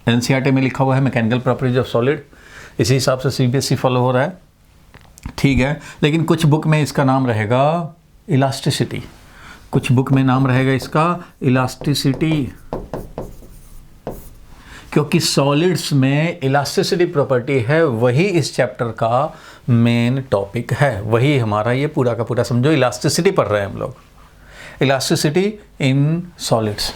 NCERT में लिखा हुआ है मैकेनिकल प्रॉपर्टीज ऑफ सॉलिड, इसी हिसाब से सीबीएसई फॉलो हो रहा है, ठीक है। लेकिन कुछ बुक में इसका नाम रहेगा इलास्टिसिटी, कुछ बुक में नाम रहेगा इसका इलास्टिसिटी, क्योंकि सॉलिड्स में इलास्टिसिटी प्रॉपर्टी है, वही इस चैप्टर का मेन टॉपिक है, वही हमारा ये पूरा का पूरा, समझो इलास्टिसिटी पढ़ रहे हैं हम लोग, इलास्टिसिटी इन सॉलिड्स।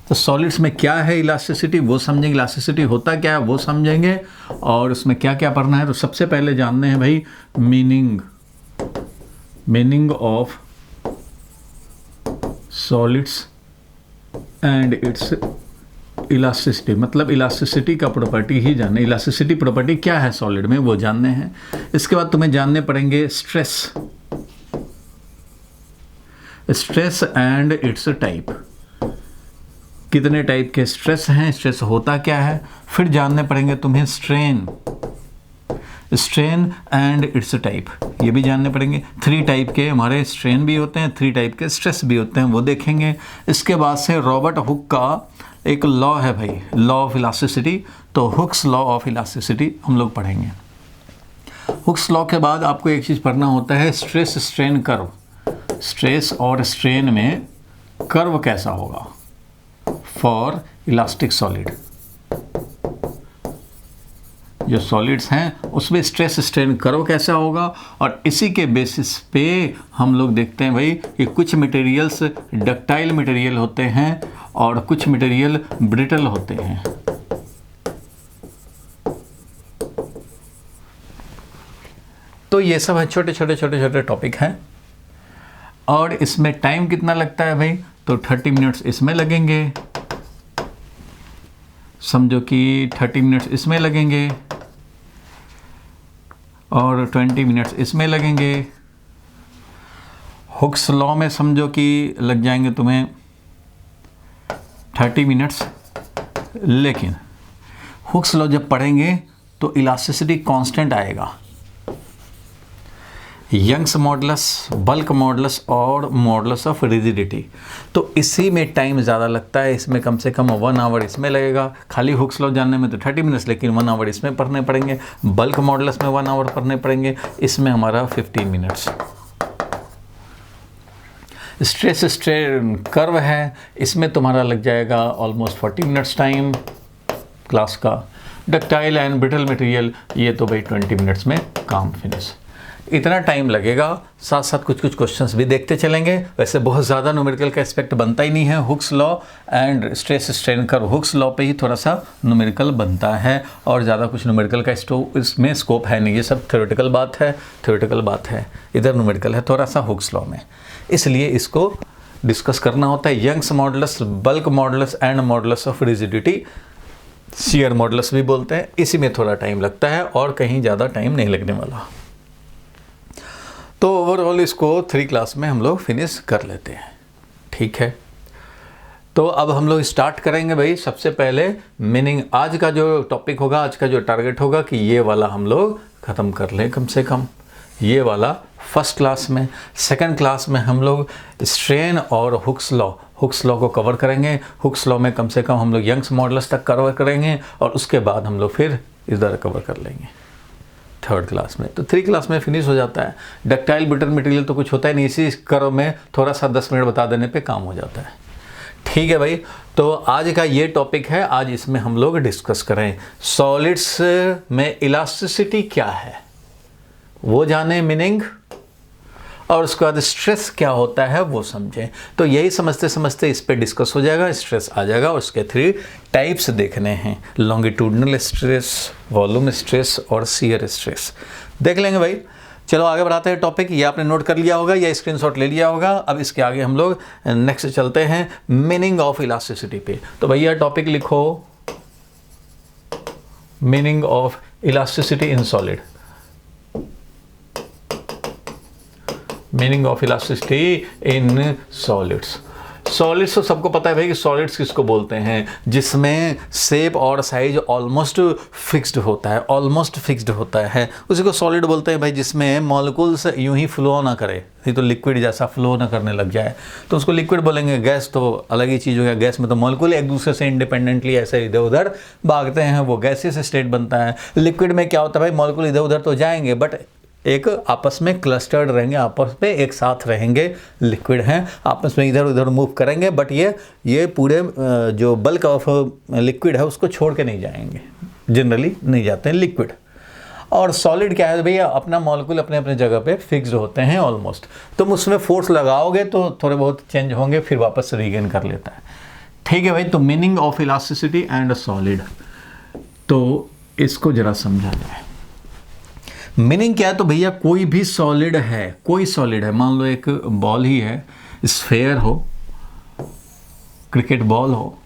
तो सॉलिड्स में क्या है इलास्टिसिटी वो समझेंगे, इलास्टिसिटी होता क्या है वो समझेंगे, और उसमें क्या क्या पढ़ना है। तो सबसे पहले जानने हैं भाई meaning of solids and it's elasticity, मतलब इलास्टिसिटी का प्रॉपर्टी ही जानने, इलास्टिसिटी प्रॉपर्टी क्या है सॉलिड में वो जानने हैं। इसके बाद तुम्हें जानने पड़ेंगे स्ट्रेस एंड इट्स टाइप, कितने टाइप के स्ट्रेस हैं, स्ट्रेस होता क्या है। फिर जानने पड़ेंगे तुम्हें स्ट्रेन एंड इट्स टाइप, ये भी जानने पड़ेंगे। 3 टाइप के हमारे स्ट्रेन भी होते हैं, 3 टाइप के स्ट्रेस भी होते हैं, वो देखेंगे। इसके बाद से रॉबर्ट हुक का एक लॉ है भाई, लॉ ऑफ इलास्टिसिटी, तो हुक्स लॉ ऑफ इलास्टिसिटी हम लोग पढ़ेंगे। हुक्स लॉ के बाद आपको एक चीज़ पढ़ना होता है स्ट्रेस स्ट्रेन कर्व, स्ट्रेस और स्ट्रेन में कर्व कैसा होगा फॉर इलास्टिक सॉलिड। जो सॉलिड्स हैं उसमें स्ट्रेस स्ट्रेन कर्व कैसा होगा, और इसी के बेसिस पे हम लोग देखते हैं भाई कि कुछ मटेरियल्स डक्टाइल मटेरियल होते हैं और कुछ मटेरियल ब्रिटल होते हैं। तो ये सब है छोटे टॉपिक हैं, और इसमें टाइम कितना लगता है भाई, तो 30 मिनट्स इसमें लगेंगे, समझो कि 30 मिनट्स इसमें लगेंगे और 20 मिनट्स इसमें लगेंगे। हुक्स लॉ में समझो कि लग जाएंगे तुम्हें 30 मिनट्स, लेकिन हुक्स लॉ जब पढ़ेंगे तो इलास्टिसिटी कांस्टेंट आएगा, यंग्स मॉडुलस, बल्क मॉडुलस और मॉडुलस ऑफ रिजिडिटी, तो इसी में टाइम ज़्यादा लगता है। इसमें कम से कम 1 आवर इसमें लगेगा, खाली हुक्स लॉ जानने में तो 30 मिनट्स, लेकिन 1 आवर इसमें पढ़ने पड़ेंगे। बल्क मॉडुलस में 1 आवर पढ़ने पड़ेंगे, इसमें हमारा 15 मिनट्स। स्ट्रेस स्ट्रेन कर्व है, इसमें तुम्हारा लग जाएगा ऑलमोस्ट 40 मिनट्स टाइम क्लास का। डक्टाइल एंड ब्रिटल मटेरियल, ये तो भाई 20 मिनट्स में काम फिनिश। इतना टाइम लगेगा, साथ साथ कुछ क्वेश्चंस भी देखते चलेंगे। वैसे बहुत ज़्यादा न्यूमेरिकल का एस्पेक्ट बनता ही नहीं है, Hooke's law and stress strain curve, Hooke's law पे ही थोड़ा सा न्यूमेरिकल बनता है, और ज़्यादा कुछ न्यूमेरिकल का इसमें स्कोप है नहीं, ये सब थ्योरेटिकल बात है, इधर न्यूमेरिकल है थोड़ा सा हुक्स लॉ में, इसलिए इसको डिस्कस करना होता है। Young's modulus, bulk modulus and modulus of rigidity, shear modulus भी बोलते हैं, इसी में थोड़ा टाइम लगता है और कहीं ज़्यादा टाइम नहीं लगने वाला। तो ओवरऑल इसको 3 क्लास में हम लोग फिनिश कर लेते हैं, ठीक है। तो अब हम लोग स्टार्ट करेंगे भाई। सबसे पहले मीनिंग, आज का जो टॉपिक होगा, आज का जो टारगेट होगा कि ये वाला हम लोग ख़त्म कर लें, कम से कम ये वाला फर्स्ट क्लास में। सेकंड क्लास में हम लोग स्ट्रेन और हुक्स लॉ को कवर करेंगे। हुक्स लॉ में कम से कम हम लोग यंग्स मॉडुलस तक कवर करेंगे, और उसके बाद हम लोग फिर इधर कवर कर लेंगे थर्ड क्लास में। तो 3 क्लास में फिनिश हो जाता है। डक्टाइल ब्रिटल मटेरियल तो कुछ होता ही नहीं, इसी कर्व में थोड़ा सा 10 मिनट बता देने पे काम हो जाता है, ठीक है भाई। तो आज का ये टॉपिक है, आज इसमें हम लोग डिस्कस करें सॉलिड्स में इलास्टिसिटी क्या है वो जाने, मीनिंग, और उसके बाद स्ट्रेस क्या होता है वो समझें। तो यही समझते समझते इस पे डिस्कस हो जाएगा, स्ट्रेस आ जाएगा, और उसके 3 टाइप्स देखने हैं, लॉन्गिट्यूडनल स्ट्रेस, वॉल्यूम स्ट्रेस और शियर स्ट्रेस देख लेंगे भाई। चलो आगे बढ़ाते हैं टॉपिक। ये आपने नोट कर लिया होगा या स्क्रीनशॉट ले लिया होगा। अब इसके आगे हम लोग नेक्स्ट चलते हैं मीनिंग ऑफ इलास्टिसिटी पे। तो भैया टॉपिक लिखो, meaning of elasticity in solid. Meaning of elasticity in solids. Solids तो सबको पता है भाई कि सॉलिड्स किसको बोलते हैं, जिसमें शेप और साइज ऑलमोस्ट फिक्स्ड होता है, ऑलमोस्ट फिक्स्ड होता है, उसी को सॉलिड बोलते हैं भाई। जिसमें मॉलिक्यूल्स यूं ही फ्लो ना करे, नहीं तो लिक्विड जैसा फ्लो ना करने लग जाए तो उसको लिक्विड बोलेंगे। गैस तो अलग ही चीज़ हो गया, गैस में तो मॉलिक्यूल एक दूसरे से इंडिपेंडेंटली ऐसे इधर उधर भागते हैं, वो गैसियस स्टेट बनता है। लिक्विड में क्या होता है भाई, मॉलिक्यूल इधर उधर तो जाएंगे बट एक आपस में क्लस्टर्ड रहेंगे, आपस में एक साथ रहेंगे। लिक्विड हैं, आपस में इधर उधर मूव करेंगे बट ये पूरे जो बल्क ऑफ लिक्विड है उसको छोड़ के नहीं जाएंगे, जनरली नहीं जाते हैं लिक्विड। और सॉलिड क्या है भैया, अपना मॉलिक्यूल अपने अपने जगह पे फिक्स्ड होते हैं ऑलमोस्ट। तुम उसमें फोर्स लगाओगे तो थोड़े बहुत चेंज होंगे, फिर वापस रीगेन कर लेता है। ठीक है भाई, तो meaning of elasticity and solid, तो इसको जरा समझा जाए। मीनिंग क्या है, तो भैया कोई भी सॉलिड है, कोई सॉलिड है, मान लो एक बॉल ही है, स्फेयर हो, क्रिकेट बॉल हो,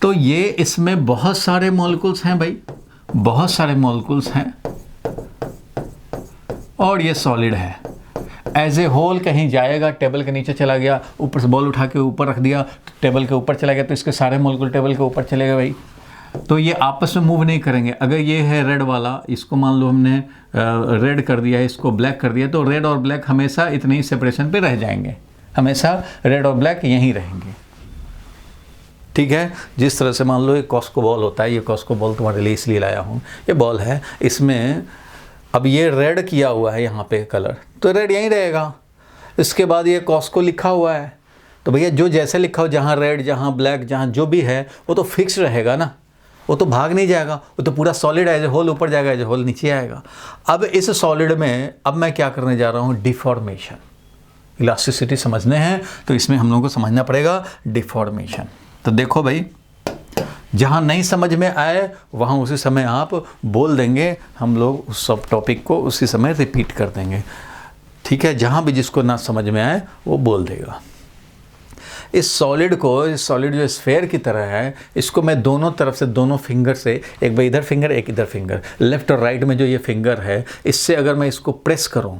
तो ये इसमें बहुत सारे मॉलिक्यूल्स हैं भाई, बहुत सारे मॉलिक्यूल्स हैं और ये सॉलिड है। एज ए होल कहीं जाएगा, टेबल के नीचे चला गया, ऊपर से बॉल उठा के ऊपर रख दिया, टेबल के ऊपर चला गया तो इसके सारे मॉलिक्यूल टेबल के ऊपर चले गए भाई। तो ये आपस में मूव नहीं करेंगे। अगर ये है रेड वाला, इसको मान लो हमने रेड कर दिया, इसको ब्लैक कर दिया, तो रेड और ब्लैक हमेशा इतने ही सेपरेशन पे रह जाएंगे, हमेशा रेड और ब्लैक यहीं रहेंगे। ठीक है, जिस तरह से मान लो एक कॉस्को बॉल होता है, ये कॉस्को बॉल तुम्हारे लिए इसलिए लाया हूँ, ये बॉल है, इसमें अब ये रेड किया हुआ है यहाँ पे कलर, तो रेड यहीं रहेगा। इसके बाद ये कॉस्को लिखा हुआ है, तो भैया जो जैसे लिखा हो, जहाँ रेड जहाँ ब्लैक जहाँ जो भी है वो तो फिक्स रहेगा ना, वो तो भाग नहीं जाएगा, वो तो पूरा सॉलिड एज ए होल ऊपर जाएगा, एज ए होल नीचे आएगा। अब इस सॉलिड में अब मैं क्या करने जा रहा हूँ, डिफॉर्मेशन। इलास्टिसिटी समझने हैं तो इसमें हम लोगों को समझना पड़ेगा डिफॉर्मेशन। तो देखो भाई, जहाँ नहीं समझ में आए वहाँ उसी समय आप बोल देंगे, हम लोग उस सब टॉपिक को उसी समय रिपीट कर देंगे। ठीक है, जहाँ भी जिसको ना समझ में आए वो बोल देगा। इस सॉलिड को, इस सॉलिड जो स्फेयर की तरह है, इसको मैं दोनों तरफ से, दोनों फिंगर से, एक भाई इधर फिंगर एक इधर फिंगर, लेफ्ट और राइट में जो ये फिंगर है, इससे अगर मैं इसको प्रेस करूं,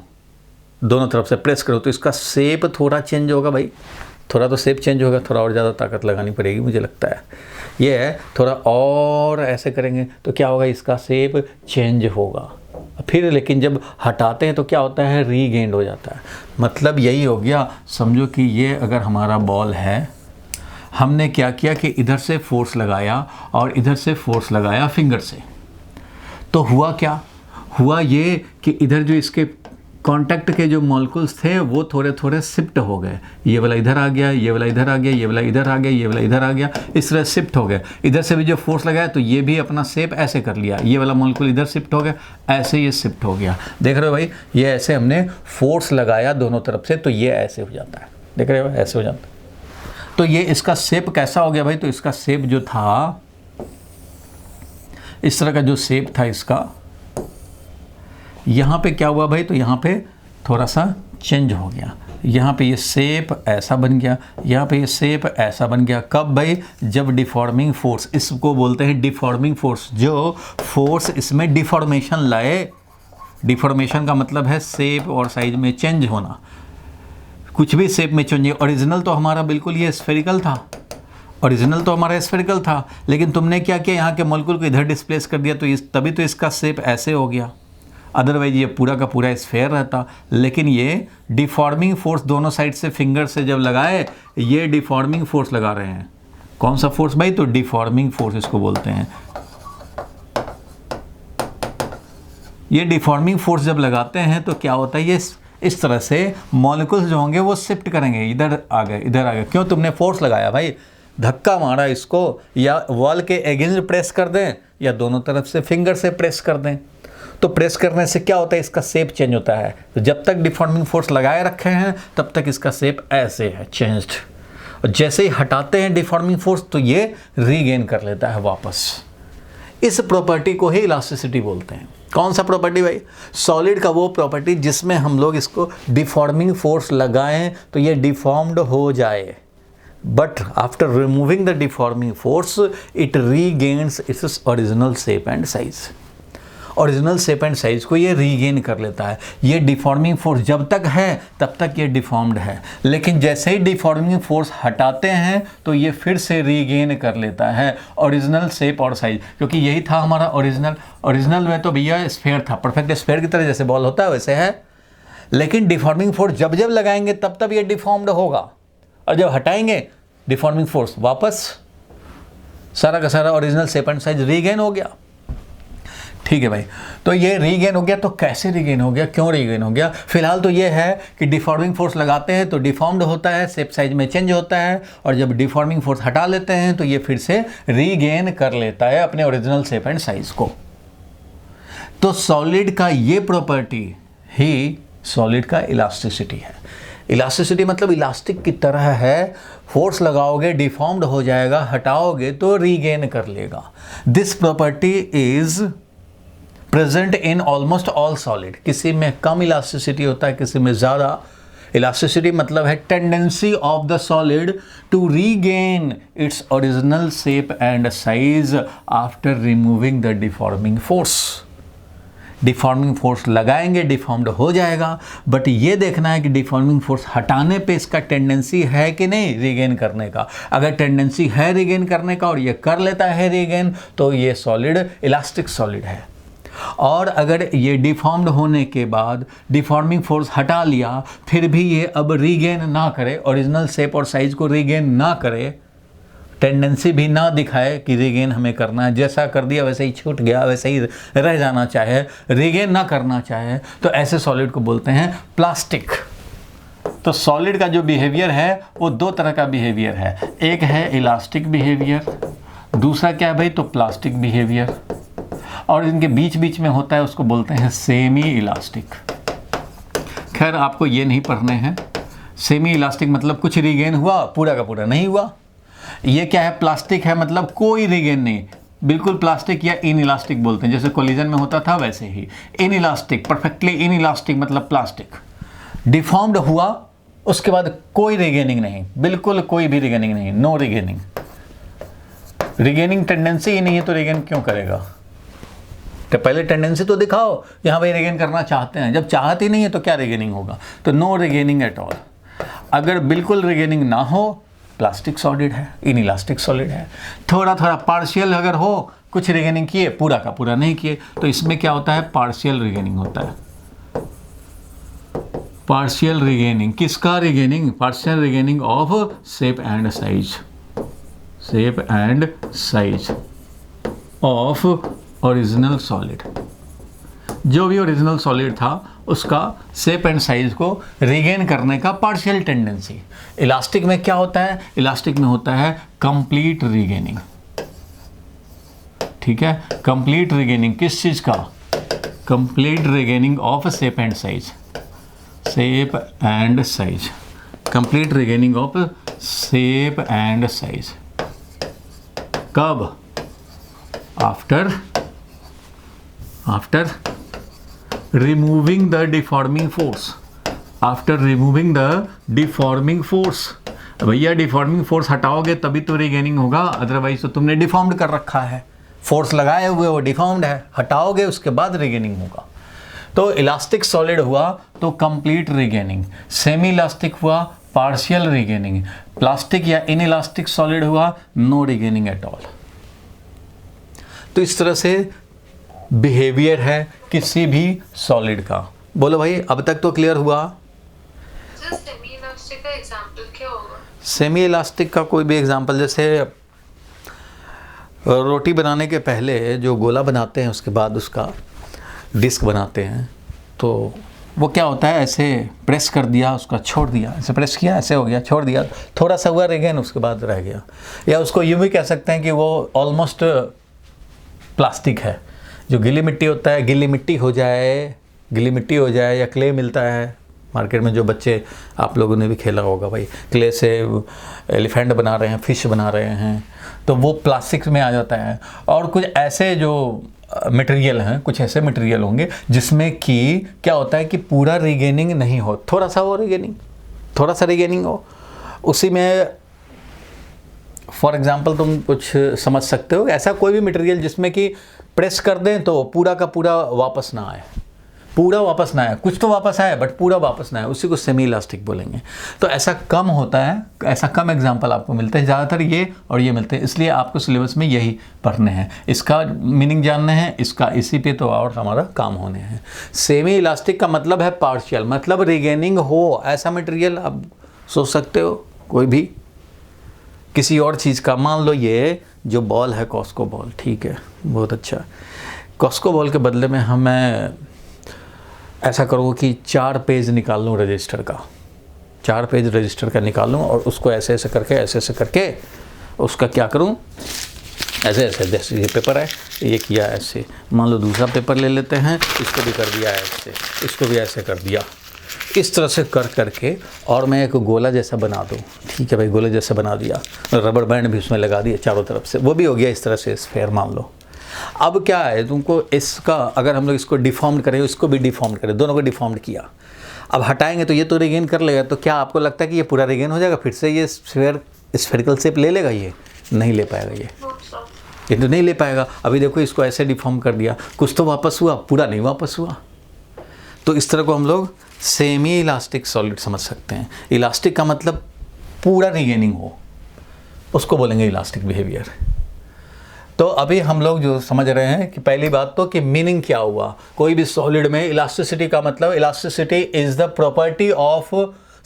दोनों तरफ से प्रेस करूं, तो इसका शेप थोड़ा चेंज होगा भाई, थोड़ा तो शेप चेंज होगा, थोड़ा और ज़्यादा ताकत लगानी पड़ेगी मुझे लगता है। ये है थोड़ा और ऐसे करेंगे तो क्या होगा, इसका शेप चेंज होगा। फिर लेकिन जब हटाते हैं तो क्या होता है, रीगेंड हो जाता है। मतलब यही हो गया, समझो कि ये अगर हमारा बॉल है, हमने क्या किया कि इधर से फोर्स लगाया और इधर से फोर्स लगाया फिंगर से, तो हुआ क्या, हुआ ये कि इधर जो इसके कांटेक्ट के जो मॉलिक्यूल्स थे वो थोड़े थोड़े शिफ्ट हो गए, ये वाला इधर आ गया, ये वाला इधर आ गया, ये वाला इधर आ गया, ये वाला इधर आ गया, इस तरह शिफ्ट हो गए। इधर से भी जो फोर्स लगाया तो ये भी अपना शेप ऐसे कर लिया, ये वाला मॉलिक्यूल इधर शिफ्ट हो गया, ऐसे ये शिफ्ट हो गया। देख रहे हो भाई, ये ऐसे हमने फोर्स लगाया दोनों तरफ से तो ये ऐसे हो जाता है, देख रहे हो ऐसे हो जाता है। तो ये इसका शेप कैसा हो गया भाई, तो इसका शेप जो था, इस तरह का जो शेप था इसका, यहाँ पे क्या हुआ भाई, तो यहाँ पे थोड़ा सा चेंज हो गया, यहाँ पे ये शेप ऐसा बन गया, यहाँ पे ये शेप ऐसा बन गया। कब भाई, जब डिफॉर्मिंग फोर्स, इसको बोलते हैं डिफॉर्मिंग फोर्स, जो फोर्स इसमें डिफॉर्मेशन लाए। डिफॉर्मेशन का मतलब है शेप और साइज में चेंज होना, कुछ भी शेप में चेंज। ओरिजिनल तो हमारा बिल्कुल ये स्फेरिकल था, ओरिजिनल तो हमारा स्फेरिकल था, लेकिन तुमने क्या किया, यहाँ के मॉलिक्यूल को इधर डिस्प्लेस कर दिया, तो तभी तो इसका शेप ऐसे हो गया। अदरवाइज ये पूरा का पूरा स्फेयर रहता। लेकिन ये डिफॉर्मिंग फोर्स दोनों साइड से फिंगर से जब लगाए, ये डिफॉर्मिंग फोर्स लगा रहे हैं। कौन सा फोर्स भाई, तो डिफॉर्मिंग फोर्स इसको बोलते हैं। ये डिफॉर्मिंग फोर्स जब लगाते हैं तो क्या होता है, ये इस तरह से मॉलिक्यूल्स जो होंगे वो शिफ्ट करेंगे, इधर आ गए, इधर आ गए। क्यों, तुमने फोर्स लगाया भाई, धक्का मारा इसको, या वॉल के अगेंस्ट प्रेस कर दें या दोनों तरफ से फिंगर से प्रेस कर दें। तो प्रेस करने से क्या होता है, इसका शेप चेंज होता है। तो जब तक डिफॉर्मिंग फोर्स लगाए रखे हैं तब तक इसका शेप ऐसे है, चेंज्ड। और जैसे ही हटाते हैं डिफॉर्मिंग फोर्स तो ये रीगेन कर लेता है वापस। इस प्रॉपर्टी को ही इलास्टिसिटी बोलते हैं। कौन सा प्रॉपर्टी भाई, सॉलिड का वो प्रॉपर्टी जिसमें हम लोग इसको डिफॉर्मिंग फोर्स लगाएं तो ये डिफॉर्म्ड हो जाए, but after removing the deforming force it regains its original shape and size. Original shape and size को ये रीगेन कर लेता है। ये डिफॉर्मिंग फोर्स जब तक है तब तक ये डिफॉर्म्ड है, लेकिन जैसे ही डिफॉर्मिंग फोर्स हटाते हैं तो ये फिर से रीगेन कर लेता है ओरिजिनल शेप और साइज, क्योंकि यही था हमारा ओरिजिनल में तो भैया स्फेयर था, परफेक्ट स्फेयर की तरह जैसे बॉल होता है वैसे है, लेकिन डिफॉर्मिंग फोर्स जब जब लगाएंगे तब तब ये डिफॉर्म्ड होगा, और जब हटाएंगे डिफॉर्मिंग फोर्स वापस सारा का सारा original shape and size regain हो गया। ठीक है भाई, तो ये रीगेन हो गया। तो कैसे रीगेन हो गया, क्यों रीगेन हो गया? फिलहाल तो ये है कि डिफॉर्मिंग फोर्स लगाते हैं तो डिफॉर्म्ड होता है, शेप साइज में चेंज होता है, और जब डिफॉर्मिंग फोर्स हटा लेते हैं तो ये फिर से रीगेन कर लेता है अपने ओरिजिनल शेप एंड साइज को। तो सॉलिड का ये प्रॉपर्टी ही सॉलिड का इलास्टिसिटी है। इलास्टिसिटी मतलब इलास्टिक की तरह है, फोर्स लगाओगे डिफॉर्म्ड हो जाएगा, हटाओगे तो रीगेन कर लेगा। This property is present in almost all solid. किसी में कम इलास्टिसिटी होता है, किसी में ज़्यादा। इलास्टिसिटी मतलब है tendency of the solid to regain its original shape and size after removing the deforming force. Deforming force लगाएंगे डिफॉर्म्ड हो जाएगा, बट ये देखना है कि डिफॉर्मिंग फोर्स हटाने पे इसका टेंडेंसी है कि नहीं रीगेन करने का। अगर टेंडेंसी है रीगेन करने का और ये कर लेता है रीगेन तो ये सॉलिड इलास्टिक सॉलिड है। और अगर ये डिफॉर्म्ड होने के बाद डिफॉर्मिंग फोर्स हटा लिया फिर भी ये अब रीगेन ना करे, ओरिजिनल शेप और साइज को रीगेन ना करे, टेंडेंसी भी ना दिखाए कि रीगेन हमें करना है, जैसा कर दिया वैसे ही छूट गया, वैसे ही रह जाना चाहे, रीगेन ना करना चाहे, तो ऐसे सॉलिड को बोलते हैं प्लास्टिक। तो सॉलिड का जो बिहेवियर है वो दो तरह का बिहेवियर है, एक है इलास्टिक बिहेवियर, दूसरा क्या है भाई तो प्लास्टिक बिहेवियर, और इनके बीच बीच में होता है उसको बोलते हैं सेमी इलास्टिक। खैर आपको ये नहीं पढ़ने हैं। सेमी इलास्टिक मतलब कुछ रीगेन हुआ, पूरा का पूरा नहीं हुआ। ये क्या है, प्लास्टिक है मतलब कोई रीगेन नहीं, बिल्कुल प्लास्टिक या इन इलास्टिक बोलते हैं, जैसे कोलिजन में होता था वैसे ही। Inelastic, perfectly inelastic मतलब प्लास्टिक। डिफॉर्म्ड हुआ उसके बाद कोई रीगेनिंग नहीं, बिल्कुल कोई भी रीगेनिंग नहीं, नो रीगेनिंग। रीगेनिंग टेंडेंसी ही नहीं है तो रीगेन क्यों करेगा? तो पहले टेंडेंसी तो दिखाओ, यहाँ भाई रीगेन करना चाहते हैं, जब चाहते ही नहीं है तो क्या रीगेनिंग होगा? तो नो रीगेनिंग एट ऑल। अगर बिल्कुल रीगेनिंग ना हो प्लास्टिक सॉलिड है, इन इलास्टिक सॉलिड है। थोड़ा थोड़ा पार्शियल अगर हो, कुछ रीगेनिंग किए पूरा का पूरा नहीं किए, तो इसमें क्या होता है पार्शियल रीगेनिंग होता है। पार्शियल रीगेनिंग किसका regaining? Partial regaining of shape and size, shape and size of original solid. जो भी ओरिजिनल सॉलिड था उसका शेप एंड साइज को रीगेन करने का पार्शियल टेंडेंसी। इलास्टिक में क्या होता है? इलास्टिक में होता है कंप्लीट रीगेनिंग। ठीक है, कंप्लीट रीगेनिंग किस चीज का? Complete regaining of shape and size, shape and size, complete regaining of shape and size. कब? After removing the deforming force, after removing the deforming force। भैया डिफॉर्मिंग फोर्स हटाओगे तभी तो regaining होगा, अदरवाइज तो तुमने डिफॉर्म्ड कर रखा है, फोर्स लगाए हुए वो डिफॉर्म्ड है, हटाओगे उसके बाद रीगेनिंग होगा। तो इलास्टिक सॉलिड हुआ तो कंप्लीट रीगेनिंग, सेमी इलास्टिक हुआ पार्शियल रीगेनिंग, प्लास्टिक या इन इलास्टिक सॉलिड हुआ नो रीगेनिंग एट ऑल। तो इस तरह से बिहेवियर है किसी भी सॉलिड का। बोलो भाई अब तक तो क्लियर हुआ? सेमी इलास्टिक का एग्जांपल क्या होगा? सेमी इलास्टिक का कोई भी एग्जांपल, जैसे रोटी बनाने के पहले जो गोला बनाते हैं उसके बाद उसका डिस्क बनाते हैं, तो वो क्या होता है ऐसे प्रेस कर दिया, उसका छोड़ दिया, ऐसे प्रेस किया ऐसे हो गया, छोड़ दिया, थोड़ा सा हुआ रीगेन उसके बाद रह गया। या उसको यूँ भी कह सकते हैं कि वो ऑलमोस्ट प्लास्टिक है। जो गीली मिट्टी होता है, गीली मिट्टी हो जाए या क्ले मिलता है मार्केट में, जो बच्चे आप लोगों ने भी खेला होगा भाई, क्ले से एलिफेंट बना रहे हैं, फिश बना रहे हैं, तो वो प्लास्टिक में आ जाता है। और कुछ ऐसे जो मटेरियल हैं, कुछ ऐसे मटेरियल होंगे जिसमें कि क्या होता है कि पूरा रीगेनिंग नहीं हो, थोड़ा सा रीगेनिंग हो, उसी में फॉर एग्जांपल तुम कुछ समझ सकते हो, ऐसा कोई भी मटेरियल जिसमें कि प्रेस कर दें तो पूरा का पूरा वापस ना आए, पूरा वापस ना आए, कुछ तो वापस आए बट पूरा वापस ना आए, उसी को सेमी इलास्टिक बोलेंगे। तो ऐसा कम होता है, ऐसा कम एग्जांपल आपको मिलते हैं, ज़्यादातर ये और ये मिलते हैं, इसलिए आपको सिलेबस में यही पढ़ने हैं, इसका मीनिंग जानने हैं, इसका इसी पे तो और हमारा काम होने हैं। सेमी इलास्टिक का मतलब है पार्शियल, मतलब रिगेनिंग हो ऐसा मटेरियल। आप सोच सकते हो कोई भी किसी और चीज़ का, मान लो ये जो बॉल है कॉस्को बॉल, ठीक है, बहुत अच्छा, कॉस्को बॉल के बदले में मैं ऐसा करूँ कि 4 पेज निकाल लूँ रजिस्टर का, 4 पेज रजिस्टर का निकाल लूँ और उसको ऐसे ऐसे करके उसका क्या करूँ, ऐसे ऐसे, जैसे ये पेपर है ये किया ऐसे, मान लो दूसरा पेपर ले लेते हैं, इसको भी कर दिया ऐसे, इसको भी ऐसे कर दिया, इस तरह से करके और मैं एक गोला जैसा बना दूँ, ठीक है भाई, गोला जैसा बना दिया, रबर बैंड भी उसमें लगा दिया चारों तरफ से, वो भी हो गया इस तरह से स्फेयर मान लो। अब क्या है, तुमको इसका अगर हम लोग इसको डिफॉर्म्ड करें, इसको भी डिफॉर्म्ड करें, दोनों को डिफॉर्म्ड किया, अब हटाएंगे तो ये तो रिगेन कर लेगा, तो क्या आपको लगता है कि ये पूरा रिगेन हो जाएगा, फिर से ये स्फेरिकल शेप ले लेगा? ये नहीं ले पाएगा, ये तो नहीं ले पाएगा। अभी देखो इसको ऐसे डिफॉर्म कर दिया, कुछ तो वापस हुआ, पूरा नहीं वापस हुआ। तो इस तरह को हम लोग सेमी इलास्टिक सॉलिड समझ सकते हैं। इलास्टिक का मतलब पूरा रिगेनिंग हो, उसको बोलेंगे इलास्टिक बिहेवियर। तो अभी हम लोग जो समझ रहे हैं कि पहली बात तो कि मीनिंग क्या हुआ, कोई भी सॉलिड में इलास्टिसिटी का मतलब, elasticity is the property of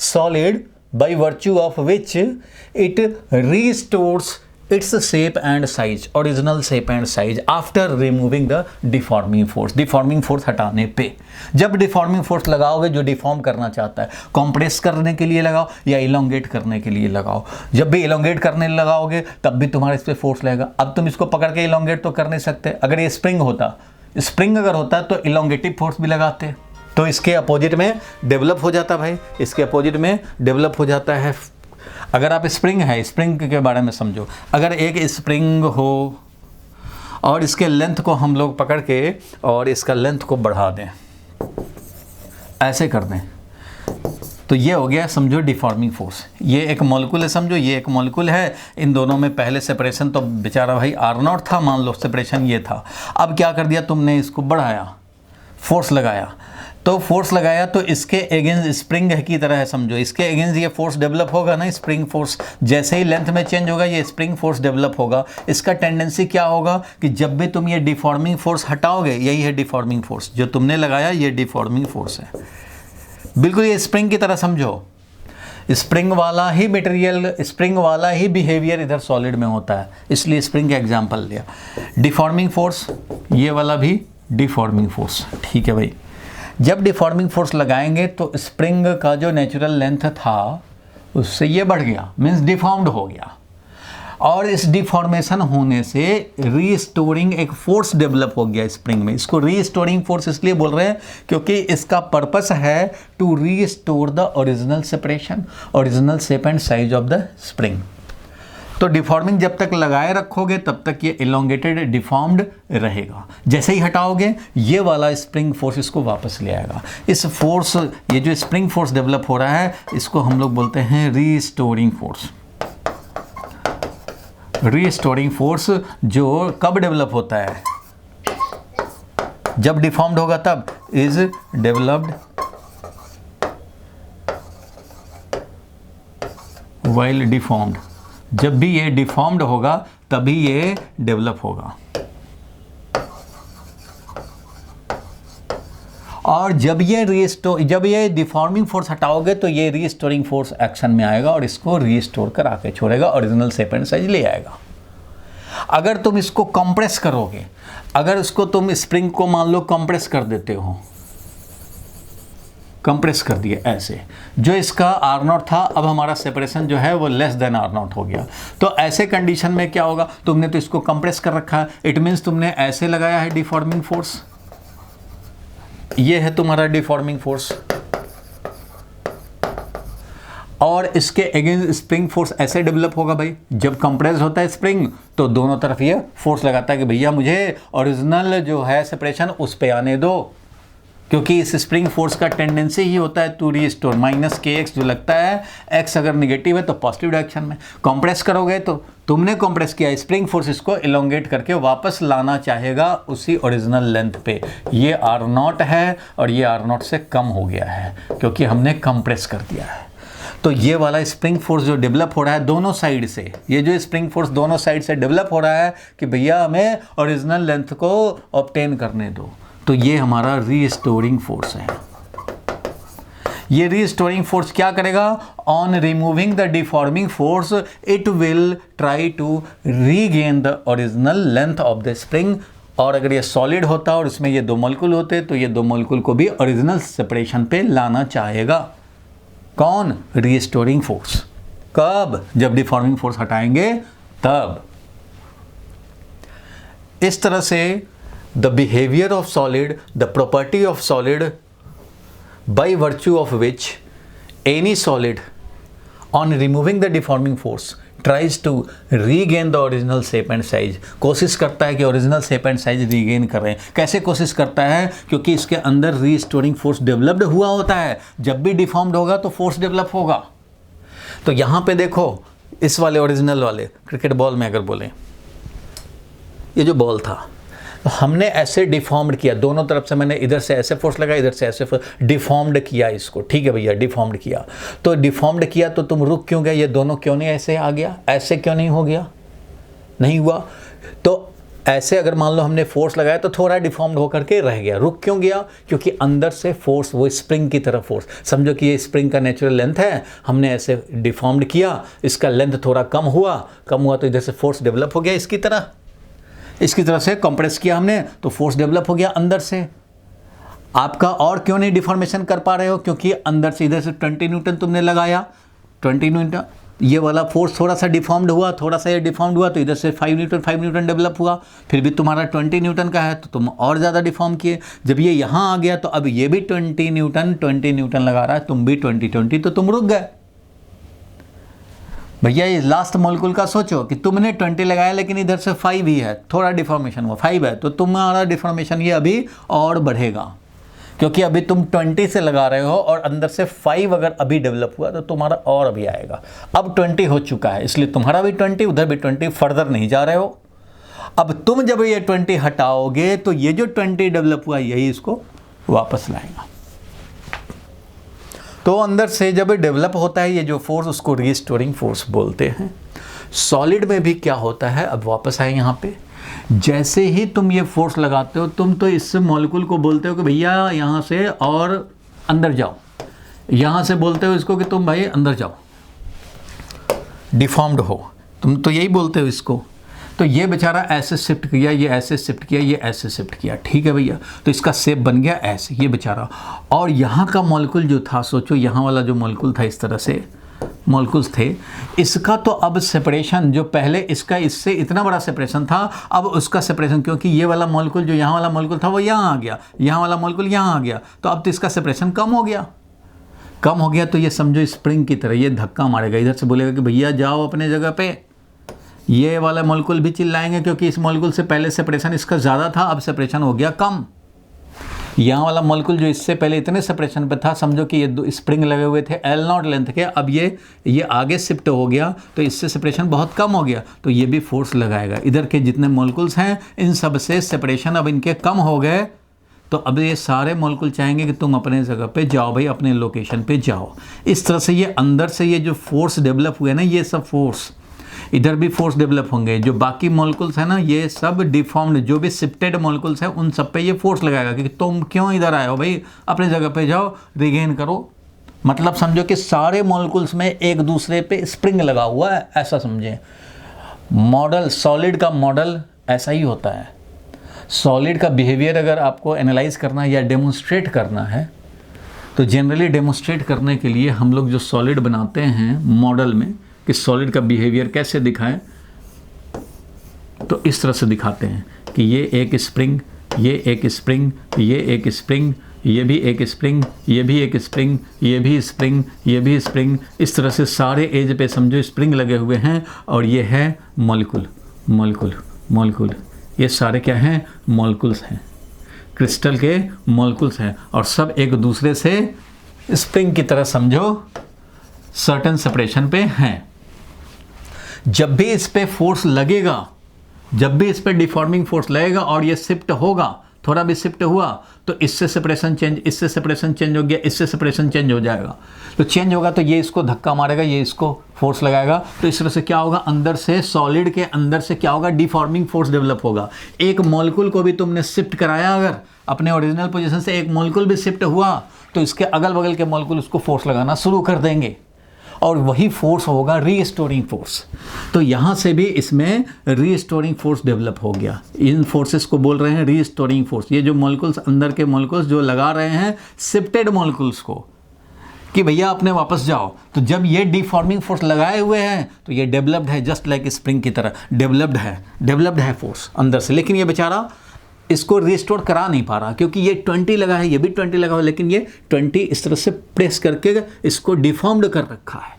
solid by virtue of which it restores its shape and size, original shape and size after removing the deforming force. Deforming force हटाने पे, जब डिफॉर्मिंग फोर्स लगाओगे जो deform करना चाहता है, कॉम्प्रेस करने के लिए लगाओ या इलोंगेट करने के लिए लगाओ, जब भी इलोंगेट करने लगाओगे तब भी तुम्हारे इस पर फोर्स लगेगा। अब तुम इसको पकड़ के इलोंगेट तो कर नहीं सकते, अगर ये स्प्रिंग होता, स्प्रिंग अगर होता तो इलोंगेटिव फोर्स भी लगाते, तो इसके अपोजिट में डेवलप हो जाता भाई, इसके अपोजिट में डेवलप हो जाता है। अगर आप स्प्रिंग है, स्प्रिंग के बारे में समझो, अगर एक स्प्रिंग हो और इसके लेंथ को हम लोग पकड़ के और इसका लेंथ को बढ़ा दें, ऐसे कर दें, तो ये हो गया समझो डिफॉर्मिंग फोर्स। ये एक मॉलिक्यूल है, समझो ये एक मॉलिक्यूल है, इन दोनों में पहले सेपरेशन तो बेचारा भाई R0 था, मान लो सेपरेशन ये था। अब क्या कर दिया तुमने, इसको बढ़ाया, फोर्स लगाया, तो फोर्स लगाया तो इसके अगेंस्ट स्प्रिंग की तरह है समझो, इसके अगेंस्ट ये फोर्स डेवलप होगा ना, स्प्रिंग फोर्स। जैसे ही लेंथ में चेंज होगा ये स्प्रिंग फोर्स डेवलप होगा। इसका टेंडेंसी क्या होगा कि जब भी तुम ये डिफॉर्मिंग फोर्स हटाओगे, यही है डिफॉर्मिंग फोर्स जो तुमने लगाया, ये डिफॉर्मिंग फोर्स है, बिल्कुल ये स्प्रिंग की तरह समझो। स्प्रिंग वाला ही मटेरियल, स्प्रिंग वाला ही बिहेवियर इधर सॉलिड में होता है, इसलिए स्प्रिंग का एग्जांपल लिया। डिफॉर्मिंग फोर्स, ये वाला भी डिफॉर्मिंग फोर्स, ठीक है भाई। जब डिफॉर्मिंग फोर्स लगाएंगे तो स्प्रिंग का जो नेचुरल लेंथ था उससे ये बढ़ गया, मीन्स डिफॉर्म्ड हो गया, और इस डिफॉर्मेशन होने से रीस्टोरिंग एक फोर्स डेवलप हो गया स्प्रिंग में। इसको रीस्टोरिंग फोर्स इसलिए बोल रहे हैं क्योंकि इसका पर्पस है to restore the original separation, original shape and size of the spring. तो डिफॉर्मिंग जब तक लगाए रखोगे तब तक ये इलोंगेटेड डिफॉर्म्ड रहेगा, जैसे ही हटाओगे ये वाला स्प्रिंग फोर्स इसको वापस ले आएगा। इस फोर्स, ये जो स्प्रिंग फोर्स डेवलप हो रहा है, इसको हम लोग बोलते हैं रीस्टोरिंग फोर्स। रीस्टोरिंग फोर्स जो कब डेवलप होता है, जब डिफॉर्म्ड होगा तब, इज डेवलप्ड व्हाइल डिफॉर्म्ड। जब भी ये डिफॉर्म्ड होगा तभी ये डेवलप होगा, और जब ये डिफॉर्मिंग फोर्स हटाओगे तो ये रीस्टोरिंग फोर्स एक्शन में आएगा और इसको रीस्टोर करा के छोड़ेगा, ओरिजिनल शेप एंड साइज ले आएगा। अगर तुम इसको कंप्रेस करोगे, अगर इसको तुम स्प्रिंग को मान लो कंप्रेस कर देते हो, कंप्रेस कर दिए ऐसे, जो इसका R0 था, अब हमारा सेपरेशन जो है वो लेस देन R0 हो गया। तो ऐसे कंडीशन में क्या होगा, तुमने तो इसको कंप्रेस कर रखा है, इट मीन्स तुमने ऐसे लगाया है डिफॉर्मिंग फोर्स, ये है तुम्हारा डिफॉर्मिंग फोर्स, और इसके अगेंस्ट स्प्रिंग फोर्स ऐसे डेवलप होगा भाई। जब कंप्रेस होता है स्प्रिंग तो दोनों तरफ ये फोर्स लगाता है कि भैया मुझे ओरिजिनल जो है सेपरेशन उस पे आने दो, क्योंकि इस स्प्रिंग फोर्स का टेंडेंसी ही होता है टू रीस्टोर, माइनस के एक्स जो लगता है, एक्स अगर निगेटिव है तो पॉजिटिव डायरेक्शन में। कंप्रेस करोगे तो तुमने कंप्रेस किया, स्प्रिंग फोर्स इसको इलोंगेट करके वापस लाना चाहेगा उसी ओरिजिनल लेंथ पे। ये आर नॉट है और ये आर नॉट से कम हो गया है क्योंकि हमने कंप्रेस कर दिया है। तो ये वाला स्प्रिंग फोर्स जो डेवलप हो रहा है दोनों साइड से, ये जो स्प्रिंग फोर्स दोनों साइड से डेवलप हो रहा है कि भैया हमें ओरिजिनल लेंथ को ऑब्टेन करने दो, तो ये हमारा रीस्टोरिंग फोर्स है। ये रीस्टोरिंग फोर्स क्या करेगा? On removing the deforming force it will try to regain the original length of the spring. और अगर ये सॉलिड होता और इसमें ये दो मॉलिक्यूल होते तो ये दो मॉलिक्यूल को भी ओरिजिनल सेपरेशन पे लाना चाहेगा। कौन? Restoring force. कब? जब डिफॉर्मिंग फोर्स हटाएंगे तब। इस तरह से the behavior of solid, the property of solid by virtue of which any solid on removing the deforming force tries to regain the original shape and size, कोशिश करता है कि original shape and size regain कर रहे हैं। कैसे कोशिश करता है? क्योंकि इसके अंदर रीस्टोरिंग फोर्स डेवलप्ड हुआ होता है। जब भी डिफॉर्म्ड होगा तो फोर्स डेवलप होगा। तो यहाँ पे देखो, इस वाले ओरिजिनल वाले क्रिकेट बॉल में अगर बोलें, ये जो बॉल था तो हमने ऐसे डिफॉर्म्ड किया, दोनों तरफ से मैंने इधर से ऐसे फोर्स लगा, इधर से ऐसे फोर्स, डिफॉर्म्ड किया इसको। ठीक है भैया, डिफॉर्म्ड किया। तो डिफॉर्म्ड किया तो तुम रुक क्यों गए? ये दोनों क्यों नहीं ऐसे आ गया? ऐसे क्यों नहीं हो गया? नहीं हुआ। तो ऐसे अगर मान लो हमने फोर्स लगाया तो थोड़ा डिफॉर्म्ड होकर के रह गया। रुक क्यों गया? क्योंकि अंदर से फोर्स, वो स्प्रिंग की तरफ फोर्स, समझो कि ये स्प्रिंग का नेचुरल लेंथ है, हमने ऐसे डिफॉर्म्ड किया, इसका लेंथ थोड़ा कम हुआ तो इधर से फोर्स डेवलप हो गया इसकी तरह से कंप्रेस किया हमने तो फोर्स डेवलप हो गया अंदर से। आपका और क्यों नहीं डिफॉर्मेशन कर पा रहे हो? क्योंकि अंदर से इधर से 20 न्यूटन तुमने लगाया, 20 न्यूटन, ये वाला फोर्स थोड़ा सा डिफॉर्म्ड हुआ, थोड़ा सा ये डिफॉर्म्ड हुआ तो इधर से 5 न्यूटन डेवलप हुआ। फिर भी तुम्हारा 20 न्यूटन का है तो तुम और ज़्यादा डिफॉर्म किए। जब ये यहाँ आ गया तो अब ये भी 20 न्यूटन लगा रहा है, तुम भी 20 तो तुम रुक गए। भैया ये लास्ट मॉलिक्यूल का सोचो कि तुमने 20 लगाया लेकिन इधर से 5 ही है, थोड़ा डिफॉर्मेशन हुआ, 5 है तो तुम्हारा डिफॉर्मेशन ये अभी और बढ़ेगा क्योंकि अभी तुम 20 से लगा रहे हो और अंदर से 5 अगर अभी डेवलप हुआ तो तुम्हारा और अभी आएगा। अब 20 हो चुका है इसलिए तुम्हारा भी 20, उधर भी 20, फर्दर नहीं जा रहे हो। अब तुम जब ये 20 हटाओगे तो ये जो 20 डेवलप हुआ यही इसको वापस लाएगा। तो अंदर से जब डेवलप होता है ये जो फोर्स, उसको रीस्टोरिंग फोर्स बोलते हैं। सॉलिड में भी क्या होता है, अब वापस आए यहाँ पे, जैसे ही तुम ये फोर्स लगाते हो तुम तो इस मॉलिक्यूल को बोलते हो कि भैया यहाँ से और अंदर जाओ, यहाँ से बोलते हो इसको कि तुम भाई अंदर जाओ, डिफॉर्म्ड हो, तुम तो यही बोलते हो इसको। तो ये बेचारा ऐसे शिफ्ट किया, ये ऐसे शिफ्ट किया, ये ऐसे शिफ्ट किया, ठीक है भैया, तो इसका शेप बन गया ऐसे, ये बेचारा। और यहाँ का मॉलिक्यूल जो था, सोचो यहाँ वाला जो मॉलिक्यूल था, इस तरह से मॉलिक्यूल्स थे, इसका तो अब सेपरेशन, जो पहले इसका इससे इतना बड़ा सेपरेशन था, अब उसका सेपरेशन, क्योंकि ये वाला मॉलिक्यूल जो यहाँ वाला मॉलिक्यूल था वो यहाँ आ गया, यहाँ वाला मॉलिक्यूल यहाँ आ गया, तो अब तो इसका सेपरेशन कम हो गया। तो ये समझो स्प्रिंग की तरह ये धक्का मारेगा, इधर से बोलेगा कि भैया जाओ अपने जगह पे। ये वाला मॉलिक्यूल भी चिल्लाएंगे क्योंकि इस मॉलिक्यूल से पहले सेपरेशन इसका ज़्यादा था, अब सेपरेशन हो गया कम। यहाँ वाला मॉलिक्यूल जो इससे पहले इतने सेपरेशन पे था, समझो कि ये दो स्प्रिंग लगे हुए थे L0 लेंथ के, अब ये आगे शिफ्ट हो गया तो इससे सेपरेशन बहुत कम हो गया, तो ये भी फोर्स लगाएगा। इधर के जितने मॉलिक्यूल्स हैं इन सब से सेपरेशन अब इनके कम हो गए, तो अब ये सारे मॉलिक्यूल चाहेंगे कि तुम अपने जगह पे जाओ भाई, अपने लोकेशन पे जाओ। इस तरह से ये अंदर से ये जो फोर्स डेवलप हुए ना, ये सब फोर्स, इधर भी फोर्स डेवलप होंगे। जो बाकी मॉलिक्यूल्स हैं ना, ये सब डिफॉर्म्ड, जो भी शिफ्टेड मॉलिक्यूल्स हैं उन सब पे ये फोर्स लगाएगा कि तुम क्यों इधर आए हो भाई, अपने जगह पे जाओ, रिगेन करो। मतलब समझो कि सारे मॉलिक्यूल्स में एक दूसरे पे स्प्रिंग लगा हुआ है, ऐसा समझें। मॉडल, सॉलिड का मॉडल ऐसा ही होता है। सॉलिड का बिहेवियर अगर आपको एनालाइज करना है या डेमोन्स्ट्रेट करना है, तो जनरली डेमोन्स्ट्रेट करने के लिए हम लोग जो सॉलिड बनाते हैं मॉडल में कि सॉलिड का बिहेवियर कैसे दिखाएं, तो इस तरह से दिखाते हैं कि ये एक स्प्रिंग, ये एक स्प्रिंग, ये एक स्प्रिंग, ये भी एक स्प्रिंग, ये भी एक स्प्रिंग, ये भी स्प्रिंग, ये भी स्प्रिंग। इस तरह से सारे एज पे समझो स्प्रिंग लगे हुए हैं, और ये है मॉलिक्यूल, ये सारे क्या हैं, मॉलिक्यूल्स हैं। क्रिस्टल के मॉलिक्यूल्स हैं और सब एक दूसरे से स्प्रिंग की तरह समझो सर्टेन सेपरेशन पे हैं। जब भी इस पे फोर्स लगेगा, जब भी इस पे डिफॉर्मिंग फोर्स लगेगा और ये शिफ्ट होगा, थोड़ा भी शिफ्ट हुआ तो इससे सेपरेशन चेंज, इससे सेपरेशन चेंज हो गया, इससे सेपरेशन चेंज हो जाएगा। तो चेंज होगा तो ये इसको धक्का मारेगा, ये इसको फोर्स लगाएगा, तो इस तरह से क्या होगा, अंदर से सॉलिड के अंदर से क्या होगा, डिफॉर्मिंग फोर्स डेवलप होगा। एक मॉलिक्यूल को भी तुमने शिफ्ट कराया, अगर अपने ओरिजिनल पोजीशन से एक मॉलिक्यूल भी शिफ्ट हुआ तो इसके अगल बगल के मॉलिक्यूल उसको फोर्स लगाना शुरू कर देंगे और वही फोर्स होगा रीस्टोरिंग फोर्स। तो यहाँ से भी इसमें रीस्टोरिंग फोर्स डेवलप हो गया। इन फोर्सेस को बोल रहे हैं रीस्टोरिंग फोर्स। ये जो मॉलिक्यूल्स, अंदर के मॉलिक्यूल्स जो लगा रहे हैं शिफ्टेड मॉलिक्यूल्स को कि भैया अपने वापस जाओ, तो जब ये डिफॉर्मिंग फोर्स लगाए हुए हैं तो ये डेवलप्ड है, जस्ट लाइक स्प्रिंग की तरह डेवलप्ड है फोर्स अंदर से। लेकिन ये बेचारा इसको रिस्टोर करा नहीं पा रहा क्योंकि ये 20 लगा है, ये भी 20 लगा हुआ, लेकिन ये 20 इस तरह से प्रेस करके इसको डिफॉर्म्ड कर रखा है।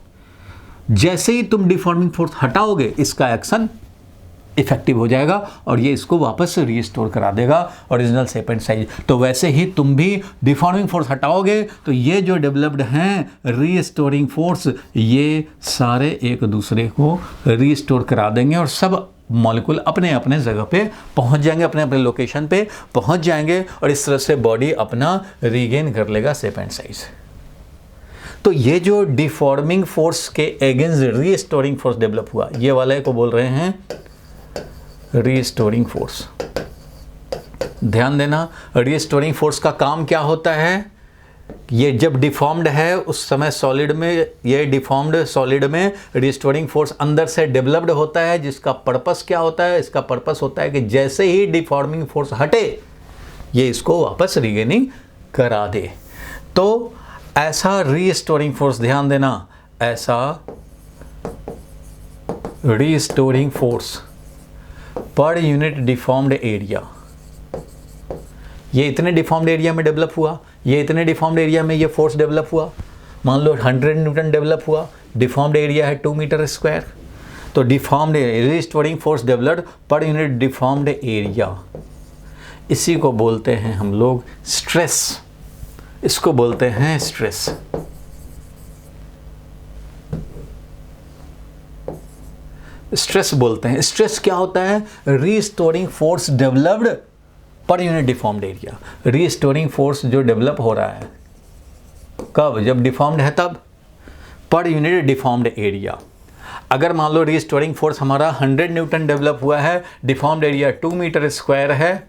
जैसे ही तुम डिफॉर्मिंग फोर्स हटाओगे इसका एक्शन इफेक्टिव हो जाएगा और ये इसको वापस से रीस्टोर करा देगा ओरिजिनल शेप एंड साइज। तो वैसे ही तुम भी डिफॉर्मिंग फोर्स हटाओगे तो ये जो डेवलप्ड हैं रीस्टोरिंग फोर्स, ये सारे एक दूसरे को रीस्टोर करा देंगे और सब मॉलिक्यूल अपने अपने जगह पे पहुंच जाएंगे, अपने अपने लोकेशन पे पहुंच जाएंगे और इस तरह से बॉडी अपना रीगेन कर लेगा शेप एंड साइज। तो ये जो डिफॉर्मिंग फोर्स के अगेंस्ट रीस्टोरिंग फोर्स डेवलप हुआ, ये वाले को बोल रहे हैं रीस्टोरिंग फोर्स। ध्यान देना, रीस्टोरिंग फोर्स का काम क्या होता है, ये जब डिफॉर्म्ड है उस समय सॉलिड में, ये डिफॉर्म्ड सॉलिड में रिस्टोरिंग फोर्स अंदर से डेवलप्ड होता है, जिसका पर्पस क्या होता है, इसका पर्पस होता है कि जैसे ही डिफॉर्मिंग फोर्स हटे ये इसको वापस रीगेनिंग करा दे। तो ऐसा रीस्टोरिंग फोर्स, ध्यान देना, ऐसा restoring force per unit deformed area, ये इतने डिफॉर्म्ड एरिया में डेवलप हुआ, ये इतने डिफॉर्म्ड एरिया में ये फोर्स डेवलप हुआ। मान लो 100 न्यूटन डेवलप हुआ, डिफॉर्म्ड एरिया है 2 मीटर स्क्वायर, तो deformed restoring force developed per unit deformed area, इसी को बोलते हैं हम लोग स्ट्रेस, इसको बोलते हैं स्ट्रेस। स्ट्रेस बोलते हैं। स्ट्रेस क्या होता है, restoring force developed per unit deformed area. Restoring force जो डेवलप हो रहा है कब, जब डिफॉर्म्ड है तब, पर यूनिट डिफॉर्म्ड एरिया। अगर मान लो रीस्टोरिंग फोर्स हमारा 100 न्यूटन डेवलप हुआ है, डिफॉर्म्ड एरिया 2 मीटर स्क्वायर है,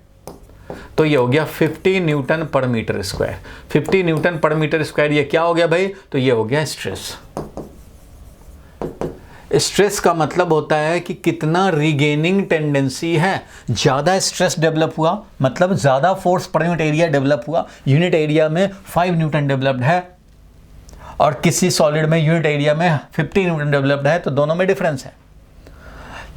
तो ये हो गया 50 न्यूटन पर मीटर स्क्वायर। 50 न्यूटन पर मीटर स्क्वायर ये क्या हो गया भाई, तो ये हो गया स्ट्रेस। स्ट्रेस का मतलब होता है कि कितना रीगेनिंग टेंडेंसी है। ज़्यादा स्ट्रेस डेवलप हुआ मतलब ज़्यादा force per unit area develop हुआ। यूनिट एरिया में 5 न्यूटन डेवलप्ड है और किसी सॉलिड में यूनिट एरिया में 50 न्यूटन डेवलप्ड है, तो दोनों में डिफरेंस है।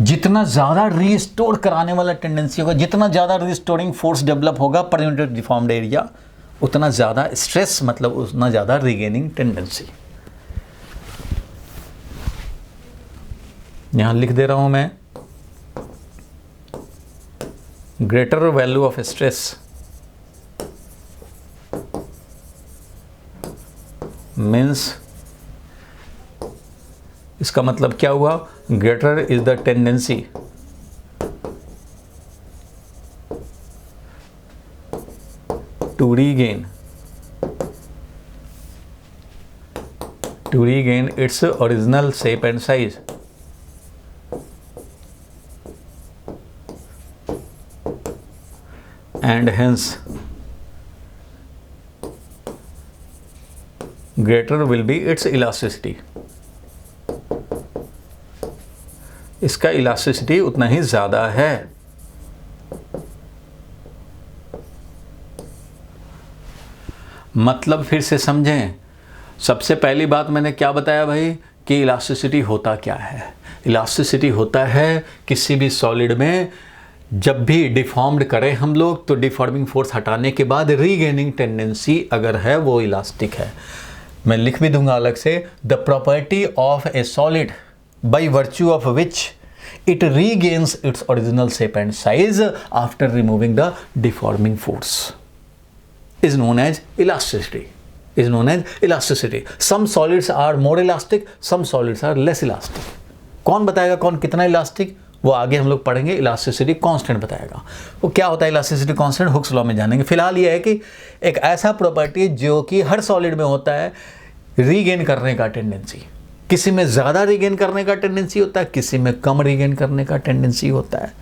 जितना ज़्यादा रीस्टोर कराने वाला टेंडेंसी होगा, जितना ज़्यादा रीस्टोरिंग फोर्स डेवलप होगा पर यूनिट डिफॉर्म्ड एरिया, उतना ज़्यादा स्ट्रेस मतलब उतना ज़्यादा रीगेनिंग टेंडेंसी। यहाँ लिख दे रहा हूँ मैं, greater value of stress means, इसका मतलब क्या हुआ, greater is the tendency to regain its original shape and size. And hence greater will be its elasticity। इसका इलास्टिसिटी उतना ही ज़्यादा है। मतलब फिर से समझें, सबसे पहली बात मैंने क्या बताया भाई कि इलास्टिसिटी होता क्या है। इलास्टिसिटी होता है किसी भी सॉलिड में जब भी डिफॉर्म्ड करें हम लोग तो डिफॉर्मिंग फोर्स हटाने के बाद रीगेनिंग टेंडेंसी अगर है वो इलास्टिक है। मैं लिख भी दूंगा अलग से, the property of a solid by virtue of which it regains its original shape and size after removing the deforming force. is known as elasticity. Is known as elasticity. Some solids are more elastic, some solids are less elastic. कौन बताएगा कौन कितना elastic, वो आगे हम लोग पढ़ेंगे. Elasticity constant बताएगा. वो क्या होता है इलास्टिसिटी कांस्टेंट, हुक्स लॉ में जानेंगे. फिलहाल ये है कि एक ऐसा प्रॉपर्टी जो कि हर सॉलिड में होता है, रीगेन करने का टेंडेंसी. किसी में ज़्यादा रीगेन करने का टेंडेंसी होता है, किसी में कम रीगेन करने का टेंडेंसी होता है.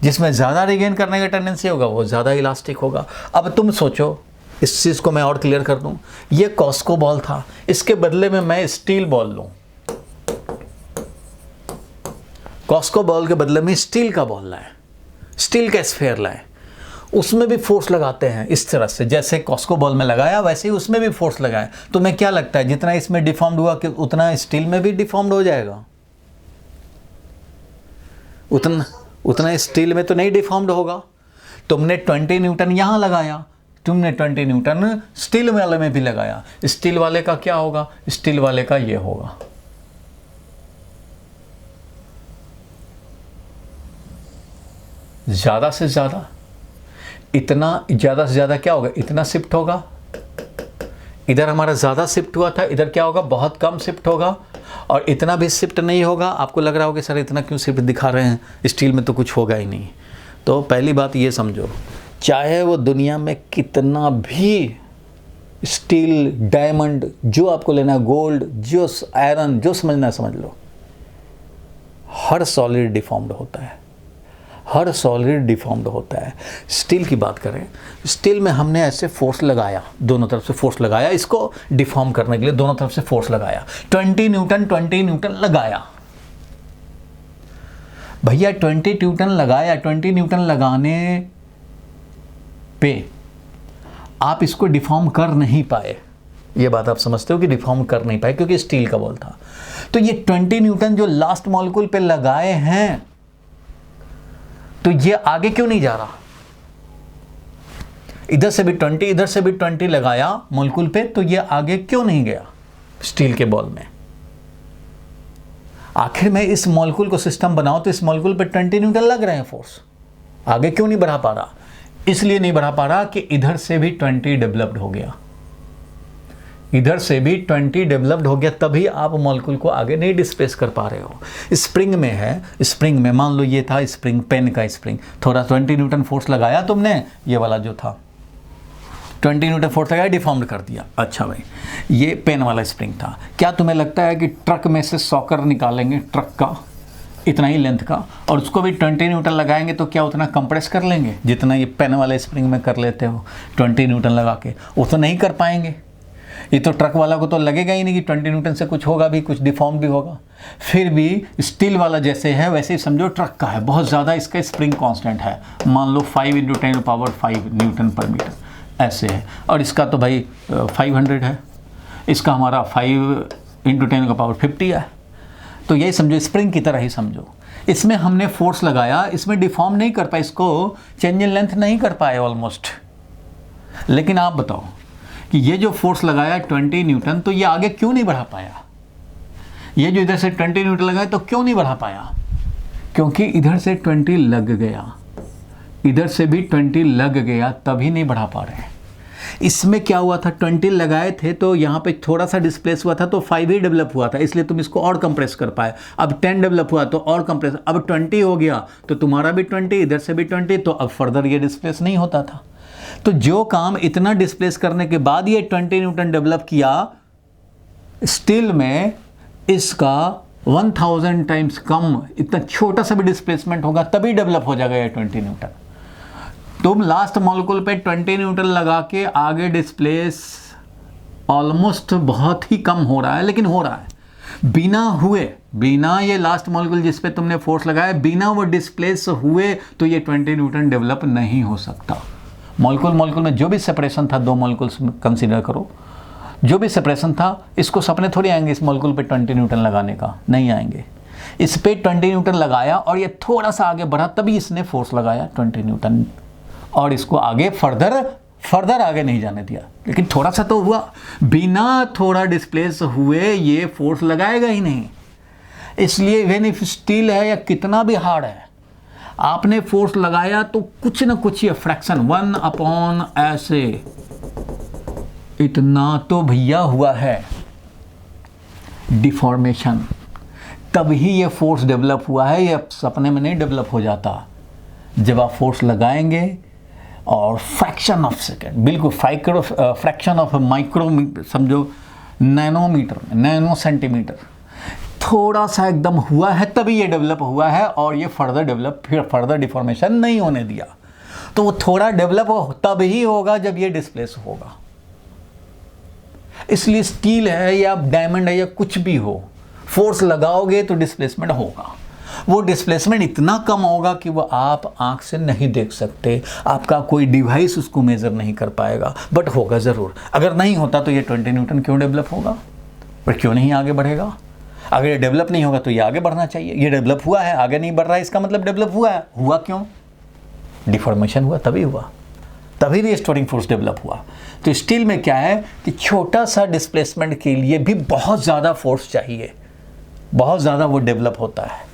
जिसमें ज़्यादा रीगेन करने का टेंडेंसी होगा वो ज़्यादा इलास्टिक होगा. अब तुम सोचो, इस चीज़ को मैं और क्लियर कर दूं. ये कॉस्को बॉल था, इसके बदले में मैं स्टील बॉल लूं. कॉस्को बॉल के बदले में स्टील का बॉल लाए, स्टील का स्फेयर लाए. उसमें भी फोर्स लगाते हैं इस तरह से, जैसे कॉस्को बॉल में लगाया वैसे ही उसमें भी फोर्स लगाए. तुम्हें क्या लगता है जितना इसमें डिफॉर्म्ड हुआ कि उतना स्टील में भी डिफॉर्म्ड हो जाएगा? उतना स्टील में तो नहीं डिफॉर्म्ड होगा. तुमने 20 न्यूटन यहाँ लगाया, तुमने 20 न्यूटन स्टील वाले में भी लगाया. स्टील वाले का क्या होगा? स्टील वाले का ये होगा. ज़्यादा से ज़्यादा इतना, ज़्यादा से ज़्यादा क्या होगा? इतना शिफ्ट होगा. इधर हमारा ज़्यादा शिफ्ट हुआ था, इधर क्या होगा? बहुत कम शिफ्ट होगा. और इतना भी शिफ्ट नहीं होगा. आपको लग रहा होगा सर इतना क्यों शिफ्ट दिखा रहे हैं, स्टील में तो कुछ होगा ही नहीं. तो पहली बात ये समझो, चाहे वो दुनिया में कितना भी स्टील, डायमंड, जो आपको लेना है, गोल्ड, जो आयरन, जो समझना है समझ लो, हर सॉलिड डिफॉर्म्ड होता है. हर सॉलिड डिफॉर्म्ड होता है. स्टील की बात करें, स्टील में हमने ऐसे फोर्स लगाया, दोनों तरफ से फोर्स लगाया, इसको डिफॉर्म करने के लिए दोनों तरफ से फोर्स लगाया. 20 न्यूटन लगाया भैया. 20 न्यूटन लगाया. 20 न्यूटन लगाने पे आप इसको डिफॉर्म कर नहीं पाए. ये बात आप समझते हो कि डिफॉर्म कर नहीं पाए क्योंकि स्टील का बॉल था. तो ये 20 न्यूटन जो लास्ट मॉलिक्यूल पे लगाए हैं, तो ये आगे क्यों नहीं जा रहा? इधर से भी 20, इधर से भी 20 लगाया मॉलिक्यूल पे, तो ये आगे क्यों नहीं गया स्टील के बॉल में? आखिर में इस मॉलिक्यूल को सिस्टम बनाओ तो इस मॉलिक्यूल पे 20 न्यूटन लग रहे हैं फोर्स, आगे क्यों नहीं बढ़ा पा रहा? इसलिए नहीं बढ़ा पा रहा कि इधर से भी 20 डेवलप्ड हो गया. इधर से भी 20 डेवलप्ड हो गया, तभी आप मॉलिक्यूल को आगे नहीं डिस्प्लेस कर पा रहे हो. स्प्रिंग में है, स्प्रिंग में मान लो ये था स्प्रिंग, पेन का स्प्रिंग, थोड़ा 20 न्यूटन फोर्स लगाया तुमने, ये वाला जो था 20 न्यूटन फोर्स लगाया, डिफॉर्म्ड कर दिया. अच्छा भाई, ये पेन वाला स्प्रिंग था. क्या तुम्हें लगता है कि ट्रक में से सॉकर निकालेंगे, ट्रक का इतना ही लेंथ का, और उसको भी 20 न्यूटन लगाएंगे तो क्या उतना कंप्रेस कर लेंगे जितना ये पेन वाले स्प्रिंग में कर लेते हो 20 न्यूटन लगा के? वो तो नहीं कर पाएंगे. ये तो ट्रक वाला को तो लगेगा ही नहीं कि 20 न्यूटन से कुछ होगा भी, कुछ डिफॉर्म भी होगा. फिर भी स्टील वाला जैसे है वैसे ही समझो ट्रक का है, बहुत ज़्यादा इसका स्प्रिंग कांस्टेंट है, मान लो 5 × 10⁵ न्यूटन पर मीटर ऐसे है. और इसका तो भाई 500 है, इसका हमारा 5 × 10⁵ है. तो यही समझो, स्प्रिंग की तरह ही समझो. इसमें हमने फोर्स लगाया, इसमें डिफॉर्म नहीं कर पाए, इसको चेंज इन लेंथ नहीं कर पाए ऑलमोस्ट. लेकिन आप बताओ कि ये जो फोर्स लगाया 20 न्यूटन, तो ये आगे क्यों नहीं बढ़ा पाया? ये जो इधर से 20 न्यूटन लगाया तो क्यों नहीं बढ़ा पाया? क्योंकि इधर से 20 लग गया, इधर से भी 20 लग गया, तभी नहीं बढ़ा पा रहे. इसमें क्या हुआ था, 20 लगाए थे तो यहाँ पे थोड़ा सा डिस्प्लेस हुआ था, तो 5 ही डेवलप हुआ था, इसलिए तुम इसको और कंप्रेस कर पाए. अब 10 डेवलप हुआ तो और कंप्रेस, अब 20 हो गया तो तुम्हारा भी 20, इधर से भी 20, तो अब फर्दर ये डिस्प्लेस नहीं होता था. तो जो काम इतना डिस्प्लेस करने के बाद ये 20 न्यूटन डेवलप किया, स्टील में इसका 1000 टाइम्स कम, इतना छोटा सा भी डिस्प्लेसमेंट होगा तभी डेवलप हो जाएगा ये 20 न्यूटन. तुम लास्ट मॉलिक्यूल पे 20 न्यूटन लगा के आगे डिस्प्लेस ऑलमोस्ट बहुत ही कम हो रहा है, लेकिन हो रहा है बिना ये लास्ट मॉलिक्यूल जिस पे तुमने फोर्स लगाया, बिना वो डिस्प्लेस हुए तो ये 20 न्यूटन डेवलप नहीं हो सकता. मॉलिक्यूल में जो भी सेपरेशन था, 2 मॉलिक्यूल्स कंसीडर करो, जो भी सेपरेशन था, इसको सपने थोड़ी आएंगे इस मॉलिक्यूल पे 20 न्यूटन लगाने का, नहीं आएंगे. इस पे 20 न्यूटन लगाया और ये थोड़ा सा आगे बढ़ा, तभी इसने फोर्स लगाया 20 न्यूटन, और इसको आगे फर्दर आगे नहीं जाने दिया. लेकिन थोड़ा सा तो हुआ, बिना थोड़ा डिस्प्लेस हुए ये फोर्स लगाएगा ही नहीं. इसलिए इवन इफ स्टील है या कितना भी हार्ड है, आपने फोर्स लगाया तो कुछ ना कुछ ये फ्रैक्शन 1 अपॉन ऐसे इतना तो भैया हुआ है डिफॉर्मेशन, तभी ये फोर्स डेवलप हुआ है, ये सपने में नहीं डेवलप हो जाता। जब आप फोर्स लगाएंगे और फ्रैक्शन ऑफ सेकेंड, बिल्कुल फ्रैक्शन ऑफ माइक्रो, समझो नैनोमीटर, नैनो सेंटीमीटर, थोड़ा सा एकदम हुआ है तभी ये डेवलप हुआ है, और ये फर्दर डेवलप, फिर फर्दर डिफॉर्मेशन नहीं होने दिया। तो वो थोड़ा डेवलप तब ही होगा जब ये डिस्प्लेस होगा। इसलिए स्टील है या डायमंड है या कुछ भी हो, फोर्स लगाओगे तो डिस्प्लेसमेंट होगा। वो डिस्प्लेसमेंट इतना कम होगा कि वो आप आंख से नहीं देख सकते, आपका कोई डिवाइस उसको मेजर नहीं कर पाएगा, बट होगा ज़रूर। अगर नहीं होता तो ये 20 न्यूटन क्यों डेवलप होगा, पर क्यों नहीं आगे बढ़ेगा? अगर ये डेवलप नहीं होगा तो ये आगे बढ़ना चाहिए। ये डेवलप हुआ है, आगे नहीं बढ़ रहा है, इसका मतलब डेवलप हुआ है। हुआ क्यों? डिफॉर्मेशन हुआ, तभी हुआ, तभी रिस्टोरिंग फोर्स डेवलप हुआ। तो स्टील में क्या है कि छोटा सा डिस्प्लेसमेंट के लिए भी बहुत ज़्यादा फोर्स चाहिए, बहुत ज़्यादा वो डेवलप होता है,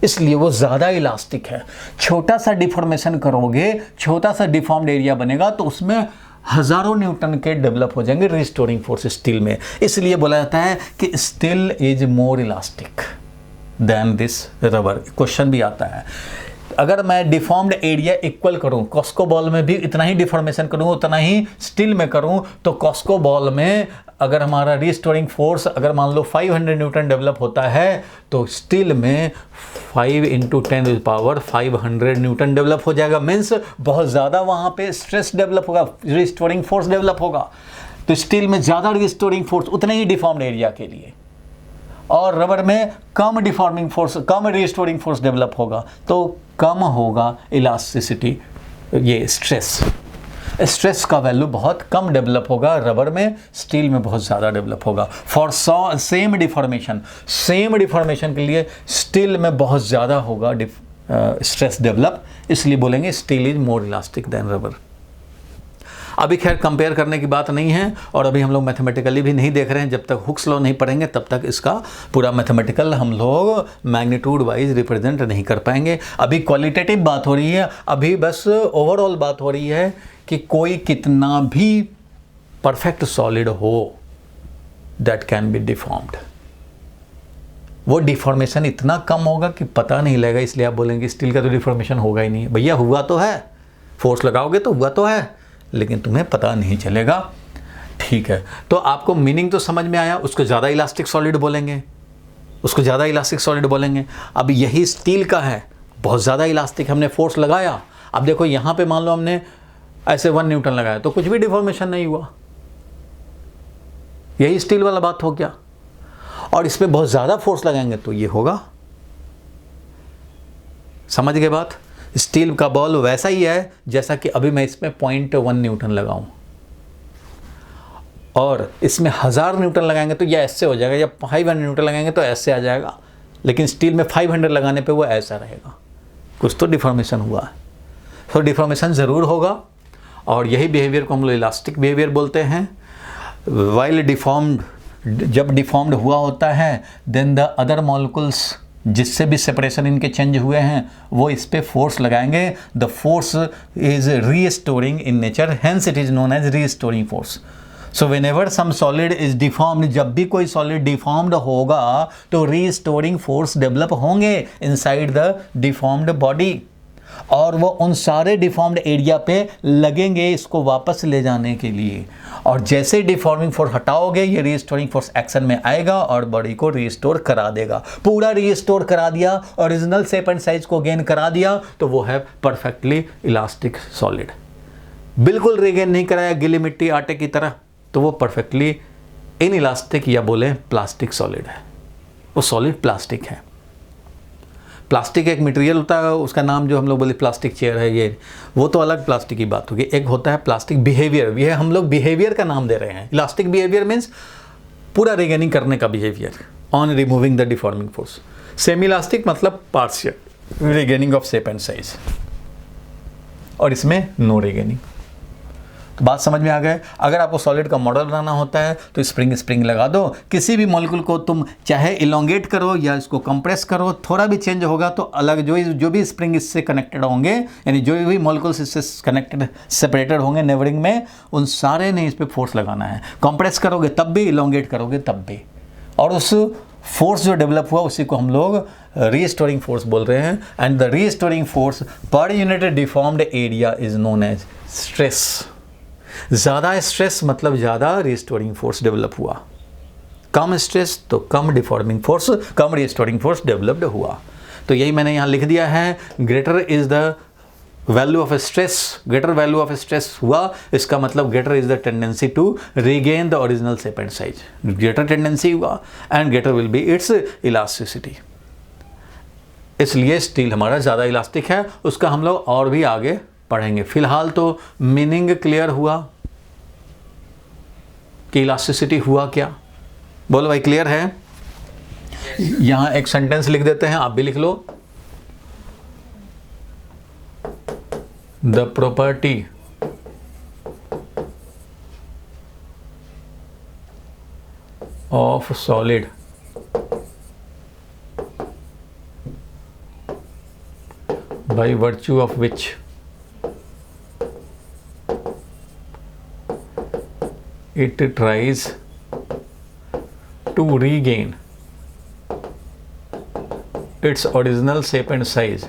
इसलिए वो ज़्यादा इलास्टिक है। छोटा सा डिफॉर्मेशन करोगे, छोटा सा डिफॉर्म्ड एरिया बनेगा तो उसमें हज़ारों न्यूटन के डेवलप हो जाएंगे रिस्टोरिंग फोर्स स्टील में। इसलिए बोला जाता है कि steel is more elastic than this rubber. Question भी आता है, अगर मैं डिफॉर्म्ड एरिया इक्वल करूं, कॉस्को बॉल में भी इतना ही डिफॉर्मेशन करूं, उतना ही स्टील में करूं, तो कॉस्को बॉल में अगर हमारा रिस्टोरिंग फोर्स अगर मान लो 500 न्यूटन डेवलप होता है, तो स्टील में 5 × 10⁵ 500 न्यूटन डेवलप हो जाएगा। मीन्स बहुत ज़्यादा वहाँ पे स्ट्रेस डेवलप होगा, रिस्टोरिंग फोर्स डेवलप होगा। तो स्टील में ज़्यादा रिस्टोरिंग फोर्स उतने ही डिफॉर्म्ड एरिया के लिए, और रबर में कम डिफॉर्मिंग फोर्स, कम रिस्टोरिंग फोर्स डेवलप होगा, तो कम होगा इलास्टिसिटी, ये स्ट्रेस का वैल्यू बहुत कम डेवलप होगा रबर में, स्टील में बहुत ज़्यादा डेवलप होगा। फॉर सेम डिफॉर्मेशन के लिए स्टील में बहुत ज़्यादा होगा स्ट्रेस डेवलप, इसलिए बोलेंगे steel is more elastic than rubber. अभी खैर कंपेयर करने की बात नहीं है, और अभी हम लोग मैथमेटिकली भी नहीं देख रहे हैं। जब तक हुक्स लॉ नहीं पढ़ेंगे तब तक इसका पूरा मैथमेटिकल हम लोग मैग्नीट्यूड वाइज रिप्रेजेंट नहीं कर पाएंगे। अभी क्वालिटेटिव बात हो रही है, अभी बस ओवरऑल बात हो रही है कि कोई कितना भी परफेक्ट सॉलिड हो, दैट कैन बी डिफॉर्म्ड। वो डिफॉर्मेशन इतना कम होगा कि पता नहीं लगेगा, इसलिए आप बोलेंगे स्टील का तो डिफॉर्मेशन होगा ही नहीं। भैया हुआ तो है, फोर्स लगाओगे तो हुआ तो है, लेकिन तुम्हें पता नहीं चलेगा। ठीक है, तो आपको मीनिंग तो समझ में आया। उसको ज़्यादा इलास्टिक सॉलिड बोलेंगे, उसको ज़्यादा इलास्टिक सॉलिड बोलेंगे। अब यही स्टील का है, बहुत ज़्यादा इलास्टिक, हमने फोर्स लगाया। अब देखो यहाँ पे मान लो हमने ऐसे 1 न्यूटन लगाया तो कुछ भी डिफॉर्मेशन नहीं हुआ, यही स्टील वाला बात हो गया। और इस पर बहुत ज़्यादा फोर्स लगाएंगे तो ये होगा। समझ गए बात? स्टील का बॉल वैसा ही है जैसा कि अभी मैं इसमें 0.1 न्यूटन लगाऊं, और इसमें 1000 न्यूटन लगाएंगे तो यह ऐसे हो जाएगा, या 500 न्यूटन लगाएंगे तो ऐसे आ जाएगा। लेकिन स्टील में 500 लगाने पे वो ऐसा रहेगा, कुछ तो डिफॉर्मेशन हुआ है। तो डिफॉर्मेशन ज़रूर होगा, और यही बिहेवियर को हम लोग इलास्टिक बिहेवियर बोलते हैं। वाइल डिफॉर्म्ड, जब डिफॉर्म्ड हुआ होता है, देन द अदर मॉलिक्यूल्स जिससे भी सेपरेशन इनके चेंज हुए हैं वो इस पे फोर्स लगाएंगे। The force is restoring in nature, hence it is known as restoring force. So whenever some solid is deformed, जब भी कोई सॉलिड डिफॉर्म्ड होगा तो रीस्टोरिंग फोर्स डेवलप होंगे इनसाइड द डिफॉर्म्ड बॉडी, और वो उन सारे डिफॉर्म्ड एरिया पे लगेंगे इसको वापस ले जाने के लिए। और जैसे डिफॉर्मिंग फोर्स हटाओगे, ये रीस्टोरिंग फोर्स एक्शन में आएगा और बॉडी को रीस्टोर करा देगा। पूरा रीस्टोर करा दिया, ओरिजिनल शेप एंड साइज को गेन करा दिया, तो वो है परफेक्टली इलास्टिक सॉलिड। बिल्कुल रीगेन नहीं कराया गीली मिट्टी आटे की तरह, तो वो परफेक्टली इन इलास्टिक या बोले प्लास्टिक सॉलिड है। वो सॉलिड प्लास्टिक है। प्लास्टिक एक मटेरियल होता है, उसका नाम जो हम लोग बोले प्लास्टिक चेयर है, ये वो तो अलग प्लास्टिक की बात होगी। एक होता है प्लास्टिक बिहेवियर, ये हम लोग बिहेवियर का नाम दे रहे हैं। इलास्टिक बिहेवियर मीन्स पूरा रिगेनिंग करने का behaviour on removing the deforming force. Semi elastic मतलब partial regaining of shape and size, और इसमें नो रिगेनिंग। तो बात समझ में आ गए। अगर आपको सॉलिड का मॉडल बनाना होता है तो स्प्रिंग लगा दो, किसी भी मॉलिक्यूल को तुम चाहे इलोंगेट करो या इसको कंप्रेस करो, थोड़ा भी चेंज होगा तो अलग जो भी स्प्रिंग इससे कनेक्टेड होंगे, यानी जो भी मॉलिक्यूल्स इससे कनेक्टेड सेपरेटेड होंगे नेबरिंग में, उन सारे ने इस पर फोर्स लगाना है। कंप्रेस करोगे तब भी, इलोंगेट करोगे तब भी, और उस फोर्स जो डेवलप हुआ उसी को हम लोग रीस्टोरिंग फोर्स बोल रहे हैं। And the restoring force per unit deformed area is known as stress. ज़्यादा स्ट्रेस मतलब ज़्यादा रीस्टोरिंग फोर्स डेवलप हुआ, कम स्ट्रेस तो कम डिफॉर्मिंग फोर्स, कम रीस्टोरिंग फोर्स डेवलप्ड हुआ। तो यही मैंने यहाँ लिख दिया है, greater is the value of stress, greater value of stress हुआ, इसका मतलब greater is the tendency to regain the original shape and size, greater tendency हुआ and greater will be it's elasticity. इसलिए स्टील हमारा ज़्यादा इलास्टिक है, उसका हम लोग और भी आगे पढ़ेंगे। फिलहाल तो मीनिंग क्लियर हुआ कि इलास्टिसिटी हुआ क्या, बोलो भाई क्लियर है। यहां एक सेंटेंस लिख देते हैं, आप भी लिख लो। The property of solid by virtue of which it tries to regain its original shape and size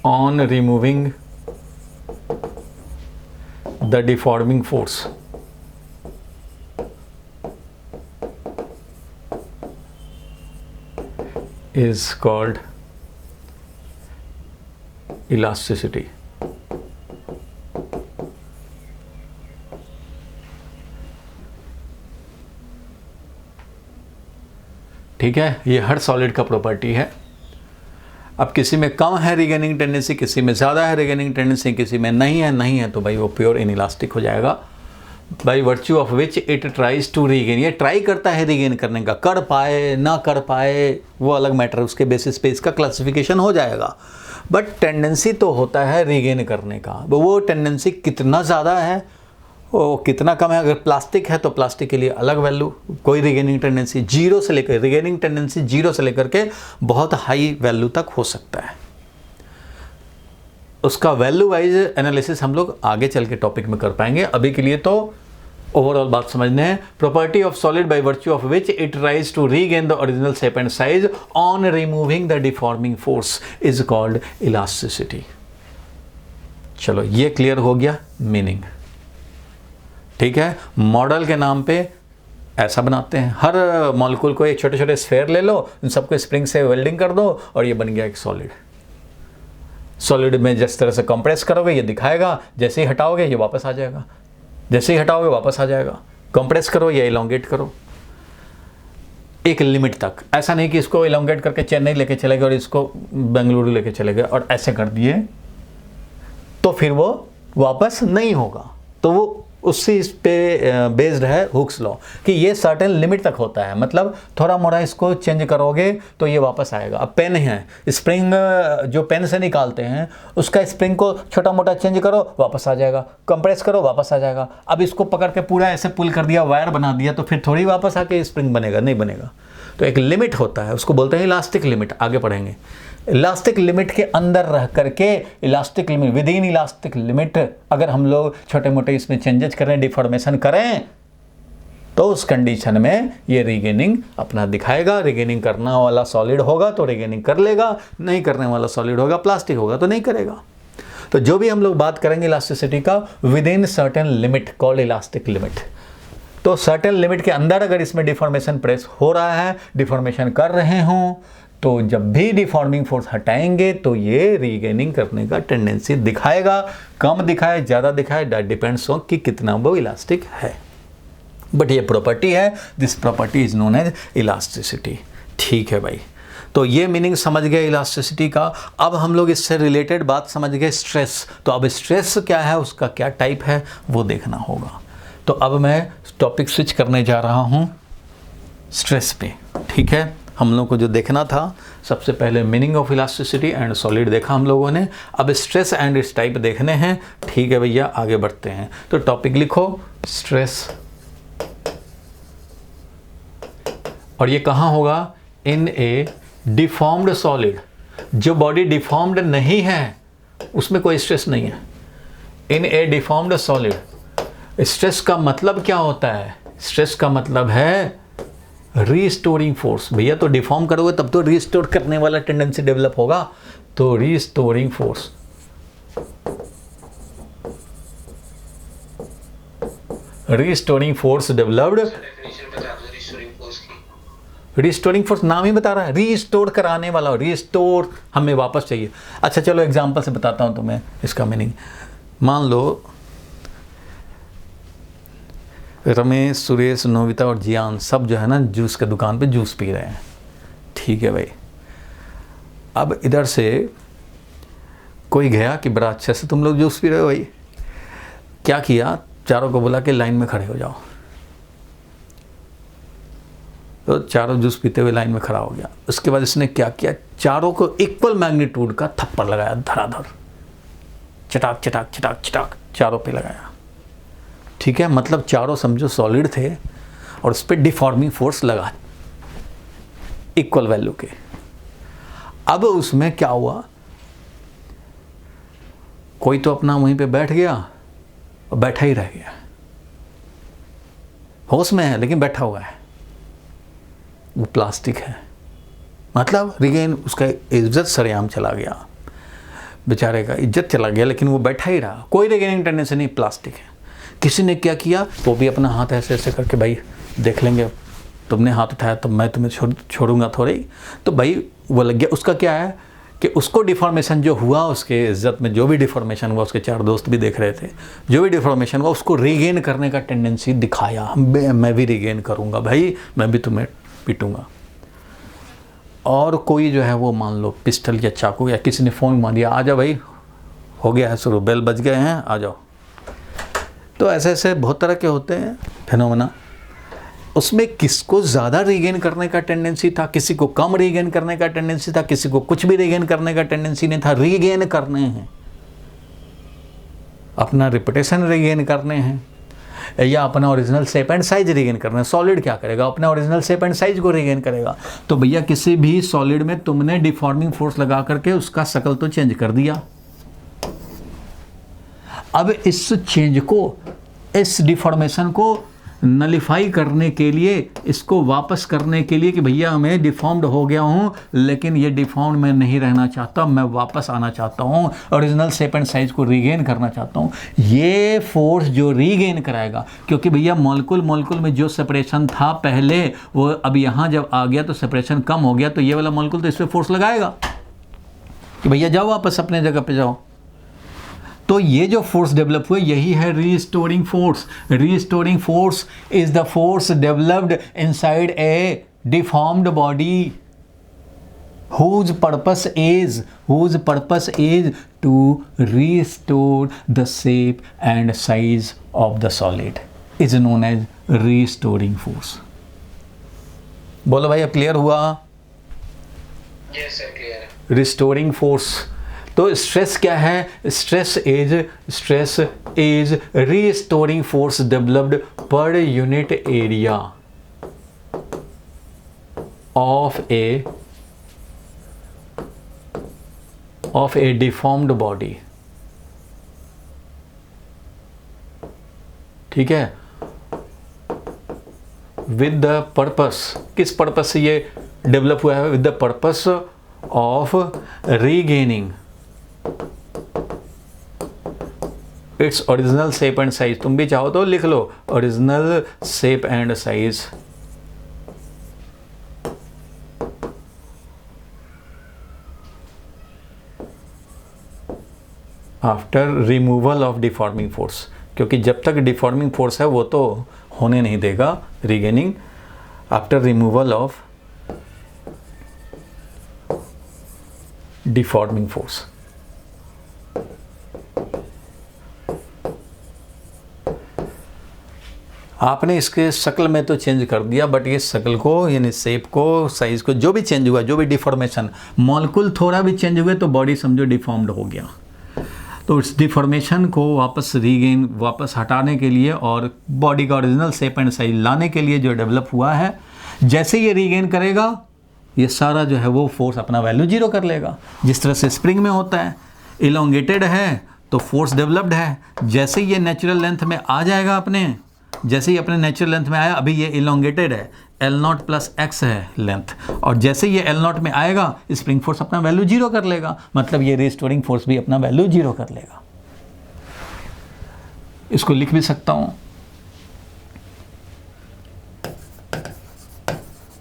on removing the deforming force is called elasticity. ठीक है, ये हर सॉलिड का प्रॉपर्टी है। अब किसी में कम है रीगेनिंग टेंडेंसी, किसी में ज़्यादा है रीगेनिंग टेंडेंसी, किसी में नहीं है तो भाई वो प्योर इनइलास्टिक हो जाएगा। By virtue of which it tries to regain, ये ट्राई करता है रीगेन करने का, कर पाए ना कर पाए वो अलग मैटर, उसके बेसिस पे इसका क्लासिफिकेशन हो जाएगा। बट टेंडेंसी तो होता है रीगेन करने का, वो टेंडेंसी कितना ज़्यादा है वो कितना कम है। अगर प्लास्टिक है तो प्लास्टिक के लिए अलग वैल्यू, कोई रीगेनिंग टेंडेंसी जीरो से लेकर, रीगेनिंग टेंडेंसी जीरो से लेकर के बहुत हाई वैल्यू तक हो सकता है। उसका वैल्यू वाइज एनालिसिस हम लोग आगे चल के टॉपिक में कर पाएंगे। अभी के लिए तो ओवरऑल बात समझने हैं। Property of solid by virtue of which it tries to regain the original shape and size on removing the deforming force is called elasticity. चलो ये क्लियर हो गया मीनिंग, ठीक है। मॉडल के नाम पे ऐसा बनाते हैं, हर मॉलिक्यूल को एक छोटे छोटे स्फेयर ले लो, इन सबको स्प्रिंग से वेल्डिंग कर दो और ये बन गया एक सॉलिड। सॉलिड में जिस तरह से कंप्रेस करोगे ये दिखाएगा, जैसे ही हटाओगे ये वापस आ जाएगा, जैसे ही हटाओगे वापस आ जाएगा। कंप्रेस करो या इलोंगेट करो एक लिमिट तक, ऐसा नहीं कि इसको इलोंगेट करके चेन्नई लेके चले गए और इसको बेंगलुरु लेके चले गए और ऐसे कर दिए तो फिर वो वापस नहीं होगा। तो वो उससे इस पे बेस्ड है हुक्स लॉ कि ये सर्टेन लिमिट तक होता है, मतलब थोड़ा मोड़ा इसको चेंज करोगे तो ये वापस आएगा। अब पेन है, स्प्रिंग जो पेन से निकालते हैं उसका स्प्रिंग को छोटा मोटा चेंज करो वापस आ जाएगा, कंप्रेस करो वापस आ जाएगा। अब इसको पकड़ के पूरा ऐसे पुल कर दिया, वायर बना दिया तो फिर थोड़ी वापस आके स्प्रिंग बनेगा, नहीं बनेगा। तो एक लिमिट होता है, उसको बोलते हैं इलास्टिक लिमिट, आगे पढ़ेंगे। इलास्टिक लिमिट के अंदर रह करके, elastic limit, with in elastic limit अगर हम लोग छोटे मोटे इसमें चेंजेस करें, डिफॉर्मेशन करें, तो उस कंडीशन में ये रीगेनिंग अपना दिखाएगा। रीगेनिंग करने वाला सॉलिड होगा तो रीगेनिंग कर लेगा, नहीं करने वाला सॉलिड होगा, प्लास्टिक होगा तो नहीं करेगा। तो जो भी हम लोग बात करेंगे इलास्टिसिटी का, with in certain limit called elastic limit. तो सर्टेन लिमिट के अंदर अगर इसमें डिफॉर्मेशन प्रेस हो रहा है, डिफॉर्मेशन कर रहे हों, तो जब भी डिफॉर्मिंग फोर्स हटाएंगे तो ये रीगेनिंग करने का टेंडेंसी दिखाएगा। कम दिखाए ज़्यादा दिखाए, दैट डिपेंड्स ऑन कि कितना वो इलास्टिक है। बट ये प्रॉपर्टी है, this property is known as elasticity. ठीक है भाई, तो ये मीनिंग समझ गए इलास्टिसिटी का। अब हम लोग इससे रिलेटेड बात समझ गए स्ट्रेस। तो अब स्ट्रेस क्या है, उसका क्या टाइप है वो देखना होगा। तो अब मैं टॉपिक स्विच करने जा रहा हूँ स्ट्रेस पे। ठीक है, हम लोग को जो देखना था सबसे पहले meaning of elasticity and solid देखा हम लोगों ने, अब स्ट्रेस एंड इट्स टाइप देखने हैं। ठीक है भैया, आगे बढ़ते हैं। तो टॉपिक लिखो स्ट्रेस, और ये कहाँ होगा? इन ए डिफॉर्म्ड सॉलिड। जो बॉडी डिफॉर्म्ड नहीं है उसमें कोई स्ट्रेस नहीं है। इन ए डिफॉर्म्ड सॉलिड। स्ट्रेस का मतलब क्या होता है? स्ट्रेस का मतलब है रीस्टोरिंग फोर्स। भैया तो डिफॉर्म करोगे तब तो रीस्टोर करने वाला टेंडेंसी डेवलप होगा, तो restoring force. Restoring force developed. Restoring force नाम ही बता रहा है, रीस्टोर कराने वाला, रीस्टोर हमें वापस चाहिए। अच्छा चलो एग्जांपल से बताता हूं तुम्हें इसका मीनिंग। मान लो रमेश, सुरेश, नोबिता और जियान सब जो है ना जूस के दुकान पे जूस पी रहे हैं। ठीक है भाई, अब इधर से कोई गया कि बड़ा अच्छे से तुम लोग जूस पी रहे हो भाई। क्या किया? चारों को बोला कि लाइन में खड़े हो जाओ। तो चारों जूस पीते हुए लाइन में खड़ा हो गया। उसके बाद इसने क्या किया? चारों को इक्वल मैग्नीट्यूड का थप्पड़ लगाया, धड़ाधड़, चटाक चटाक चटाक चटाक, चारों पे लगाया। ठीक है, मतलब चारों समझो सॉलिड थे और उस पर डिफॉर्मिंग फोर्स लगा इक्वल वैल्यू के। अब उसमें क्या हुआ? कोई तो अपना वहीं पे बैठ गया और बैठा ही रह गया, होश में है लेकिन बैठा हुआ है। वो प्लास्टिक है, मतलब रिगेन उसका इज्जत सरेआम चला गया, बेचारे का इज्जत चला गया, लेकिन वो बैठा ही रहा, कोई रिगेनिंग टेंडेंसी नहीं, प्लास्टिक है। किसी ने क्या किया? वो भी अपना हाथ ऐसे ऐसे करके, भाई देख लेंगे, तुमने हाथ उठाया तो मैं तुम्हें छोड़ूंगा थोड़े ही, तो भाई वो लग गया। उसका क्या है कि उसको डिफॉर्मेशन जो हुआ, उसके इज्जत में जो भी डिफॉर्मेशन हुआ, उसके चार दोस्त भी देख रहे थे, जो भी डिफॉर्मेशन हुआ उसको रीगेन करने का टेंडेंसी दिखाया। मैं भी रीगेन करूँगा भाई, मैं भी तुम्हें पीटूंगा। और कोई जो है वो मान लो पिस्टल या चाकू या किसी ने फ़ोन मार दिया, आ जाओ भाई, हो गया है शुरू, बेल बज गए हैं, आ जाओ। तो ऐसे ऐसे बहुत तरह के होते हैं फिनोमेना। उसमें किसको ज़्यादा रीगेन करने का टेंडेंसी था, किसी को कम रीगेन करने का टेंडेंसी था, किसी को कुछ भी रीगेन करने का टेंडेंसी नहीं था। रीगेन करने हैं, अपना रिपुटेशन रीगेन करने हैं, या अपना original shape and size regain करना है। सॉलिड क्या करेगा? अपना ओरिजिनल शेप एंड साइज को रीगेन करेगा। तो भैया किसी भी सॉलिड में तुमने डिफॉर्मिंग फोर्स लगा करके उसका शक्ल तो चेंज कर दिया। अब इस चेंज को, इस डिफॉर्मेशन को नलिफाई करने के लिए, इसको वापस करने के लिए कि भैया मैं डिफॉर्म्ड हो गया हूँ, लेकिन ये डिफॉर्म्ड मैं नहीं रहना चाहता, मैं वापस आना चाहता हूँ, ओरिजिनल शेप एंड साइज को रीगेन करना चाहता हूँ। ये फोर्स जो रीगेन कराएगा, क्योंकि भैया मॉलिक्यूल में जो सेपरेशन था पहले, वो अब यहाँ जब आ गया तो सेपरेशन कम हो गया, तो ये वाला मॉलिक्यूल तो इस पर फोर्स लगाएगा कि भैया जाओ वापस अपने जगह पे जाओ। तो ये जो फोर्स डेवलप हुआ यही है restoring force. Restoring force is the force developed inside a deformed body whose purpose is to restore the shape and size of the solid is known as restoring force. बोलो भाई, अब clear हुआ? Yes sir, clear है। Restoring force. तो stress क्या है? Stress is restoring force developed per unit area of a deformed body. ठीक है, विद द पर्पस, किस पर्पस से ये डेवलप हुआ है? With the purpose of regaining its original shape and size. तुम भी चाहो तो लिख लो original shape and size after removal of deforming force, क्योंकि जब तक डिफॉर्मिंग फोर्स है वो तो होने नहीं देगा regaining. After removal of deforming force. आपने इसके शक्ल में तो चेंज कर दिया, बट ये शक्ल को यानी शेप को, साइज़ को, जो भी चेंज हुआ, जो भी डिफॉर्मेशन, मॉलिक्यूल थोड़ा भी चेंज हुए तो बॉडी समझो डिफॉर्म्ड हो गया। तो इस डिफॉर्मेशन को वापस रीगेन, वापस हटाने के लिए और बॉडी का ओरिजिनल शेप एंड साइज लाने के लिए जो डेवलप हुआ है, जैसे ये रीगेन करेगा ये सारा जो है वो फोर्स अपना वैल्यू जीरो कर लेगा। जिस तरह से स्प्रिंग में होता है, इलोंगेटेड है तो फोर्स डेवलप्ड है, जैसे ये नेचुरल लेंथ में आ जाएगा अपने, जैसे ही अपने नेचुरल लेंथ में आया, अभी ये इलोंगेटेड है, L0 प्लस एक्स है लेंथ, और जैसे ये L0 में आएगा स्प्रिंग फोर्स अपना वैल्यू जीरो कर लेगा, मतलब ये रिस्टोरिंग फोर्स भी अपना वैल्यू जीरो कर लेगा। इसको लिख भी सकता हूं,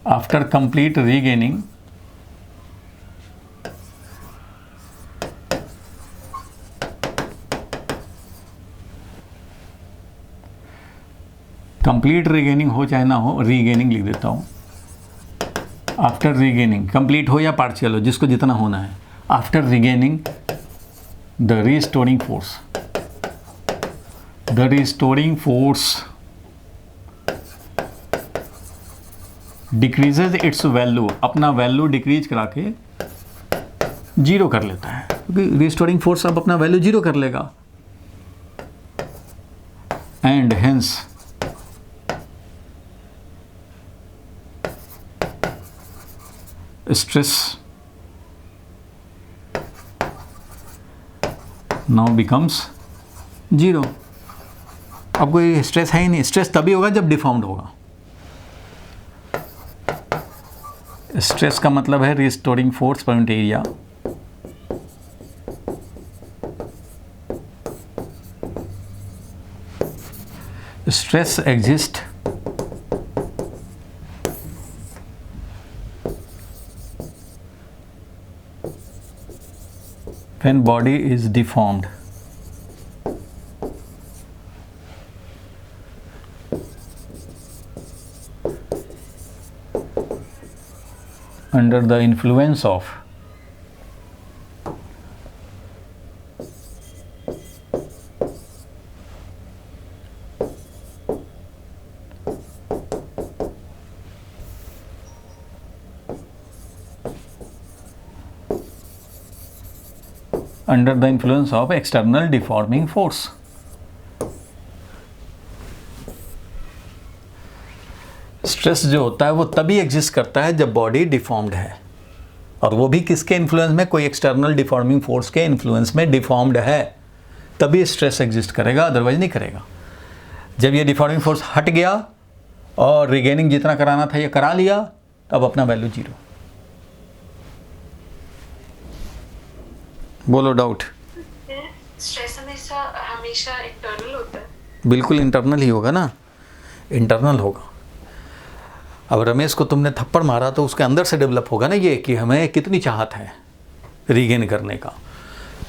after complete regaining complete regaining हो चाहे ना हो, रीगेनिंग लिख देता हूँ। आफ्टर रीगेनिंग, कंप्लीट हो या पार्शियल हो, जिसको जितना होना है, after regaining the restoring force decreases it's value, अपना वैल्यू डिक्रीज करा के जीरो कर लेता है, क्योंकि रिस्टोरिंग फोर्स अब अपना वैल्यू जीरो कर लेगा। And hence stress now becomes zero. अब कोई स्ट्रेस है ही नहीं, स्ट्रेस तभी होगा जब डिफॉर्म्ड होगा। स्ट्रेस का मतलब है restoring force per unit area, stress exist when body is deformed. Under the influence of external deforming force. Stress जो होता है वो तभी एग्जिस्ट करता है जब बॉडी डिफॉर्म्ड है, और वो भी किसके इन्फ्लुएंस में, कोई एक्सटर्नल डिफॉर्मिंग फोर्स के इन्फ्लुएंस में डिफॉर्म्ड है, तभी स्ट्रेस एग्जिस्ट करेगा, अदरवाइज नहीं करेगा। जब ये डिफॉर्मिंग फोर्स हट गया और रिगेनिंग जितना कराना था ये करा लिया, तब अपना वैल्यू जीरो। बोलो डाउट। स्ट्रेस हमेशा इंटरनल होता है? बिल्कुल इंटरनल ही होगा ना, इंटरनल होगा। अब रमेश को तुमने थप्पड़ मारा तो उसके अंदर से डेवलप होगा ना ये, कि हमें कितनी चाहत है रीगेन करने का,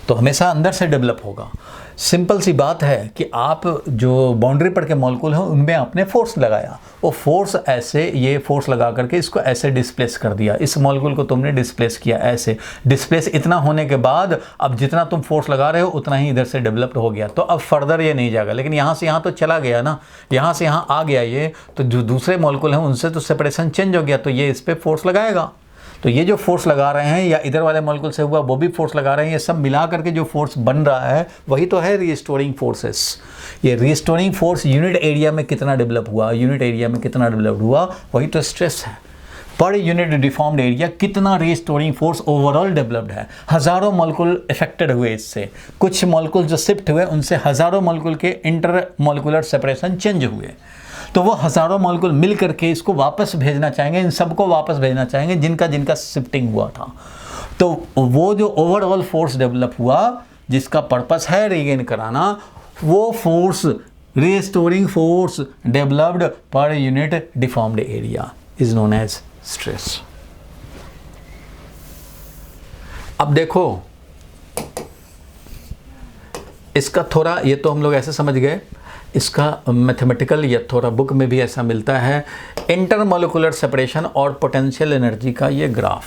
तो हमेशा अंदर से डेवलप होगा। सिंपल सी बात है कि आप जो बाउंड्री पर के मॉलिक्यूल हैं उनमें आपने फोर्स लगाया, वो फोर्स ऐसे, ये फोर्स लगा करके इसको ऐसे डिस्प्लेस कर दिया, इस मॉलिक्यूल को तुमने डिस्प्लेस किया ऐसे, डिस्प्लेस इतना होने के बाद अब जितना तुम फोर्स लगा रहे हो उतना ही इधर से डेवलप्ड हो गया, तो अब फर्दर ये नहीं जाएगा। लेकिन यहाँ से यहाँ तो चला गया ना, यहाँ से यहाँ आ गया ये, तो जो दूसरे मॉलिक्यूल हैं उनसे तो सेपरेशन चेंज हो गया, तो ये इस पर फोर्स लगाएगा। तो ये जो फोर्स लगा रहे हैं या इधर वाले मॉलिक्यूल से हुआ वो भी फोर्स लगा रहे हैं, ये सब मिला करके जो फोर्स बन रहा है वही तो है रिस्टोरिंग फोर्सेस। ये रिस्टोरिंग फोर्स यूनिट एरिया में कितना डेवलप हुआ, यूनिट एरिया में कितना डेवलप हुआ, वही तो स्ट्रेस है। पर यूनिट डिफॉर्म्ड एरिया कितना रिस्टोरिंग फोर्स ओवरऑल डेवलप्ड है। हज़ारों मॉलिक्यूल इफेक्टेड हुए इससे, कुछ मॉलिक्यूल जो शिफ्ट हुए उनसे हज़ारों मॉलिक्यूल के इंटर मॉलिक्यूलर सेपरेशन चेंज हुए, तो वो हज़ारों मॉलिक्यूल मिल करके इसको वापस भेजना चाहेंगे, इन सबको वापस भेजना चाहेंगे जिनका जिनका शिफ्टिंग हुआ था। तो वो जो ओवरऑल फोर्स डेवलप हुआ जिसका पर्पस है रीगेन कराना, वो force restoring force developed per unit deformed area is known as stress. अब देखो इसका थोड़ा, ये तो हम लोग ऐसे समझ गए, इसका मैथमेटिकल या थोड़ा बुक में भी ऐसा मिलता है, इंटरमोलिकुलर सेपरेशन और पोटेंशियल एनर्जी का ये ग्राफ।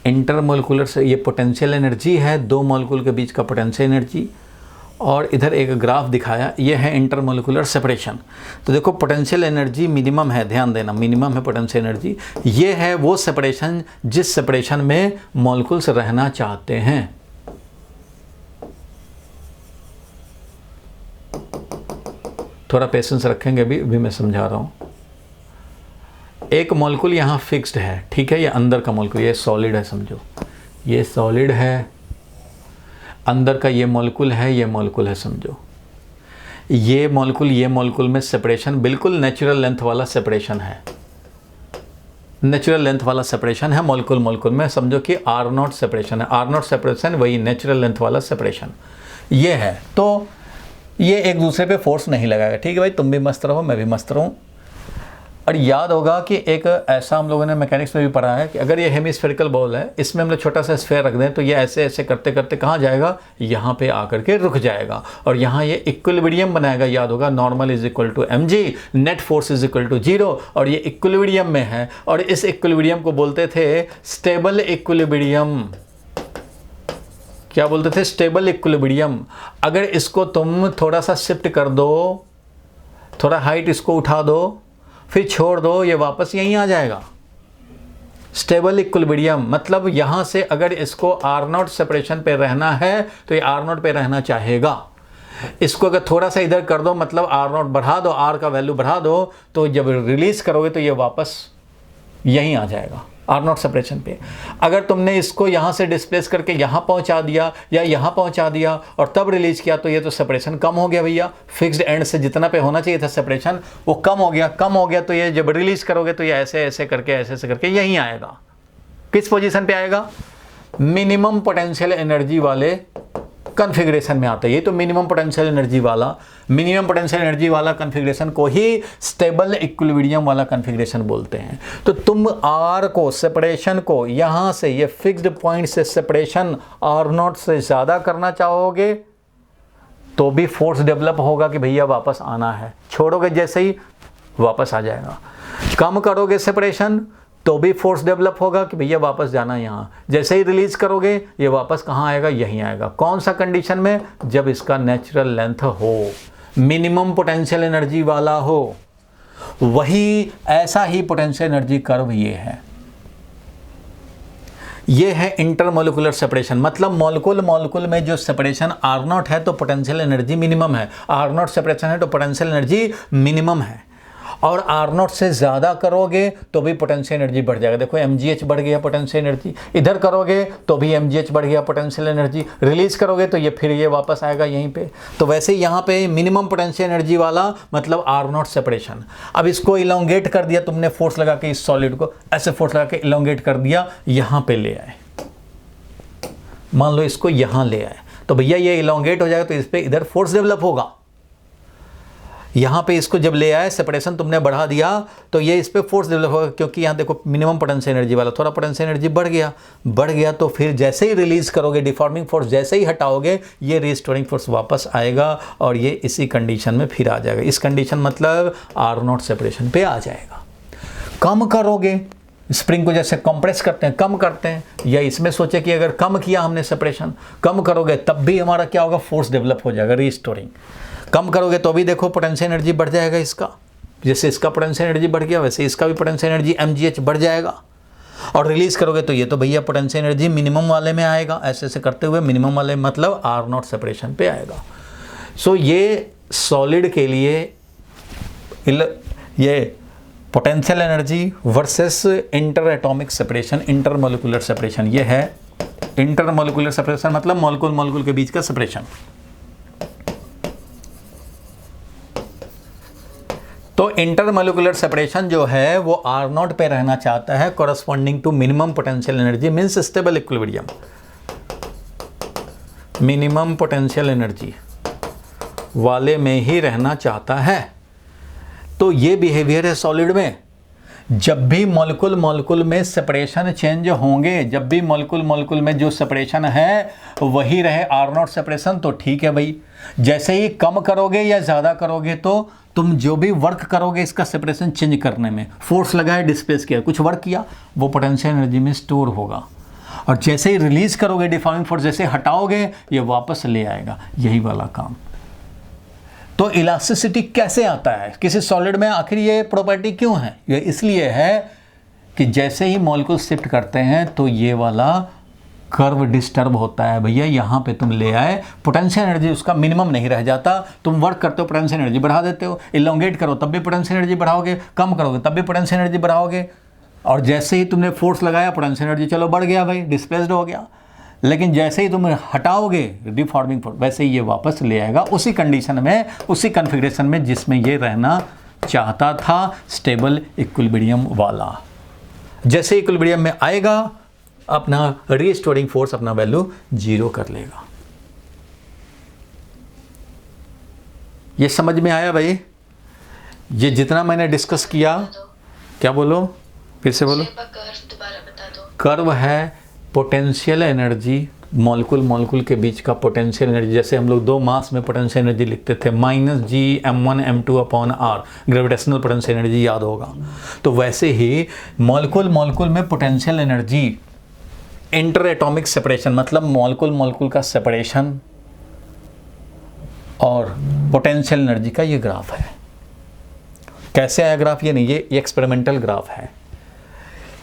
इंटरमोलिकुलर से ये पोटेंशियल एनर्जी है, दो मॉलिक्यूल के बीच का पोटेंशियल एनर्जी, और इधर एक ग्राफ दिखाया, ये है इंटरमोलिकुलर सेपरेशन। तो देखो पोटेंशियल एनर्जी मिनिमम है, ध्यान देना मिनिमम है पोटेंशियल एनर्जी। ये है वो सेपरेशन जिस सेपरेशन में मॉलिक्यूल्स रहना चाहते हैं। थोड़ा पेशेंस रखेंगे, अभी मैं समझा रहा हूँ। एक मॉलिक्यूल यहाँ फिक्स्ड है, ठीक है, ये अंदर का मॉलिक्यूल, ये सॉलिड है समझो, ये सॉलिड है, अंदर का ये मॉलिक्यूल है, ये मॉलिक्यूल है समझो। ये मॉलिक्यूल में सेपरेशन बिल्कुल नेचुरल लेंथ वाला सेपरेशन है, नेचुरल लेंथ वाला सेपरेशन है मॉलिक्यूल में, समझो कि R0 सेपरेशन है। R0 सेपरेशन वही नेचुरल लेंथ वाला सेपरेशन ये है। तो ये एक दूसरे पे फोर्स नहीं लगाएगा, ठीक है भाई, तुम भी मस्त रहो, मैं भी मस्त रहूँ। और याद होगा कि एक ऐसा हम लोगों ने मैकेनिक्स में भी पढ़ा है कि अगर ये हेमिस्फेरिकल बॉल है, इसमें हम लोग छोटा सा स्फेयर रख दें तो ये ऐसे ऐसे करते करते कहाँ जाएगा, यहाँ पे आकर के रुक जाएगा और यहाँ ये इक्विलिब्रियम बनाएगा। याद होगा normal is equal to mg, net force is equal to 0, और ये इक्विलिब्रियम में है। और इस इक्विलिब्रियम को बोलते थे स्टेबल इक्विलिब्रियम। क्या बोलते थे? Stable equilibrium. अगर इसको तुम थोड़ा सा शिफ्ट कर दो, थोड़ा हाइट इसको उठा दो, फिर छोड़ दो, ये वापस यहीं आ जाएगा। स्टेबल इक्विलिब्रियम मतलब यहाँ से अगर इसको R0 सेपरेशन पे रहना है तो ये R0 पे रहना चाहेगा। इसको अगर थोड़ा सा इधर कर दो, मतलब R0 बढ़ा दो, R का वैल्यू बढ़ा दो, तो जब रिलीज करोगे तो ये वापस यहीं आ जाएगा R0 सेपरेशन पे। अगर तुमने इसको यहाँ से डिस्प्लेस करके यहाँ पहुँचा दिया या यहाँ पहुँचा दिया और तब रिलीज किया तो ये तो सेपरेशन कम हो गया भैया। फिक्स्ड एंड से जितना पे होना चाहिए था सेपरेशन वो कम हो गया। तो ये जब रिलीज करोगे तो ये ऐसे ऐसे करके यहीं आएगा। किस पोजीशन पे आएगा? मिनिमम पोटेंशियल एनर्जी वाले कॉन्फ़िगरेशन में आता है। ये तो मिनिमम पोटेंशियल एनर्जी वाला कॉन्फ़िगरेशन को ही स्टेबल इक्विलिब्रियम वाला कॉन्फ़िगरेशन बोलते हैं। तो तुम R को सेपरेशन को यहाँ से ये फिक्स्ड पॉइंट से सेपरेशन R0 से ज़्यादा करना चाहोगे तो भी फोर्स डेवलप होगा कि भैया वापस आना है। छोड़ोगे जैसे ही वापस आ जाएगा। कम करोगे सेपरेशन तो भी फोर्स डेवलप होगा कि भैया वापस जाना यहाँ। जैसे ही रिलीज करोगे ये वापस कहाँ आएगा? यहीं आएगा। कौन सा कंडीशन में? जब इसका नेचुरल लेंथ हो, मिनिमम पोटेंशियल एनर्जी वाला हो। वही ऐसा ही पोटेंशियल एनर्जी कर्व ये है। ये है इंटरमोलिकुलर सेपरेशन, मतलब मॉलिक्यूल में जो सेपरेशन R0 है तो पोटेंशियल एनर्जी मिनिमम है, R0 सेपरेशन है तो पोटेंशियल एनर्जी मिनिमम है। और R0 से ज़्यादा करोगे तो भी पोटेंशियल एनर्जी बढ़ जाएगा। देखो mgh बढ़ गया पोटेंशियल एनर्जी, इधर करोगे तो भी mgh बढ़ गया पोटेंशियल एनर्जी, रिलीज करोगे तो ये फिर ये वापस आएगा यहीं पे। तो वैसे यहाँ पे मिनिमम पोटेंशियल एनर्जी वाला मतलब R0 सेपरेशन। अब इसको इलोंगेट कर दिया तुमने, फोर्स लगा के इस सॉलिड को ऐसे फोर्स लगा के इलोंगेट कर दिया, यहाँ पे ले आए, मान लो इसको यहाँ ले आए, तो भैया ये इलोंगेट हो जाएगा तो इस पर इधर फोर्स डेवलप होगा। यहाँ पे इसको जब ले आए, सेपरेशन तुमने बढ़ा दिया तो ये इस पे फोर्स डेवलप होगा, क्योंकि यहाँ देखो मिनिमम पोटेंशियल एनर्जी वाला थोड़ा पोटेंशियल एनर्जी बढ़ गया तो फिर जैसे ही रिलीज करोगे, डिफॉर्मिंग फोर्स जैसे ही हटाओगे, ये रिस्टोरिंग फोर्स वापस आएगा और ये इसी कंडीशन में फिर आ जाएगा। इस कंडीशन मतलब R0 सेपरेशन पे आ जाएगा। कम करोगे, स्प्रिंग को जैसे कंप्रेस करते हैं, कम करते हैं, या इसमें सोचे कि अगर कम किया हमने सेपरेशन, कम करोगे तब भी हमारा क्या होगा? फोर्स डेवलप हो जाएगा, रिस्टोरिंग। कम करोगे तो भी देखो पोटेंशियल एनर्जी बढ़ जाएगा इसका, जैसे इसका पोटेंशियल एनर्जी बढ़ गया वैसे इसका भी पोटेंशियल एनर्जी mgh बढ़ जाएगा। और रिलीज करोगे तो ये तो भैया पोटेंशियल एनर्जी मिनिमम वाले में आएगा, ऐसे ऐसे करते हुए मिनिमम वाले मतलब R0 सेपरेशन पे आएगा। सो ये सॉलिड के लिए ये potential energy versus inter atomic separation, intermolecular separation, ये है इंटरमोलिकुलर सेपरेशन मतलब मॉलिक्यूल के बीच का सेपरेशन। तो इंटरमोलिकुलर सेपरेशन जो है वो R0 पे रहना चाहता है, corresponding to minimum potential energy means stable equilibrium. Minimum potential energy वाले में ही रहना चाहता है। तो ये बिहेवियर है सॉलिड में। जब भी मॉलिक्यूल में सेपरेशन चेंज होंगे, जब भी मॉलिक्यूल में जो सेपरेशन है वही रहे R0 सेपरेशन, तो ठीक है भाई। जैसे ही कम करोगे या ज़्यादा करोगे तो तुम जो भी वर्क करोगे इसका सेपरेशन चेंज करने में, फोर्स लगाया, डिस्प्लेस किया, कुछ वर्क किया, वो पोटेंशियल एनर्जी में स्टोर होगा। और जैसे ही रिलीज करोगे डिफॉर्मिंग फोर्स, जैसे हटाओगे ये वापस ले आएगा, यही वाला काम। तो इलास्टिसिटी कैसे आता है किसी सॉलिड में, आखिर ये प्रॉपर्टी क्यों है? ये इसलिए है कि जैसे ही मॉलिक्यूल शिफ्ट करते हैं तो ये वाला कर्व डिस्टर्ब होता है। भैया यहाँ पे तुम ले आए, पोटेंशियल एनर्जी उसका मिनिमम नहीं रह जाता। तुम वर्क करते हो पोटेंशियल एनर्जी बढ़ा देते हो, इलोंगेट करो तब भी पोटेंशियल एनर्जी बढ़ाओगे, कम करोगे तब भी पोटेंशियल एनर्जी बढ़ाओगे। और जैसे ही तुमने फोर्स लगाया पोटेंशियल एनर्जी चलो बढ़ गया भाई, डिस्प्लेस्ड हो गया। लेकिन जैसे ही तुम हटाओगे डिफॉर्मिंग फोर्स, वैसे ही ये वापस ले आएगा उसी कंडीशन में, उसी कन्फिग्रेशन में जिसमें ये रहना चाहता था, स्टेबल इक्विलिब्रियम वाला। जैसे इक्विलिब्रियम में आएगा अपना रीस्टोरिंग फोर्स अपना वैल्यू 0 कर लेगा। ये समझ में आया भाई? ये जितना मैंने डिस्कस किया, क्या बोलो, फिर से बोलो। कर्व दोबारा बता दो। कर्व है पोटेंशियल एनर्जी, मॉलिक्यूल के बीच का पोटेंशियल एनर्जी। जैसे हम लोग 2 मास में पोटेंशियल एनर्जी लिखते थे -G(m1m2)/r, ग्रेविटेशनल पोटेंशियल एनर्जी याद होगा। तो वैसे ही मॉलिक्यूल में potential energy, inter atomic separation मतलब मॉलिक्यूल का सेपरेशन और पोटेंशियल एनर्जी का ये ग्राफ है। कैसे आया ग्राफ? ये नहीं, ये एक्सपेरिमेंटल ग्राफ है।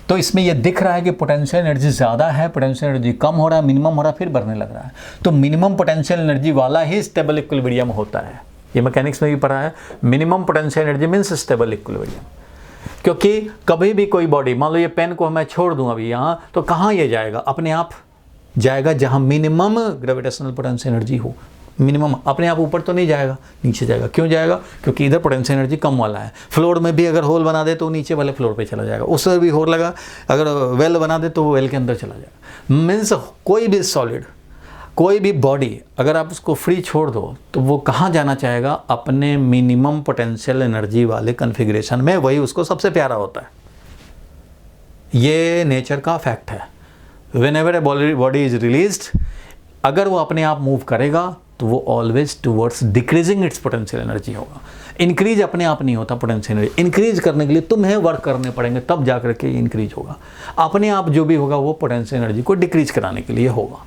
तो इसमें ये दिख रहा है कि पोटेंशियल एनर्जी ज़्यादा है, पोटेंशियल एनर्जी कम हो रहा है, मिनिमम हो रहा है, फिर बढ़ने लग रहा है। तो मिनिमम पोटेंशियल एनर्जी वाला ही स्टेबल इक्विलिब्रियम होता है। ये मैकेनिक्स में भी पढ़ा है, minimum potential energy means stable equilibrium. क्योंकि कभी भी कोई बॉडी, मान लो ये पेन को मैं छोड़ दूं अभी यहाँ, तो कहाँ ये जाएगा? अपने आप जाएगा जहाँ मिनिमम ग्रेविटेशनल पोटेंशियल एनर्जी हो। मिनिमम अपने आप ऊपर तो नहीं जाएगा, नीचे जाएगा। क्यों जाएगा? क्योंकि इधर पोटेंशियल एनर्जी कम वाला है। फ्लोर में भी अगर होल बना दे तो नीचे वाले फ्लोर पे चला जाएगा, उससे भी होल लगा, अगर वेल बना दे तो वो वेल के अंदर चला जाएगा। मीन्स कोई भी सॉलिड, कोई भी बॉडी अगर आप उसको फ्री छोड़ दो तो वो कहाँ जाना चाहेगा? अपने मिनिमम पोटेंशियल एनर्जी वाले कन्फिग्रेशन में, वही उसको सबसे प्यारा होता है। ये नेचर का फैक्ट है। Whenever a body is released, अगर वो अपने आप मूव करेगा तो वो always towards decreasing it's potential energy होगा। इंक्रीज अपने आप नहीं होता पोटेंशियल एनर्जी। इंक्रीज करने के लिए तुम्हें वर्क करने पड़ेंगे, तब जा करके इंक्रीज होगा। अपने आप जो भी होगा वो पोटेंशियल एनर्जी को डिक्रीज कराने के लिए होगा।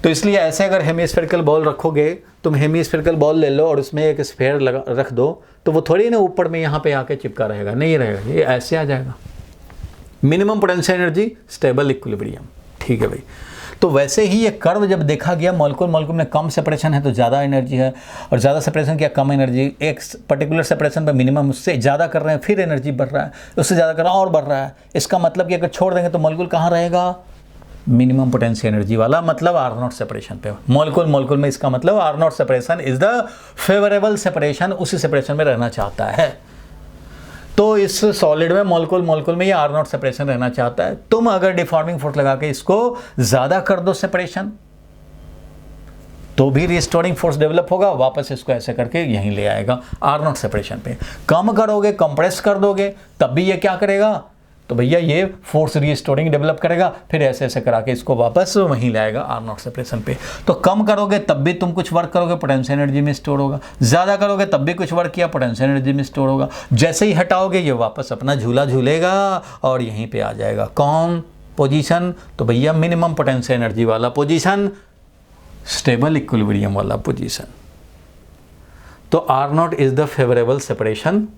तो इसलिए ऐसे अगर हेमिस्फेरिकल बॉल रखोगे, तुम हेमिस्फेरिकल बॉल ले लो और उसमें एक स्फेयर रख दो, तो वो थोड़ी ना ऊपर में यहाँ पे आके चिपका रहेगा, नहीं रहेगा, ये ऐसे आ जाएगा। Minimum potential energy, stable equilibrium. ठीक है भाई। तो वैसे ही ये कर्व जब देखा गया, मॉलिक्यूल में कम सेपरेशन है तो ज़्यादा एनर्जी है, और ज़्यादा सेपरेशन क्या कम एनर्जी। एक पर्टिकुलर सेपरेशन पर मिनिमम, उससे ज़्यादा कर रहे हैं फिर एनर्जी बढ़ रहा है, उससे ज़्यादा कर रहा है और बढ़ रहा है। इसका मतलब कि अगर छोड़ देंगे तो मॉलिक्यूल कहाँ रहेगा? मिनिमम पोटेंशियल एनर्जी वाला, मतलब R0 सेपरेशन पे। मॉलिक्यूल में इसका मतलब R0 separation is the favourable separation, उसी सेपरेशन में रहना चाहता है। तो इस सॉलिड में मॉलिक्यूल में ये R0 सेपरेशन रहना चाहता है। तुम अगर डिफॉर्मिंग फोर्स लगा के इसको ज़्यादा कर दो सेपरेशन, तो भी रिस्टोरिंग फोर्स डेवलप होगा, वापस इसको ऐसे करके यहीं ले आएगा R0 सेपरेशन पे। कम करोगे, कंप्रेस कर दोगे, तब भी ये क्या करेगा? तो भैया ये फोर्स रिस्टोरिंग डेवलप करेगा, फिर ऐसे ऐसे करा के इसको वापस वहीं लाएगा R0 सेपरेशन पे। तो कम करोगे तब भी तुम कुछ वर्क करोगे, पोटेंशियल एनर्जी में स्टोर होगा। ज़्यादा करोगे तब भी कुछ वर्क किया, पोटेंशियल एनर्जी में स्टोर होगा। जैसे ही हटाओगे ये वापस अपना झूला झूलेगा और यहीं पे आ जाएगा। कौन पोजीशन? तो भैया मिनिमम पोटेंशियल एनर्जी वाला पोजीशन, स्टेबल इक्विलिब्रियम वाला पोजीशन। तो R0 is the favourable separation,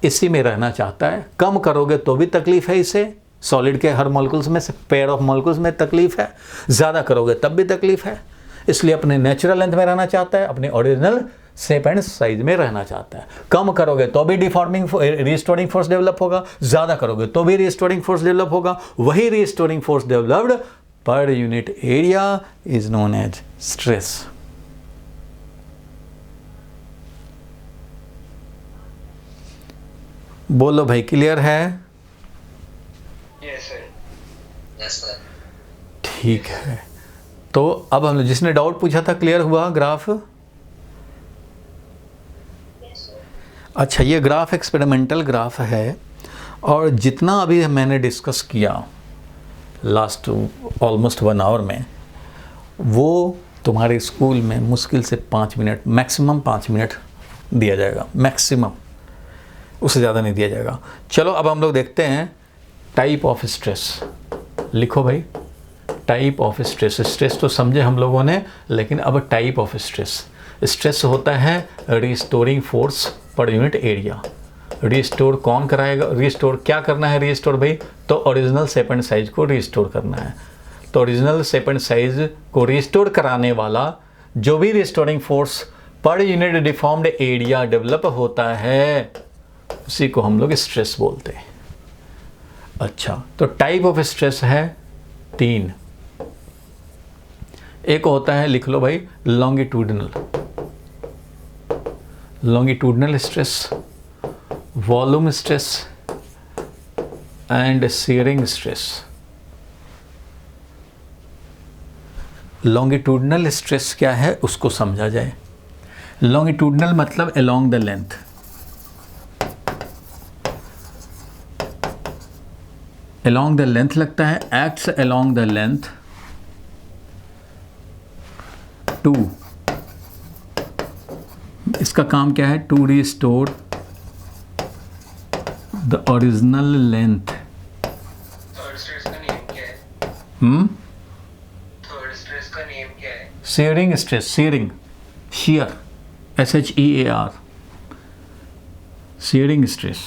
इसी में रहना चाहता है। कम करोगे तो भी तकलीफ है इसे, सॉलिड के हर मॉलिक्यूल्स में से, पेयर ऑफ मॉलिक्यूल्स में तकलीफ है। ज़्यादा करोगे तब भी तकलीफ है, इसलिए अपने नेचुरल लेंथ में रहना चाहता है, अपने ओरिजिनल शेप एंड साइज में रहना चाहता है। कम करोगे तो भी रिस्टोरिंग फोर्स डेवलप होगा, ज़्यादा करोगे तो भी रिस्टोरिंग फोर्स डेवलप होगा। वही restoring force developed per unit area is known as stress. बोलो भाई, क्लियर है? Yes sir. Yes sir. ठीक है। तो अब हम जिसने डाउट पूछा था क्लियर हुआ ग्राफ? अच्छा, ये ग्राफ एक्सपेरिमेंटल ग्राफ है, और जितना अभी मैंने डिस्कस किया लास्ट ऑलमोस्ट 1 आवर में, वो तुम्हारे स्कूल में मुश्किल से 5 मिनट, मैक्सिमम 5 मिनट दिया जाएगा, मैक्सिमम, उससे ज़्यादा नहीं दिया जाएगा। चलो अब हम लोग देखते हैं टाइप ऑफ स्ट्रेस। लिखो भाई, टाइप ऑफ स्ट्रेस। स्ट्रेस तो समझे हम लोगों ने, लेकिन अब टाइप ऑफ स्ट्रेस। स्ट्रेस होता है restoring force per unit area. Restore कौन कराएगा? रिस्टोर क्या करना है? रिस्टोर भाई तो ओरिजिनल शेप एंड साइज को रिस्टोर करना है। तो ओरिजिनल शेप एंड साइज को रिस्टोर कराने वाला जो भी restoring force per unit deformed area develop होता है, उसी को हम लोग स्ट्रेस बोलते हैं। अच्छा, तो टाइप ऑफ स्ट्रेस है 3। एक होता है, लिख लो भाई, longitudinal stress, volume stress and shearing stress. Longitudinal stress क्या है उसको समझा जाए। लॉन्गिट्यूडनल मतलब along the length. Along the length लगता है, acts along the length to, इसका काम क्या है? To restore the original length. Third stress का नेम क्या है? थर्ड स्ट्रेस का नेम क्या है? Shearing stress, shearing, shear, SHEAR, shearing stress.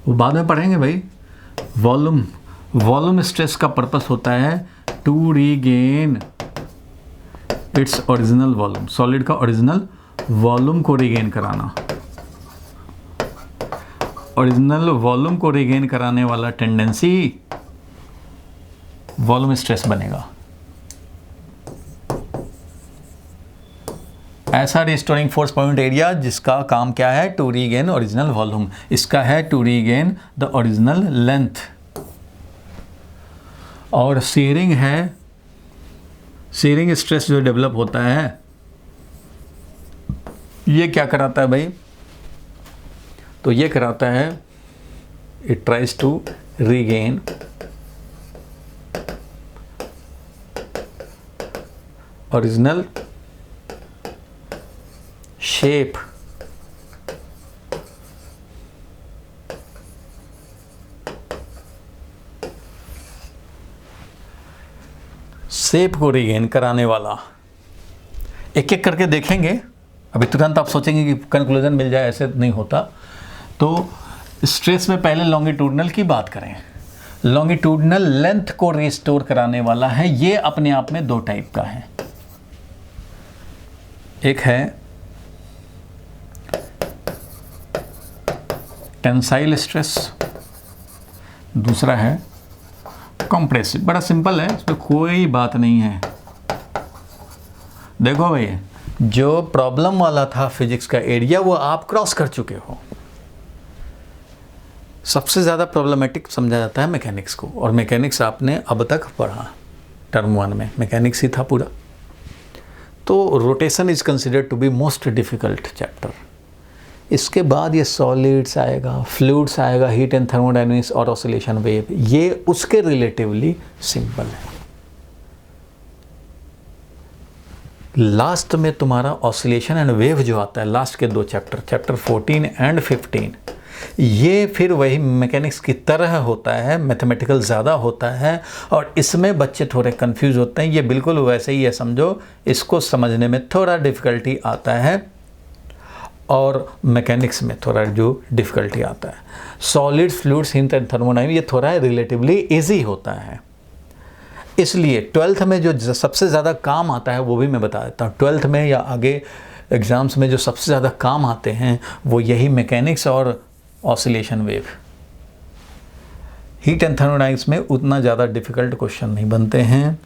वो बाद में पढ़ेंगे भाई। वॉल्यूम स्ट्रेस का पर्पस होता है to regain its original volume. Solid का ओरिजिनल वॉल्यूम को रीगेन कराना। ओरिजिनल वॉल्यूम को रीगेन कराने वाला टेंडेंसी वॉल्यूम स्ट्रेस बनेगा। ऐसा रिस्टोरिंग फोर्स पॉइंट एरिया जिसका काम क्या है? To regain original volume. इसका है to regain the original length. और शियरिंग है, शियरिंग स्ट्रेस जो डेवलप होता है, ये क्या कराता है भाई? तो ये कराता है, it tries to regain original shape को रीगेन कराने वाला। एक एक करके देखेंगे। अभी तुरंत आप सोचेंगे कि कंक्लूजन मिल जाए, ऐसे नहीं होता। तो स्ट्रेस में पहले लॉन्गिट्यूडनल की बात करें। लॉन्गिट्यूडनल लेंथ को रिस्टोर कराने वाला है। ये अपने आप में 2 टाइप का है। एक है टेंसाइल स्ट्रेस, दूसरा है कंप्रेसिव। बड़ा सिंपल है, इसमें कोई बात नहीं है। देखो भाई, जो प्रॉब्लम वाला था फिजिक्स का एरिया, वो आप क्रॉस कर चुके हो। सबसे ज़्यादा प्रॉब्लमेटिक समझा जाता है मैकेनिक्स को, और मैकेनिक्स आपने अब तक पढ़ा। टर्म 1 में मैकेनिक्स ही था पूरा। तो rotation is considered to be most difficult chapter. इसके बाद ये सॉलिड्स आएगा, फ्लूइड्स आएगा, हीट एंड थर्मोडायनेमिक्स और ऑसिलेशन वेव, ये उसके रिलेटिवली सिंपल है। लास्ट में तुम्हारा ऑसिलेशन एंड वेव जो आता है, लास्ट के 2 चैप्टर, चैप्टर 14 एंड 15, ये फिर वही मैकेनिक्स की तरह होता है, मैथमेटिकल ज़्यादा होता है, और इसमें बच्चे थोड़े कंफ्यूज होते हैं। ये बिल्कुल वैसे ही है, समझो। इसको समझने में थोड़ा डिफ़िकल्टी आता है, और मैकेनिक्स में थोड़ा जो डिफ़िकल्टी आता है। Solids, fluids, heat and thermodynamics ये थोड़ा रिलेटिवली इजी होता है। इसलिए 12th में जो सबसे ज़्यादा काम आता है वो भी मैं बता देता हूँ। 12th में या आगे एग्ज़ाम्स में जो सबसे ज़्यादा काम आते हैं वो यही मैकेनिक्स और oscillation wave. Heat and thermodynamics में उतना ज़्यादा डिफ़िकल्ट क्वेश्चन नहीं बनते हैं,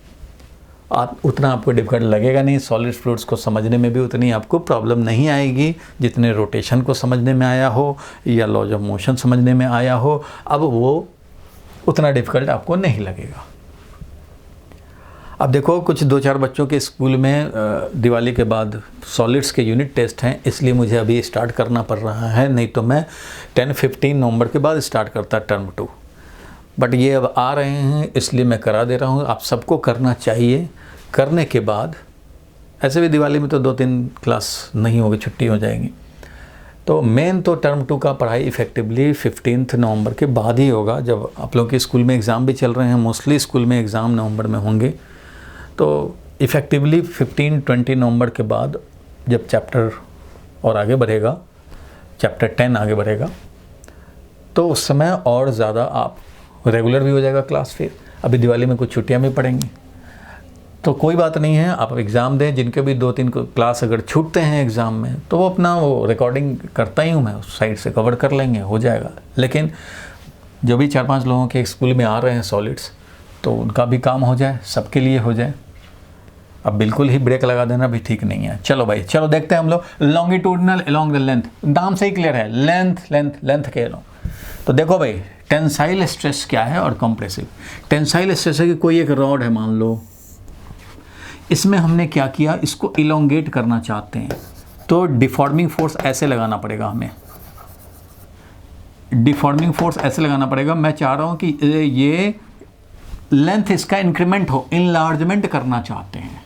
उतना आपको डिफ़िकल्ट लगेगा नहीं। सॉलिड फ्लूइड्स को समझने में भी उतनी आपको प्रॉब्लम नहीं आएगी जितने रोटेशन को समझने में आया हो या लॉज ऑफ मोशन समझने में आया हो। अब वो उतना डिफ़िकल्ट आपको नहीं लगेगा। अब देखो, कुछ 2-4 बच्चों के स्कूल में दिवाली के बाद सॉलिड्स के यूनिट टेस्ट हैं, इसलिए मुझे अभी स्टार्ट करना पड़ रहा है, नहीं तो मैं 10-15 नवंबर के बाद स्टार्ट करता टर्म 2। बट ये अब आ रहे हैं इसलिए मैं करा दे रहा हूँ। आप सबको करना चाहिए। करने के बाद ऐसे भी दिवाली में तो 2-3 क्लास नहीं होगी, छुट्टी हो जाएगी। तो मेन तो टर्म 2 का पढ़ाई इफ़ेक्टिवली 15 नवंबर के बाद ही होगा, जब आप लोग के स्कूल में एग्ज़ाम भी चल रहे हैं। मोस्टली स्कूल में एग्ज़ाम नवंबर में होंगे, तो इफ़ेक्टिवली 15-20 नवंबर के बाद जब चैप्टर और आगे बढ़ेगा, चैप्टर 10 आगे बढ़ेगा, तो उस समय और ज़्यादा आप रेगुलर भी हो जाएगा क्लास। फिर अभी दिवाली में कुछ छुट्टियाँ भी पड़ेंगी, तो कोई बात नहीं है, आप एग्ज़ाम दें। जिनके भी 2-3 क्लास अगर छूटते हैं एग्ज़ाम में, तो वो अपना वो रिकॉर्डिंग करता ही हूँ मैं, उस साइड से कवर कर लेंगे, हो जाएगा। लेकिन जो भी 4-5 लोगों के स्कूल में आ रहे हैं सॉलिड्स, तो उनका भी काम हो जाए, सबके लिए हो जाए। अब बिल्कुल ही ब्रेक लगा देना भी ठीक नहीं है। चलो भाई, चलो देखते हैं हम लोग लॉन्गिट्यूडनल अलोंग द लेंथ। नाम से ही क्लियर है, लेंथ लेंथ लेंथ के लो। तो देखो भाई, टेंसाइल स्ट्रेस क्या है और कंप्रेसिव। टेंसाइल स्ट्रेस है कि कोई एक रॉड है मान लो, इसमें हमने क्या किया, इसको इलोंगेट करना चाहते हैं, तो डिफॉर्मिंग फोर्स ऐसे लगाना पड़ेगा हमें। डिफॉर्मिंग फोर्स ऐसे लगाना पड़ेगा। मैं चाह रहा हूं कि ये लेंथ इसका इंक्रीमेंट हो, इनलार्जमेंट करना चाहते हैं,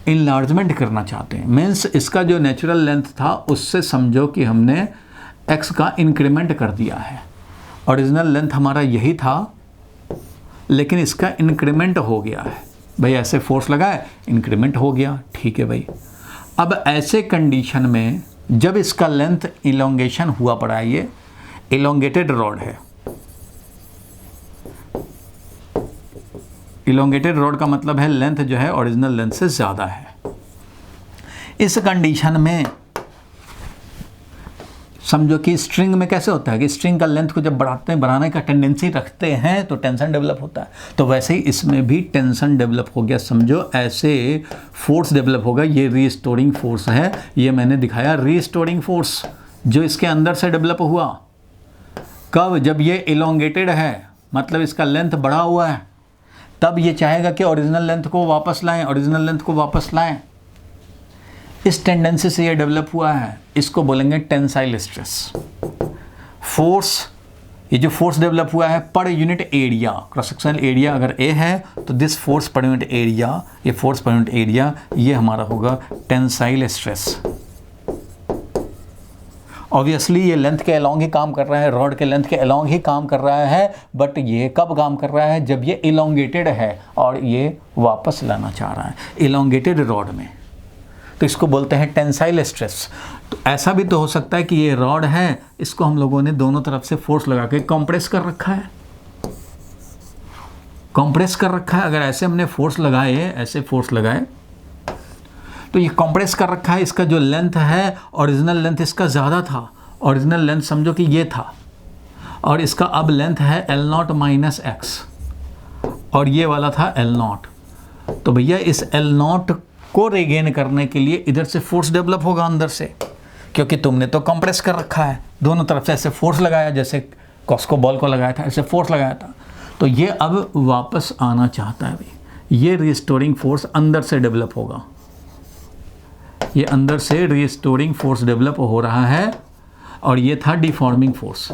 इनलार्जमेंट करना चाहते हैं। मीन्स इसका जो नेचुरल लेंथ था उससे समझो कि हमने x का इंक्रीमेंट कर दिया है। ओरिजिनल लेंथ हमारा यही था, लेकिन इसका इंक्रीमेंट हो गया है। भाई ऐसे फोर्स लगाए, इंक्रीमेंट हो गया, ठीक है भाई। अब ऐसे कंडीशन में जब इसका लेंथ इलोंगेशन हुआ पड़ा है, ये इलोंगेटेड रॉड है। इलोंगेटेड रॉड का मतलब है लेंथ जो है ओरिजिनल लेंथ से ज़्यादा है। इस कंडीशन में समझो कि स्ट्रिंग में कैसे होता है कि स्ट्रिंग का लेंथ को जब बढ़ाते हैं, बढ़ाने का टेंडेंसी रखते हैं, तो टेंशन डेवलप होता है। तो वैसे ही इसमें भी टेंशन डेवलप हो गया, समझो ऐसे फोर्स डेवलप होगा। ये रीस्टोरिंग फोर्स है, ये मैंने दिखाया रीस्टोरिंग फोर्स जो इसके अंदर से डेवलप हुआ। कब? जब ये इलोंगेटेड है, मतलब इसका लेंथ बढ़ा हुआ है, तब ये चाहेगा कि ओरिजिनल लेंथ को वापस लाएं, ओरिजिनल लेंथ को वापस लाएं। इस टेंडेंसी से ये डेवलप हुआ है, इसको बोलेंगे टेंसाइल स्ट्रेस फोर्स। ये जो फोर्स डेवलप हुआ है पर unit area, cross sectional area अगर ए है तो this force per unit area, ये फोर्स पर यूनिट एरिया, ये हमारा होगा टेंसाइल स्ट्रेस। ऑब्वियसली ये लेंथ के अलोंग ही काम कर रहा है, रॉड के लेंथ के अलोंग ही काम कर रहा है, बट ये कब काम कर रहा है? जब ये इलोंगेटेड है और ये वापस लाना चाह रहा है इलोंगेटेड रॉड में, तो इसको बोलते हैं टेंसाइल स्ट्रेस। तो ऐसा भी तो हो सकता है कि ये रॉड है, इसको हम लोगों ने दोनों तरफ से फोर्स लगा के कंप्रेस कर रखा है, कंप्रेस कर रखा है। अगर ऐसे हमने फोर्स लगाए, ऐसे फोर्स लगाए, तो ये कंप्रेस कर रखा है। इसका जो लेंथ है, ओरिजिनल लेंथ इसका ज़्यादा था, ओरिजिनल लेंथ समझो कि ये था, और इसका अब लेंथ है L0 माइनस एक्स, और ये वाला था L0। तो भैया इस L0 को रिगेन करने के लिए इधर से फोर्स डेवलप होगा अंदर से, क्योंकि तुमने तो कंप्रेस कर रखा है, दोनों तरफ से ऐसे फोर्स लगाया, जैसे कॉस्को बॉल को लगाया था, ऐसे फोर्स लगाया था। तो ये अब वापस आना चाहता है भाई, ये रिस्टोरिंग फोर्स अंदर से डेवलप होगा, ये अंदर से रिस्टोरिंग फोर्स डेवलप हो रहा है। और ये था डिफॉर्मिंग फोर्स,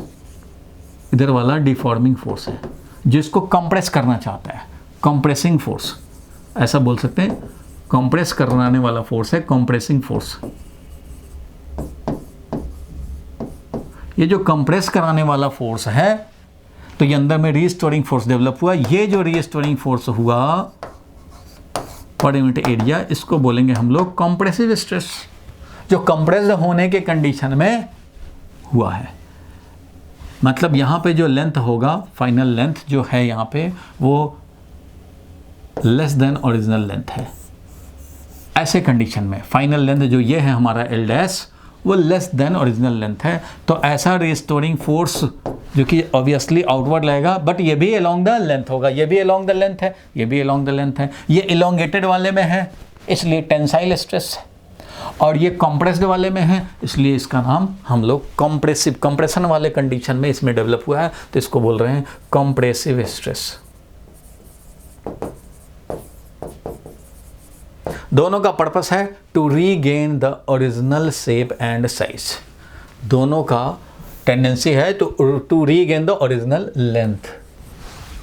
इधर वाला डिफॉर्मिंग फोर्स है जो इसको कंप्रेस करना चाहता है, कंप्रेसिंग फोर्स ऐसा बोल सकते हैं। कंप्रेस कराने वाला फोर्स है कंप्रेसिंग फोर्स। ये जो कंप्रेस कराने वाला फोर्स है, तो ये अंदर में रीस्टोरिंग फोर्स डेवलप हुआ। ये जो रीस्टोरिंग फोर्स हुआ पर यूनिट एरिया, इसको बोलेंगे हम लोग कंप्रेसिव स्ट्रेस, जो कंप्रेस्ड होने के कंडीशन में हुआ है। मतलब यहाँ पे जो लेंथ होगा, फाइनल लेंथ जो है यहाँ पे, वो लेस देन ओरिजिनल लेंथ है। ऐसे कंडीशन में फाइनल लेंथ जो ये है हमारा L डैश, वो लेस देन ओरिजिनल लेंथ है। तो ऐसा रिस्टोरिंग फोर्स जो कि ऑब्वियसली आउटवर्ड लगेगा, बट ये भी अलोंग द लेंथ होगा, ये भी अलोंग द लेंथ है, ये भी अलोंग द लेंथ है। ये इलोंगेटेड वाले में है इसलिए टेंसाइल स्ट्रेस, और ये कंप्रेस्ड वाले में है इसलिए इसका नाम हम लोग कंप्रेसिव, कंप्रेशन वाले कंडीशन में इसमें डेवलप हुआ है, तो इसको बोल रहे हैं कंप्रेसिव स्ट्रेस। दोनों का पर्पस है to regain the original shape and size. दोनों का टेंडेंसी है to regain the original length.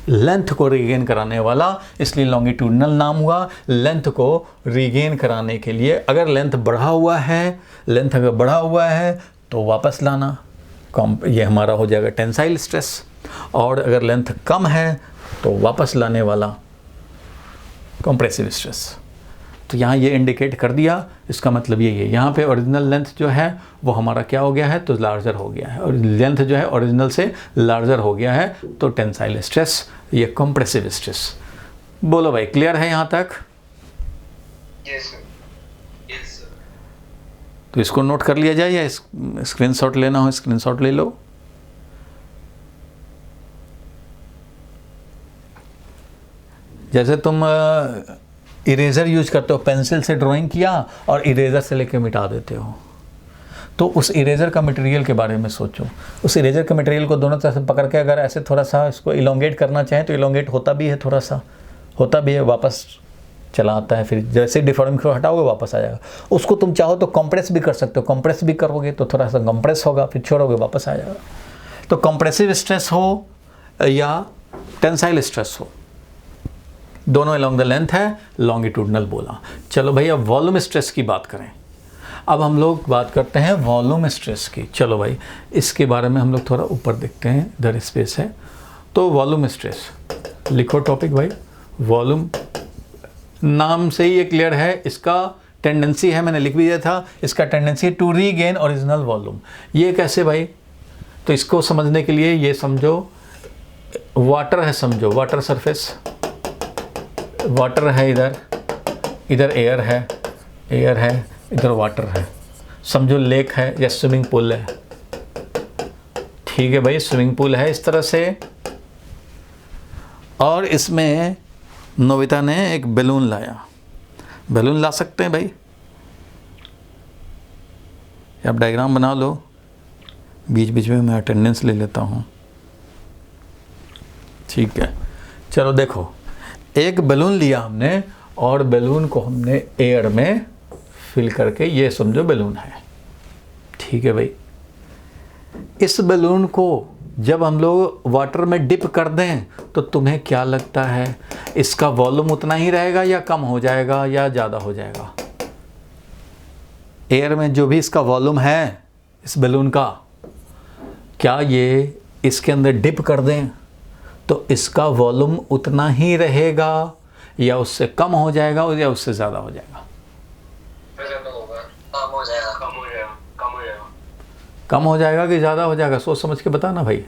Length को रिगेन कराने वाला, इसलिए लॉन्गिट्यूडनल नाम हुआ। लेंथ को रिगेन कराने के लिए अगर लेंथ बढ़ा हुआ है तो वापस लाना, ये हमारा हो जाएगा टेंसाइल स्ट्रेस, और अगर लेंथ कम है तो वापस लाने वाला कंप्रेसिव स्ट्रेस। तो यहाँ ये इंडिकेट कर दिया, इसका मतलब ये है यहाँ पे ओरिजिनल लेंथ जो है वो हमारा क्या हो गया है, तो लार्जर हो गया है, और लेंथ जो है ओरिजिनल से लार्जर हो गया है, तो टेंसाइल स्ट्रेस, ये कंप्रेसिव स्ट्रेस। बोलो भाई, क्लियर है यहाँ तक? Yes sir, yes sir. तो इसको नोट कर लिया जाए या स्क्रीनशॉट लेना हो स्क्रीनशॉट ले लो। जैसे तुम इरेजर यूज करते हो, पेंसिल से ड्राइंग किया और इरेजर से लेके मिटा देते हो, तो उस इरेजर का मटेरियल के बारे में सोचो। उस इरेजर के मटेरियल को दोनों तरफ से पकड़ के अगर ऐसे थोड़ा सा इसको इलोंगेट करना चाहें तो इलोंगेट होता भी है, थोड़ा सा होता भी है, वापस चला आता है, फिर जैसे डिफॉर्म को हटाओगे वापस आ जाएगा। उसको तुम चाहो तो कंप्रेस भी कर सकते हो, कंप्रेस भी करोगे तो थोड़ा सा कंप्रेस होगा, फिर छोड़ोगे वापस आ जाएगा। तो कंप्रेसिव स्ट्रेस हो या टेंसाइल स्ट्रेस हो, दोनों अलोंग द लेंथ है, लॉन्गिट्यूडनल बोला। चलो भाई, अब वॉल्यूम स्ट्रेस की बात करें। अब हम लोग बात करते हैं वॉल्यूम स्ट्रेस की। चलो भाई, इसके बारे में हम लोग थोड़ा ऊपर देखते हैं, इधर स्पेस है। तो वॉल्यूम स्ट्रेस लिखो टॉपिक भाई। वॉल्यूम नाम से ही ये क्लियर है, इसका टेंडेंसी है, मैंने लिख भी दिया था, इसका tendency to regain original volume. ये कैसे भाई? तो इसको समझने के लिए ये समझो, वाटर है, समझो वाटर सरफेस, वाटर है इधर, इधर एयर है, एयर है, इधर वाटर है, समझो लेक है या स्विमिंग पूल है। ठीक है भाई, स्विमिंग पूल है इस तरह से, और इसमें नोबिता ने एक बैलून लाया। बैलून ला सकते हैं भाई, आप डायग्राम बना लो, बीच बीच में मैं अटेंडेंस ले लेता हूँ। ठीक है, चलो देखो, एक बैलून लिया हमने और बैलून को हमने एयर में फिल करके, ये समझो बैलून है। ठीक है भाई, इस बैलून को जब हम लोग वाटर में डिप कर दें तो तुम्हें क्या लगता है, इसका वॉल्यूम उतना ही रहेगा या कम हो जाएगा या ज़्यादा हो जाएगा? एयर में जो भी इसका वॉल्यूम है इस बैलून का, क्या ये इसके अंदर डिप कर दें तो इसका वॉल्यूम उतना ही रहेगा या उससे कम हो जाएगा या उससे ज़्यादा हो जाएगा? कम हो जाएगा, कम हो जाएगा, कम हो जाएगा। कम हो जाएगा कि ज़्यादा हो जाएगा? सोच समझ के बताना भाई।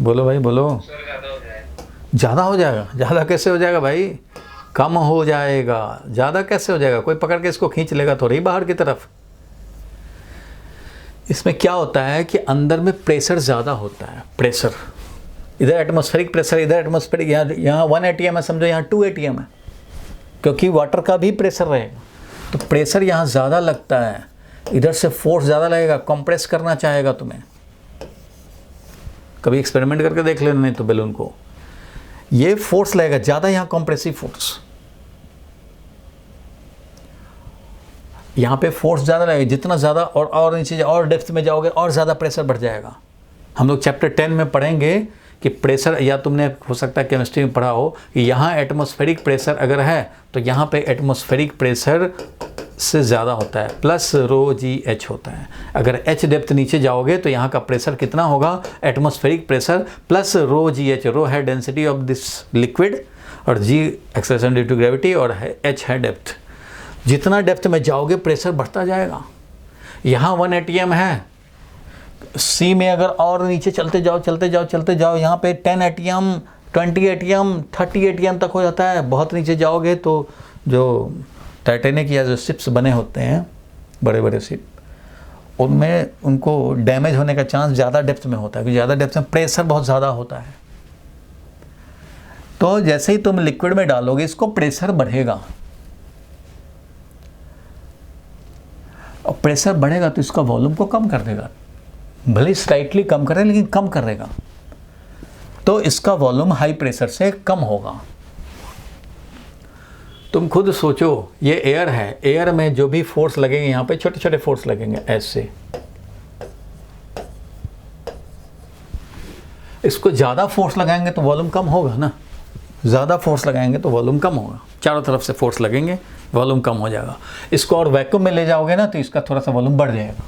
बोलो भाई, बोलो। सर ज़्यादा हो जाएगा। ज़्यादा हो जाएगा? ज़्यादा कैसे हो जाएगा भाई? कम हो जाएगा, ज़्यादा कैसे हो जाएगा? कोई पकड़ के इसको खींच लेगा थोड़ी बाहर की तरफ। इसमें क्या होता है कि अंदर में प्रेशर ज़्यादा होता है, प्रेशर इधर एटमॉस्फेरिक प्रेशर, इधर एटमॉस्फेरिक, यहाँ 1 ATM है समझो, यहाँ 2 ATM है, क्योंकि वाटर का भी प्रेशर रहेगा, तो प्रेशर यहाँ ज़्यादा लगता है, इधर से फोर्स ज़्यादा लगेगा, कंप्रेस करना चाहेगा तुम्हें। कभी एक्सपेरिमेंट करके देख लेना, नहीं तो बैलून को ये फोर्स लगेगा ज़्यादा, यहाँ कंप्रेसिव फोर्स, यहाँ पे फोर्स ज़्यादा लगेगा। जितना ज़्यादा और नीचे और डेप्थ में जाओगे और ज़्यादा प्रेशर बढ़ जाएगा। हम लोग चैप्टर 10 में पढ़ेंगे कि प्रेशर, या तुमने हो सकता है केमिस्ट्री में पढ़ा हो कि यहाँ एटमॉस्फेरिक प्रेशर अगर है तो यहाँ पे एटमॉस्फेरिक प्रेशर से ज़्यादा होता है, प्लस ρgh होता है। अगर h डेप्थ नीचे जाओगे तो यहाँ का प्रेशर कितना होगा, atmospheric pressure plus ρgh। Rho है डेंसिटी ऑफ दिस लिक्विड और g acceleration due to gravity और h है डेप्थ। जितना डेप्थ में जाओगे प्रेशर बढ़ता जाएगा। यहाँ 1 ATM है, सी में अगर और नीचे चलते जाओ यहाँ पे 10 ATM, 20 ATM, 30 ATM तक हो जाता है। बहुत नीचे जाओगे तो जो टाइटैनिक या जो शिप्स बने होते हैं, बड़े बड़े शिप, उनमें उनको डैमेज होने का चांस ज़्यादा डेप्थ में होता है, क्योंकि ज़्यादा डेप्थ में प्रेशर बहुत ज़्यादा होता है। तो जैसे ही तुम लिक्विड में डालोगे इसको प्रेशर बढ़ेगा, और प्रेशर बढ़ेगा तो इसका वॉल्यूम को कम कर देगा, भले स्लाइटली कम करे लेकिन कम करेगा, तो इसका वॉल्यूम हाई प्रेशर से कम होगा। तुम खुद सोचो, ये एयर है, एयर में जो भी फोर्स लगेंगे यहाँ पे छोटे छोटे फोर्स लगेंगे ऐसे। इसको ज़्यादा फोर्स लगाएंगे तो वॉल्यूम कम होगा ना, ज़्यादा फोर्स लगाएंगे तो वॉल्यूम कम होगा, चारों तरफ से फोर्स लगेंगे, वॉल्यूम कम हो जाएगा। इसको और वैक्यूम में ले जाओगे ना तो इसका थोड़ा सा वॉल्यूम बढ़ जाएगा,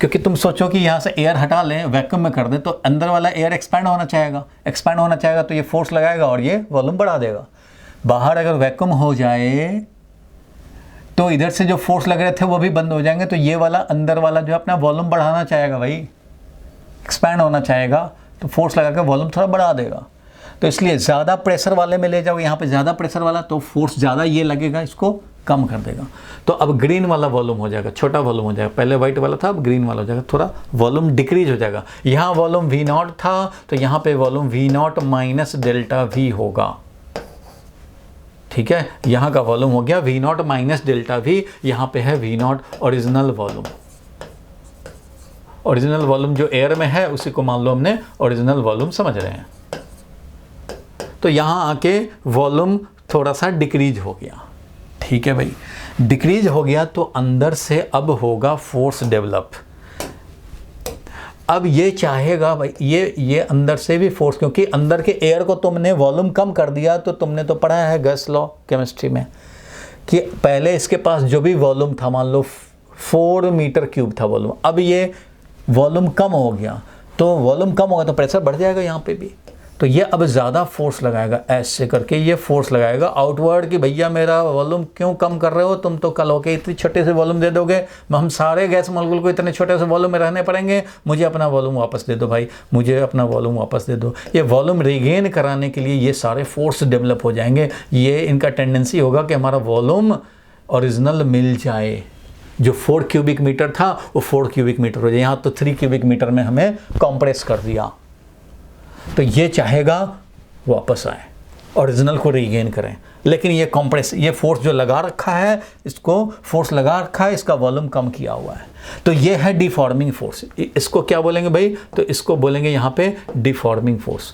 क्योंकि तुम सोचो कि यहाँ से एयर हटा लें, वैक्यूम में कर दें, तो अंदर वाला एयर एक्सपैंड होना चाहेगा, एक्सपैंड होना चाहेगा तो ये फोर्स लगाएगा और ये वॉल्यूम बढ़ा देगा। बाहर अगर वैक्यूम हो जाए तो इधर से जो फोर्स लग रहे थे वो भी बंद हो जाएंगे, तो ये वाला अंदर वाला जो अपना वॉल्यूम बढ़ाना चाहेगा भाई, एक्सपैंड होना चाहेगा, तो फोर्स लगा के वॉल्यूम थोड़ा बढ़ा देगा। तो इसलिए ज़्यादा प्रेशर वाले में ले जाओ, यहाँ पे ज़्यादा प्रेशर वाला, तो फोर्स ज़्यादा ये लगेगा, इसको कम कर देगा। तो अब ग्रीन वाला वॉल्यूम हो जाएगा, छोटा वॉल्यूम हो जाएगा, पहले वाइट वाला था, अब ग्रीन वाला हो जाएगा, थोड़ा वॉल्यूम डिक्रीज हो जाएगा। यहाँ वॉल्यूम V0 था तो यहाँ पे volume V0 minus delta V होगा, ठीक है। यहाँ का वॉल्यूम हो गया V0 माइनस डेल्टा V, यहाँ पे है V0 original volume. Original volume जो एयर में है उसी को मान लो हमने ओरिजिनल वॉल्यूम समझ रहे हैं। तो यहाँ आके वॉल्यूम थोड़ा सा डिक्रीज हो गया, ठीक है भाई। डिक्रीज हो गया तो अंदर से अब होगा फोर्स डेवलप। अब ये चाहेगा भाई, ये अंदर से भी फोर्स, क्योंकि अंदर के एयर को तुमने वॉल्यूम कम कर दिया, तो तुमने तो पढ़ा है गैस लॉ केमिस्ट्री में कि पहले इसके पास जो भी वॉल्यूम था, मान लो 4 मीटर क्यूब था वॉल्यूम, अब ये वॉल्यूम कम हो गया, तो वॉल्यूम कम होगा तो प्रेशर बढ़ जाएगा यहाँ पे भी। तो ये अब ज़्यादा फोर्स लगाएगा, ऐसे करके ये फोर्स लगाएगा आउटवर्ड कि भैया मेरा वॉल्यूम क्यों कम कर रहे हो, तुम तो कल होके इतनी छोटे से वॉल्यूम दे दोगे, हम सारे गैस मॉलिक्यूल को इतने छोटे से वॉल्यूम में रहने पड़ेंगे, मुझे अपना वॉल्यूम वापस दे दो भाई, मुझे अपना वॉल्यूम वापस दे दो। ये वॉल्यूम रिगेन कराने के लिए ये सारे फोर्स डेवलप हो जाएंगे। ये इनका टेंडेंसी होगा कि हमारा वॉल्यूम ओरिजिनल मिल जाए, जो 4 क्यूबिक मीटर था वो 4 क्यूबिक मीटर हो जाए। यहाँ तो 3 क्यूबिक मीटर में हमें कॉम्प्रेस कर दिया, तो ये चाहेगा वापस आए, ओरिजिनल को रीगेन करें। लेकिन ये कॉम्प्रेस, ये फोर्स जो लगा रखा है, इसको फोर्स लगा रखा है, इसका वॉल्यूम कम किया हुआ है, तो ये है डिफॉर्मिंग फोर्स। इसको क्या बोलेंगे भाई, तो इसको बोलेंगे यहाँ पे डिफॉर्मिंग फोर्स।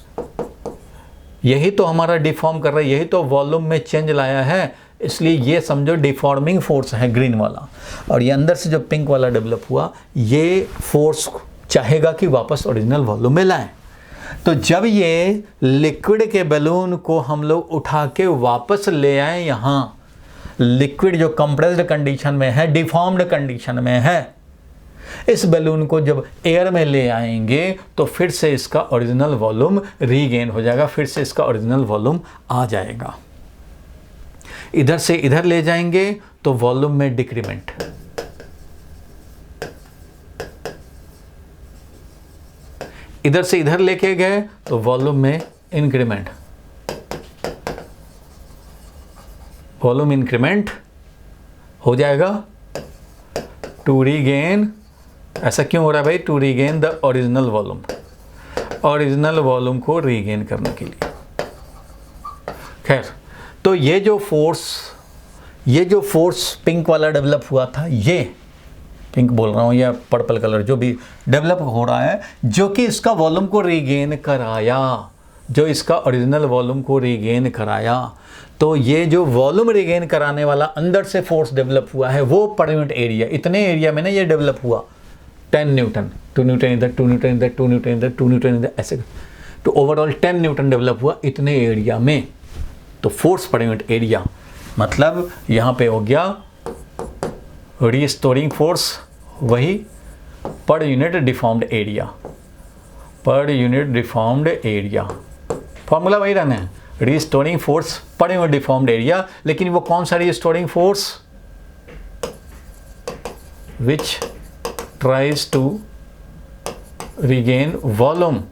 यही तो हमारा डिफॉर्म कर रहा है, यही तो वॉल्यूम में चेंज लाया है, इसलिए ये समझो डिफॉर्मिंग फोर्स है ग्रीन वाला। और ये अंदर से जो पिंक वाला डेवलप हुआ, ये फोर्स चाहेगा कि वापस ओरिजिनल वॉल्यूम में लाएं। तो जब ये लिक्विड के बैलून को हम लोग उठा के वापस ले आए यहाँ, लिक्विड जो कंप्रेस्ड कंडीशन में है, डिफॉर्म्ड कंडीशन में है, इस बैलून को जब एयर में ले आएंगे तो फिर से इसका ओरिजिनल वॉल्यूम रीगेन हो जाएगा, फिर से इसका ओरिजिनल वॉल्यूम आ जाएगा। इधर से इधर ले जाएंगे तो वॉल्यूम में डिक्रीमेंट, इधर से इधर लेके गए तो वॉल्यूम में इंक्रीमेंट, वॉल्यूम इंक्रीमेंट हो जाएगा टू रीगेन। ऐसा क्यों हो रहा है भाई, to regain the original volume, original volume को रीगेन करने के लिए। खैर, तो ये जो फोर्स पिंक वाला डेवलप हुआ था, ये पिंक बोल रहा हूँ या पर्पल कलर जो भी डेवलप हो रहा है, जो कि इसका वॉल्यूम को रीगेन कराया, जो इसका ओरिजिनल वॉल्यूम को रीगेन कराया। तो ये जो वॉल्यूम रीगेन कराने वाला अंदर से फोर्स डेवलप हुआ है, वो पर यूनिट एरिया, इतने एरिया में ना ये डेवलप हुआ, 10 न्यूटन, 2 न्यूटन इधर, 2 न्यूटन इधर, 2 न्यूटन इधर, 2 न्यूटन इधर, ऐसे तो ओवरऑल 10 न्यूटन डेवलप हुआ इतने एरिया में। तो फोर्स पर यूनिट एरिया मतलब यहाँ पे हो गया रीस्टोरिंग फोर्स, वही per unit deformed area, per unit deformed area, formula वही रहना है, restoring force per unit deformed area. लेकिन वो कौन सा restoring force, which tries to regain volume,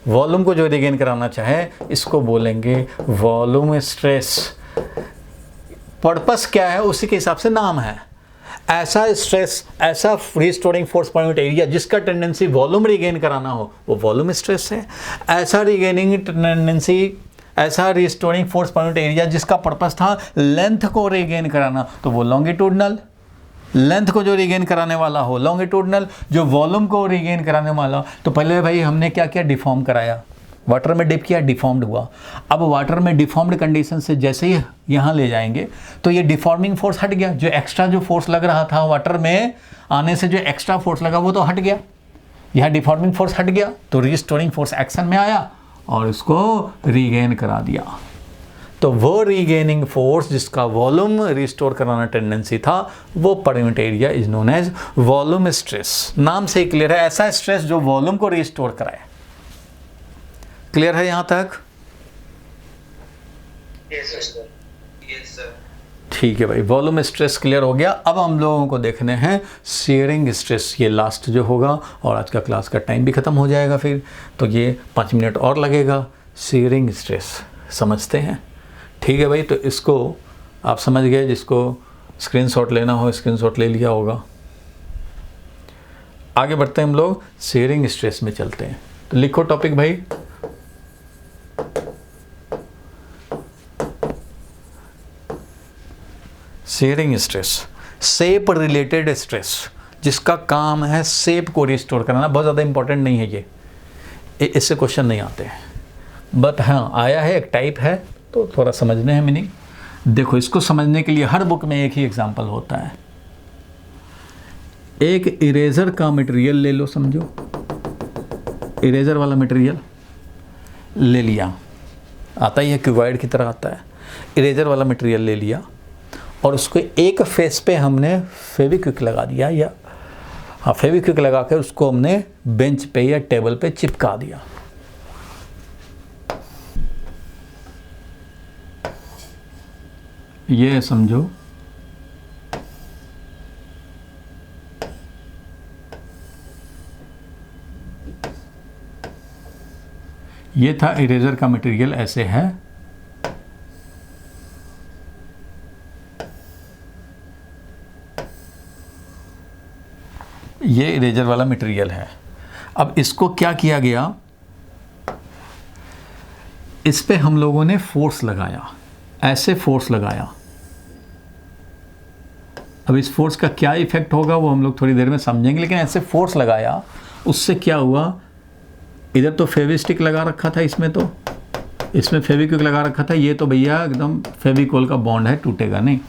volume को जो रीगेन कराना चाहे इसको बोलेंगे वॉल्यूम स्ट्रेस। पर्पस क्या है उसी के हिसाब से नाम है। ऐसा स्ट्रेस, ऐसा restoring force per unit area जिसका टेंडेंसी वॉल्यूम रीगेन कराना हो, वो वॉल्यूम स्ट्रेस है। ऐसा रीगेनिंग टेंडेंसी, ऐसा restoring force per unit area जिसका पर्पस था लेंथ को रीगेन कराना, तो वो लॉन्गिट्यूडनल, लेंथ को जो रीगेन कराने वाला हो लॉन्गिट्यूडनल, जो वॉल्यूम को रीगेन कराने वाला। तो पहले भाई हमने क्या किया, डिफॉर्म कराया, वाटर में डिप किया, डिफॉर्म्ड हुआ। अब वाटर में डिफॉर्म्ड कंडीशन से जैसे ही यहाँ ले जाएंगे तो ये डिफॉर्मिंग फोर्स हट गया, जो एक्स्ट्रा जो फोर्स लग रहा था वाटर में आने से, जो एक्स्ट्रा फोर्स लगा वो तो हट गया, यहाँ डिफॉर्मिंग फोर्स हट गया, तो रिस्टोरिंग फोर्स एक्शन में आया और इसको रीगेन करा दिया। तो वो रीगेनिंग फोर्स जिसका वॉल्यूम रिस्टोर कराना टेंडेंसी था, वो per unit area is known as volume stress. नाम से ही क्लियर है, ऐसा स्ट्रेस जो वॉल्यूम को रिस्टोर कराए। क्लियर है यहां तक? Yes sir, yes sir. ठीक है भाई, वॉल्यूम स्ट्रेस क्लियर हो गया। अब हम लोगों को देखने हैं शियरिंग स्ट्रेस, ये लास्ट जो होगा, और आज का क्लास का टाइम भी खत्म हो जाएगा फिर, तो ये 5 मिनट और लगेगा। शियरिंग स्ट्रेस समझते हैं? ठीक है भाई, तो इसको आप समझ गए, जिसको स्क्रीनशॉट लेना हो स्क्रीनशॉट ले लिया होगा। आगे बढ़ते हैं हम लोग, शियरिंग स्ट्रेस में चलते हैं। तो लिखो टॉपिक भाई, shearing stress, shape related stress, जिसका काम है शेप को रिस्टोर कराना। बहुत ज़्यादा इंपॉर्टेंट नहीं है ये, इससे क्वेश्चन नहीं आते हैं, बट हाँ आया है, एक टाइप है, तो थोड़ा समझने हैं मीनिंग। देखो, इसको समझने के लिए हर बुक में एक ही एग्जांपल होता है। एक इरेजर का मटेरियल ले लो, समझो इरेजर वाला मटेरियल ले लिया, आता ही है क्यूबॉइड की तरह आता है। इरेजर वाला मटेरियल ले लिया और उसको एक फेस पे हमने फेविक्विक लगा दिया, या हाँ फेविक्विक लगा कर उसको हमने बेंच पे या टेबल पे चिपका दिया। ये समझो ये था इरेजर का मटेरियल, ऐसे है। ये इरेजर वाला मटेरियल है। अब इसको क्या किया गया, इस पे हम लोगों ने फोर्स लगाया, ऐसे फोर्स लगाया। अब इस फोर्स का क्या इफेक्ट होगा वो हम लोग थोड़ी देर में समझेंगे, लेकिन ऐसे फोर्स लगाया, उससे क्या हुआ, इधर तो फेविस्टिक लगा रखा था, इसमें तो इसमें फेविक्विक लगा रखा था, ये तो भैया एकदम फेविकोल का बॉन्ड है, टूटेगा नहीं।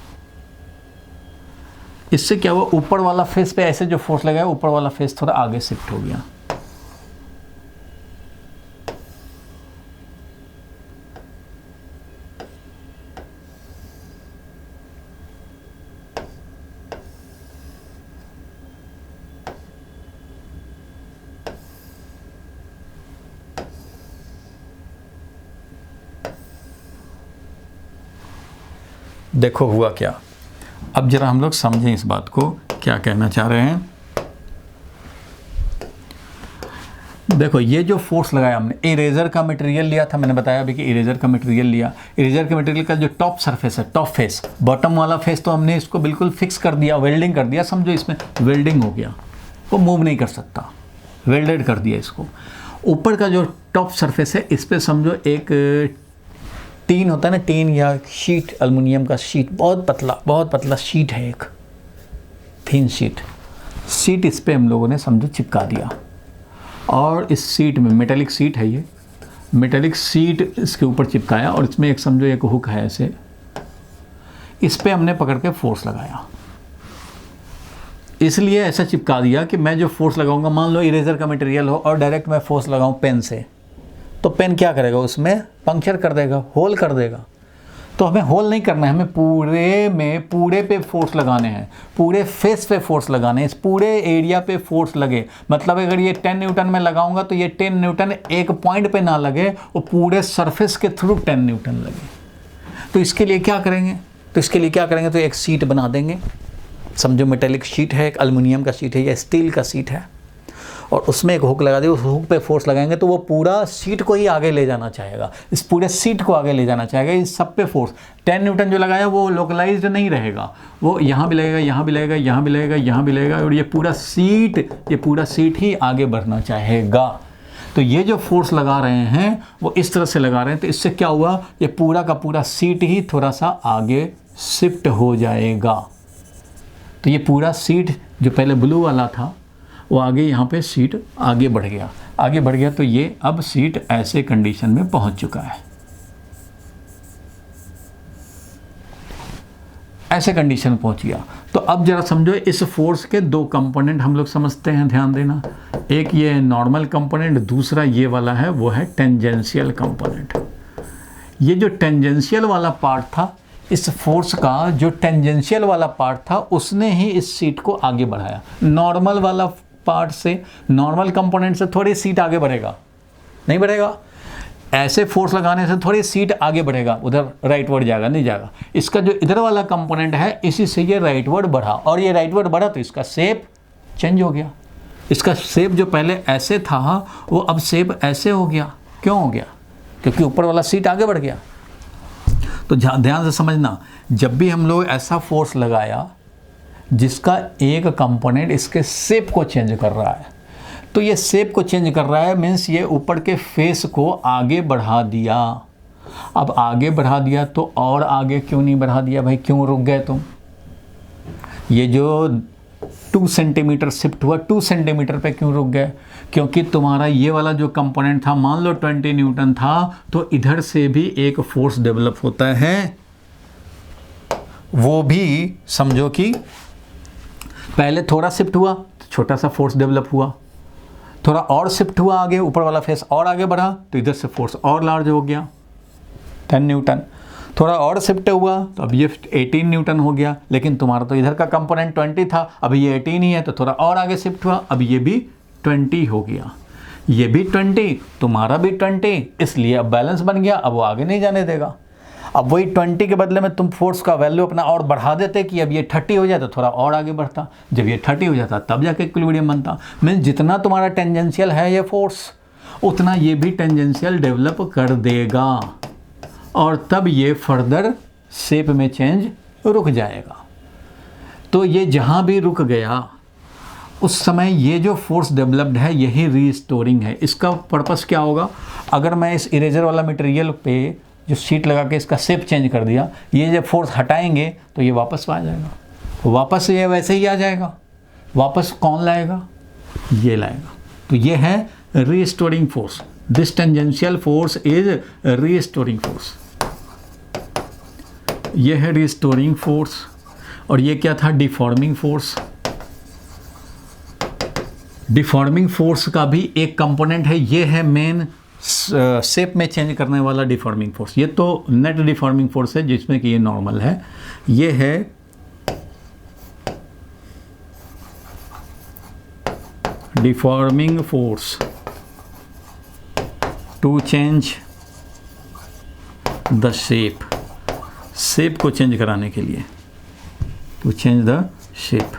इससे क्या हुआ, ऊपर वाला फेस पे ऐसे जो फोर्स लगाया, ऊपर वाला फेस थोड़ा आगे शिफ्ट हो गया। देखो हुआ क्या। अब जरा हम लोग समझें इस बात को, क्या कहना चाह रहे हैं। देखो, ये जो फोर्स लगाया हमने, इरेजर का मटेरियल लिया था, मैंने बताया अभी कि इरेजर का मटेरियल लिया। इरेजर के मटेरियल का जो टॉप सरफेस है, टॉप फेस, बॉटम वाला फेस तो हमने इसको बिल्कुल फिक्स कर दिया, वेल्डिंग कर दिया, समझो इसमें वेल्डिंग हो गया, वो मूव नहीं कर सकता, वेल्डेड कर दिया इसको। ऊपर का जो टॉप सरफेस है, इस पर समझो एक टीन होता है ना, टीन या शीट, एल्युमिनियम का शीट, बहुत पतला शीट है, एक थिन शीट इस पे हम लोगों ने समझो चिपका दिया। और इस शीट में, मेटेलिक शीट है ये, मेटेलिक शीट इसके ऊपर चिपकाया, और इसमें एक समझो एक हुक है ऐसे, इस पे हमने पकड़ के फोर्स लगाया। इसलिए ऐसा चिपका दिया कि मैं जो फोर्स लगाऊंगा, मान लो इरेजर का मटेरियल हो और डायरेक्ट मैं फोर्स लगाऊं पेन से, तो पेन क्या करेगा, उसमें पंक्चर कर देगा, होल कर देगा। तो हमें होल नहीं करना है, हमें पूरे पे फोर्स लगाने हैं, पूरे फेस पे फोर्स लगाने हैं, इस पूरे एरिया पे फोर्स लगे। मतलब अगर ये 10 न्यूटन में लगाऊंगा तो ये 10 न्यूटन एक पॉइंट पे ना लगे, वो पूरे सरफेस के थ्रू 10 न्यूटन लगे। तो इसके लिए क्या करेंगे, तो एक शीट बना देंगे, समझो मेटेलिक शीट है, एक एल्युमिनियम का शीट है या स्टील का शीट है, और उसमें एक हुक लगा दिया, उस हुक पे फोर्स लगाएंगे तो वो पूरा सीट को ही आगे ले जाना चाहेगा, इस पूरे सीट को आगे ले जाना चाहेगा। इस सब पे फोर्स 10 न्यूटन जो लगाया वो लोकलाइज्ड नहीं रहेगा, वो यहाँ भी लगेगा, यहाँ भी लगेगा, यहाँ भी लगेगा, यहाँ भी लगेगा, और ये पूरा सीट ही आगे बढ़ना चाहेगा। तो ये जो फोर्स लगा रहे हैं वो इस तरह से लगा रहे हैं, तो इससे क्या हुआ, ये पूरा का पूरा सीट ही थोड़ा सा आगे शिफ्ट हो जाएगा। तो ये पूरा सीट जो पहले ब्लू वाला था वो आगे, यहाँ पे सीट आगे बढ़ गया। आगे बढ़ गया तो ये अब सीट ऐसे कंडीशन में पहुंच चुका है, ऐसे कंडीशन में पहुंच गया। तो अब जरा समझो, इस फोर्स के दो कंपोनेंट हम लोग समझते हैं, ध्यान देना। एक ये नॉर्मल कंपोनेंट, दूसरा ये वाला है वो है टेंजेंशियल कंपोनेंट। ये जो टेंजेंशियल वाला पार्ट था इस फोर्स का, जो टेंजेंशियल वाला पार्ट था उसने ही इस सीट को आगे बढ़ाया। नॉर्मल वाला पार्ट से, नॉर्मल कंपोनेंट से थोड़ी सीट आगे बढ़ेगा, नहीं बढ़ेगा। ऐसे फोर्स लगाने से थोड़ी सीट आगे बढ़ेगा, उधर राइटवर्ड जाएगा, नहीं जाएगा। इसका जो इधर वाला कंपोनेंट है इसी से ये राइटवर्ड बढ़ा, और ये राइटवर्ड बढ़ा तो इसका शेप चेंज हो गया। इसका शेप जो पहले ऐसे था वो अब शेप ऐसे हो गया। क्यों हो गया? क्योंकि ऊपर वाला सीट आगे बढ़ गया। तो ध्यान से समझना, जब भी हम लोग ऐसा फोर्स लगाया जिसका एक कंपोनेंट इसके शेप को चेंज कर रहा है, तो ये शेप को चेंज कर रहा है मीन्स ये ऊपर के फेस को आगे बढ़ा दिया। अब आगे बढ़ा दिया तो और आगे क्यों नहीं बढ़ा दिया भाई? क्यों रुक गए तुम? ये जो 2 सेंटीमीटर शिफ्ट हुआ, 2 सेंटीमीटर पे क्यों रुक गए? क्योंकि तुम्हारा ये वाला जो कंपोनेंट था, मान लो 20 न्यूटन था, तो इधर से भी एक फोर्स डेवलप होता है। वो भी समझो कि पहले थोड़ा शिफ्ट हुआ तो छोटा सा फोर्स डेवलप हुआ, थोड़ा और शिफ्ट हुआ आगे, ऊपर वाला फेस और आगे बढ़ा तो इधर से फोर्स और लार्ज हो गया 10 न्यूटन। थोड़ा और शिफ्ट हुआ तो अब ये 18 न्यूटन हो गया। लेकिन तुम्हारा तो इधर का कंपोनेंट 20 था, अभी ये 18 ही है, तो थोड़ा और आगे शिफ्ट हुआ, अब ये भी 20 हो गया, ये भी 20, तुम्हारा भी 20, इसलिए अब बैलेंस बन गया। अब वो आगे नहीं जाने देगा। अब वही 20 के बदले में तुम फोर्स का वैल्यू अपना और बढ़ा देते कि अब ये 30 हो जाए तो थोड़ा और आगे बढ़ता। जब ये 30 हो जाता तब जाके इक्विलिब्रियम बनता। मीन्स जितना तुम्हारा टेंजेंशियल है ये फोर्स, उतना ये भी टेंजेंशियल डेवलप कर देगा, और तब ये फर्दर शेप में चेंज रुक जाएगा। तो ये जहाँ भी रुक गया उस समय ये जो फोर्स डेवलप्ड है यही रीस्टोरिंग है। इसका पर्पस क्या होगा? अगर मैं इस इरेजर वाला मटेरियल पे जो शीट लगा के इसका शेप चेंज कर दिया, ये जब फोर्स हटाएंगे तो ये वापस आ जाएगा, वापस ये वैसे ही आ जाएगा। वापस कौन लाएगा? ये लाएगा। तो ये है restoring force. This tangential force is restoring force. ये है रीस्टोरिंग फोर्स। और ये क्या था? Deforming force. डिफॉर्मिंग फोर्स का भी एक कंपोनेंट है, ये है मेन शेप में चेंज करने वाला डिफॉर्मिंग फोर्स। ये तो नेट डिफॉर्मिंग फोर्स है जिसमें कि ये नॉर्मल है। ये है deforming force to change the shape, shape को चेंज कराने के लिए, to change the shape,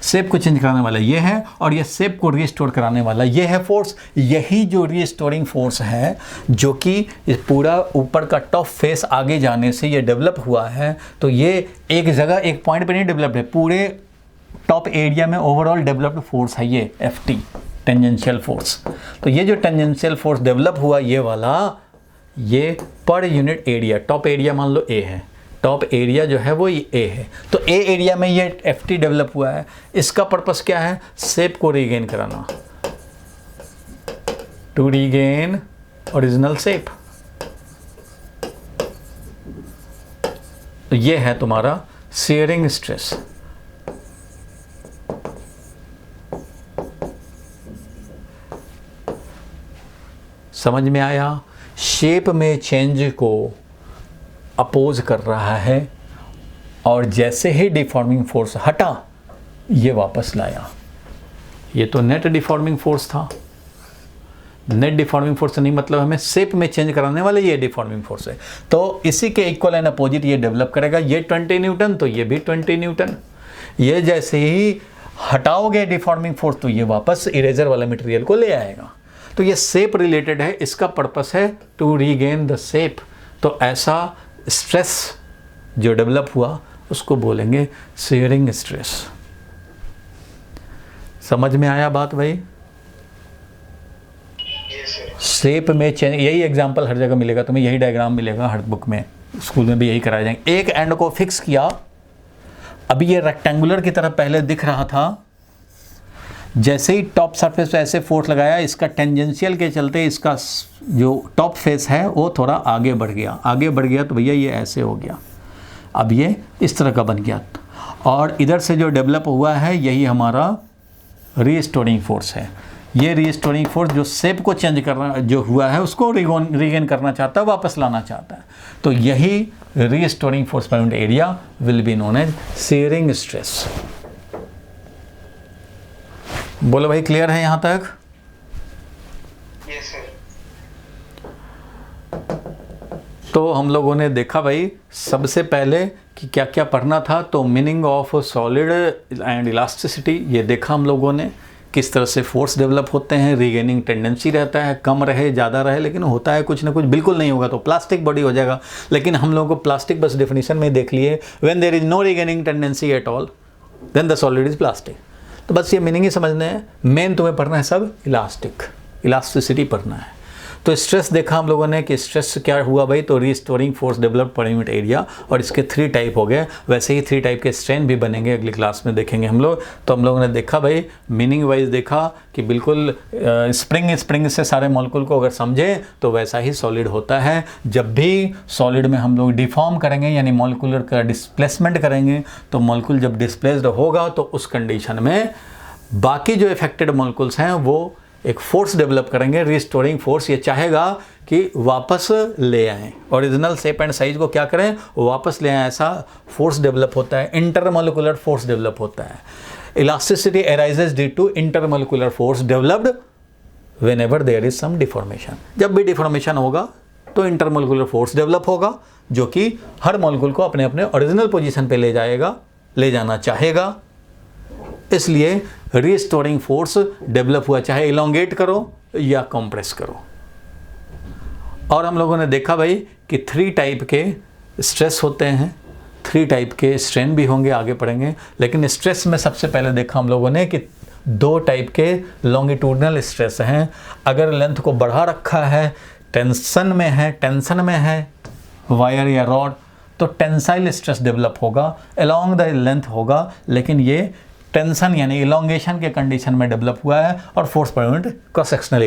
shape को चेंज कराने वाला ये है, और ये शेप को रीस्टोर कराने वाला ये है फोर्स। यही जो रीस्टोरिंग फोर्स है जो कि पूरा ऊपर का टॉप फेस आगे जाने से ये डेवलप हुआ है। तो ये एक जगह एक पॉइंट पे नहीं डेवलप्ड है, पूरे टॉप एरिया में ओवरऑल डेवलप्ड फोर्स है ये FT, टेंजेंशियल फोर्स। तो ये जो टेंजेंशियल फोर्स डेवलप हुआ ये वाला, ये पर यूनिट एरिया, टॉप एरिया मान लो A है, टॉप एरिया जो है वो A है, तो A एरिया में ये FT डेवलप हुआ है। इसका पर्पस क्या है? शेप को रीगेन कराना, टू रीगेन ओरिजिनल शेप। तो ये है तुम्हारा शियरिंग स्ट्रेस। समझ में आया? शेप में चेंज को अपोज कर रहा है, और जैसे ही डिफॉर्मिंग फोर्स हटा ये वापस लाया। ये तो नेट डिफॉर्मिंग फोर्स था। नेट डिफॉर्मिंग फोर्स से नहीं मतलब हमें शेप में चेंज कराने वाले ये डिफॉर्मिंग फोर्स है। तो इसी के इक्वल एंड अपोजिट ये डेवलप करेगा। ये 20 न्यूटन तो ये भी 20 न्यूटन। ये जैसे ही हटाओगे डिफॉर्मिंग फोर्स तो ये वापस इरेजर वाला मटेरियल को ले आएगा। तो ये शेप रिलेटेड है, इसका पर्पस है टू रीगेन द शेप। तो ऐसा स्ट्रेस जो डेवलप हुआ उसको बोलेंगे शियरिंग स्ट्रेस। समझ में आया बात भाई? शेप में चेंज, यही एग्जांपल हर जगह मिलेगा तुम्हें, यही डायग्राम मिलेगा हर बुक में, स्कूल में भी यही कराए जाएंगे। एक एंड को फिक्स किया, अभी ये रेक्टेंगुलर की तरह पहले दिख रहा था, जैसे ही टॉप सरफेस पे ऐसे फोर्स लगाया, इसका टेंजेंशियल के चलते इसका जो टॉप फेस है वो थोड़ा आगे बढ़ गया तो भैया ये ऐसे हो गया, अब ये इस तरह का बन गया। और इधर से जो डेवलप हुआ है यही हमारा रीस्टोरिंग फोर्स है। ये रीस्टोरिंग फोर्स जो शेप को चेंज करना जो हुआ है उसको रिगेन करना चाहता है, वापस लाना चाहता है। तो यही restoring force per unit area will be known as shearing stress. बोलो भाई, क्लियर है यहां तक? Yes, sir. तो हम लोगों ने देखा भाई सबसे पहले कि क्या क्या पढ़ना था। तो meaning of solid and elasticity ये देखा हम लोगों ने, किस तरह से फोर्स डेवलप होते हैं, रीगेनिंग टेंडेंसी रहता है, कम रहे ज़्यादा रहे, लेकिन होता है कुछ ना कुछ। बिल्कुल नहीं होगा तो प्लास्टिक बॉडी हो जाएगा, लेकिन हम लोगों को प्लास्टिक बस डेफिनेशन में देख लिए, when there is no regaining tendency at all then the solid is plastic. तो बस ये मीनिंग ही समझना है। मेन तुम्हें पढ़ना है सब इलास्टिसिटी पढ़ना है। तो स्ट्रेस देखा हम लोगों ने कि स्ट्रेस क्या हुआ भाई, तो रीस्टोरिंग फोर्स डेवलप पर यूनिट एरिया, और इसके 3 टाइप हो गए। वैसे ही 3 टाइप के स्ट्रेन भी बनेंगे, अगली क्लास में देखेंगे हम लोग। तो हम लोगों ने देखा भाई मीनिंग वाइज देखा कि बिल्कुल स्प्रिंग से सारे मॉलिक्यूल को अगर समझें तो वैसा ही सॉलिड होता है। जब भी सॉलिड में हम लोग डिफॉर्म करेंगे यानी मॉलिक्यूलर का डिस्प्लेसमेंट करेंगे, तो मॉलिक्यूल जब डिस्प्लेस्ड होगा तो उस कंडीशन में बाकी जो इफेक्टेड मॉलिक्यूल्स हैं वो एक फोर्स डेवलप करेंगे, रीस्टोरिंग फोर्स। ये चाहेगा कि वापस ले आएं, ओरिजिनल शेप एंड साइज को क्या करें, वापस ले आएं, ऐसा फोर्स डेवलप होता है, इंटरमोलिकुलर फोर्स डेवलप होता है। Elasticity arises due to intermolecular force developed whenever there is some deformation. जब भी डिफॉर्मेशन होगा तो इंटरमोलिकुलर फोर्स डेवलप होगा, जो कि हर मॉलिक्यूल को अपने अपने ओरिजिनल पोजीशन पे ले जाना चाहेगा। इसलिए रीस्टोरिंग फोर्स डेवलप हुआ, चाहे इलोंगेट करो या कंप्रेस करो। और हम लोगों ने देखा भाई कि 3 टाइप के स्ट्रेस होते हैं, 3 टाइप के स्ट्रेन भी होंगे, आगे पढ़ेंगे। लेकिन स्ट्रेस में सबसे पहले देखा हम लोगों ने कि 2 टाइप के लॉन्गिट्यूडनल स्ट्रेस हैं। अगर लेंथ को बढ़ा रखा है, टेंशन में है वायर या रॉड, तो टेंसाइल स्ट्रेस डेवलप होगा, अलोंग द लेंथ होगा, लेकिन ये टेंशन यानी इलोंगेशन के कंडीशन में डेवलप हुआ है। और force per unit cross sectional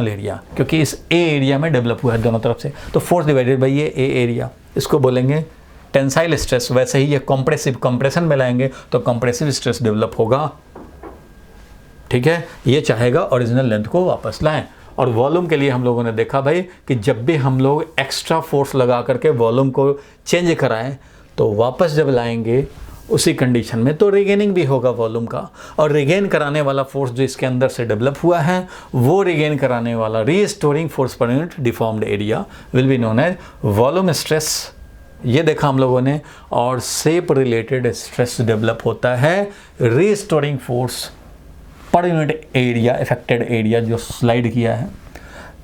area, क्योंकि इस ए एरिया में डेवलप हुआ है दोनों तरफ से, तो फोर्स डिवाइडेड बाई ये ए एरिया, इसको बोलेंगे टेंसाइल स्ट्रेस। वैसे ही ये कंप्रेशन में लाएंगे तो कंप्रेसिव स्ट्रेस डेवलप होगा। ठीक है, ये चाहेगा ओरिजिनल लेंथ को वापस लाएं। और वॉल्यूम के लिए हम लोगों ने देखा भाई कि जब भी हम लोग एक्स्ट्रा फोर्स लगा करके वॉल्यूम को चेंज कराएं तो वापस जब लाएंगे उसी कंडीशन में तो रिगेनिंग भी होगा वॉल्यूम का। और रिगेन कराने वाला फोर्स जो इसके अंदर से डेवलप हुआ है, वो रिगेन कराने वाला restoring force per unit deformed area will be known as volume stress. ये देखा हम लोगों ने। और शेप रिलेटेड स्ट्रेस डेवलप होता है restoring force per unit area, affected area जो स्लाइड किया है।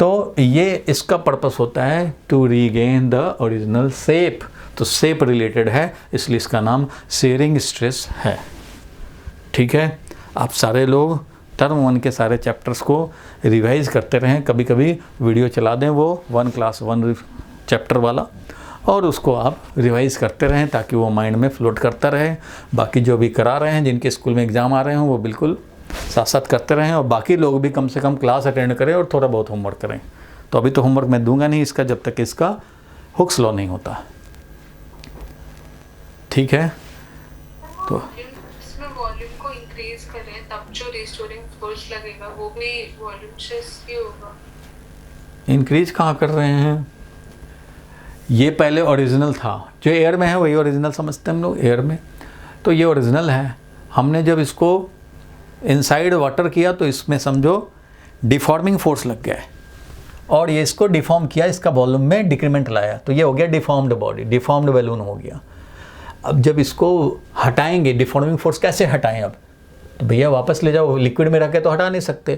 तो ये इसका पर्पस होता है to regain the original shape. तो शेप रिलेटेड है, इसलिए इसका नाम शियरिंग स्ट्रेस है। ठीक है, आप सारे लोग टर्म 1 के सारे चैप्टर्स को रिवाइज करते रहें, कभी कभी वीडियो चला दें वो 1 क्लास 1 चैप्टर वाला, और उसको आप रिवाइज करते रहें ताकि वो माइंड में फ्लोट करता रहे। बाकी जो भी करा रहे हैं, जिनके स्कूल में एग्ज़ाम आ रहे हों, वो बिल्कुल साथ साथ करते रहें। और बाकी लोग भी कम से कम क्लास अटेंड करें और थोड़ा बहुत होमवर्क करें। तो अभी तो होमवर्क मैं दूंगा नहीं इसका जब तक इसका हुक्स लॉ नहीं होता। ठीक है, तो इसमें वॉल्यूम को इंक्रीज करें तब जो रिस्टोरिंग फोर्स लगेगा वो भी वॉल्यूम स्ट्रेस ही होगा। इंक्रीज कहाँ कर रहे हैं? ये पहले ओरिजिनल था, जो एयर में है वही ओरिजिनल समझते हैं हम लोग एयर में। तो ये ओरिजिनल है, हमने जब इसको इनसाइड वाटर किया तो इसमें समझो डिफॉर्मिंग फोर्स लग गया है, और ये इसको डिफॉर्म किया, इसका वॉल्यूम में डिक्रीमेंट लाया, तो ये हो गया डिफॉर्म्ड बॉडी, डिफॉर्म्ड बैलून हो गया। अब जब इसको हटाएंगे, डिफॉर्मिंग फोर्स कैसे हटाएं? अब तो भैया वापस ले जाओ, लिक्विड में रख के तो हटा नहीं सकते,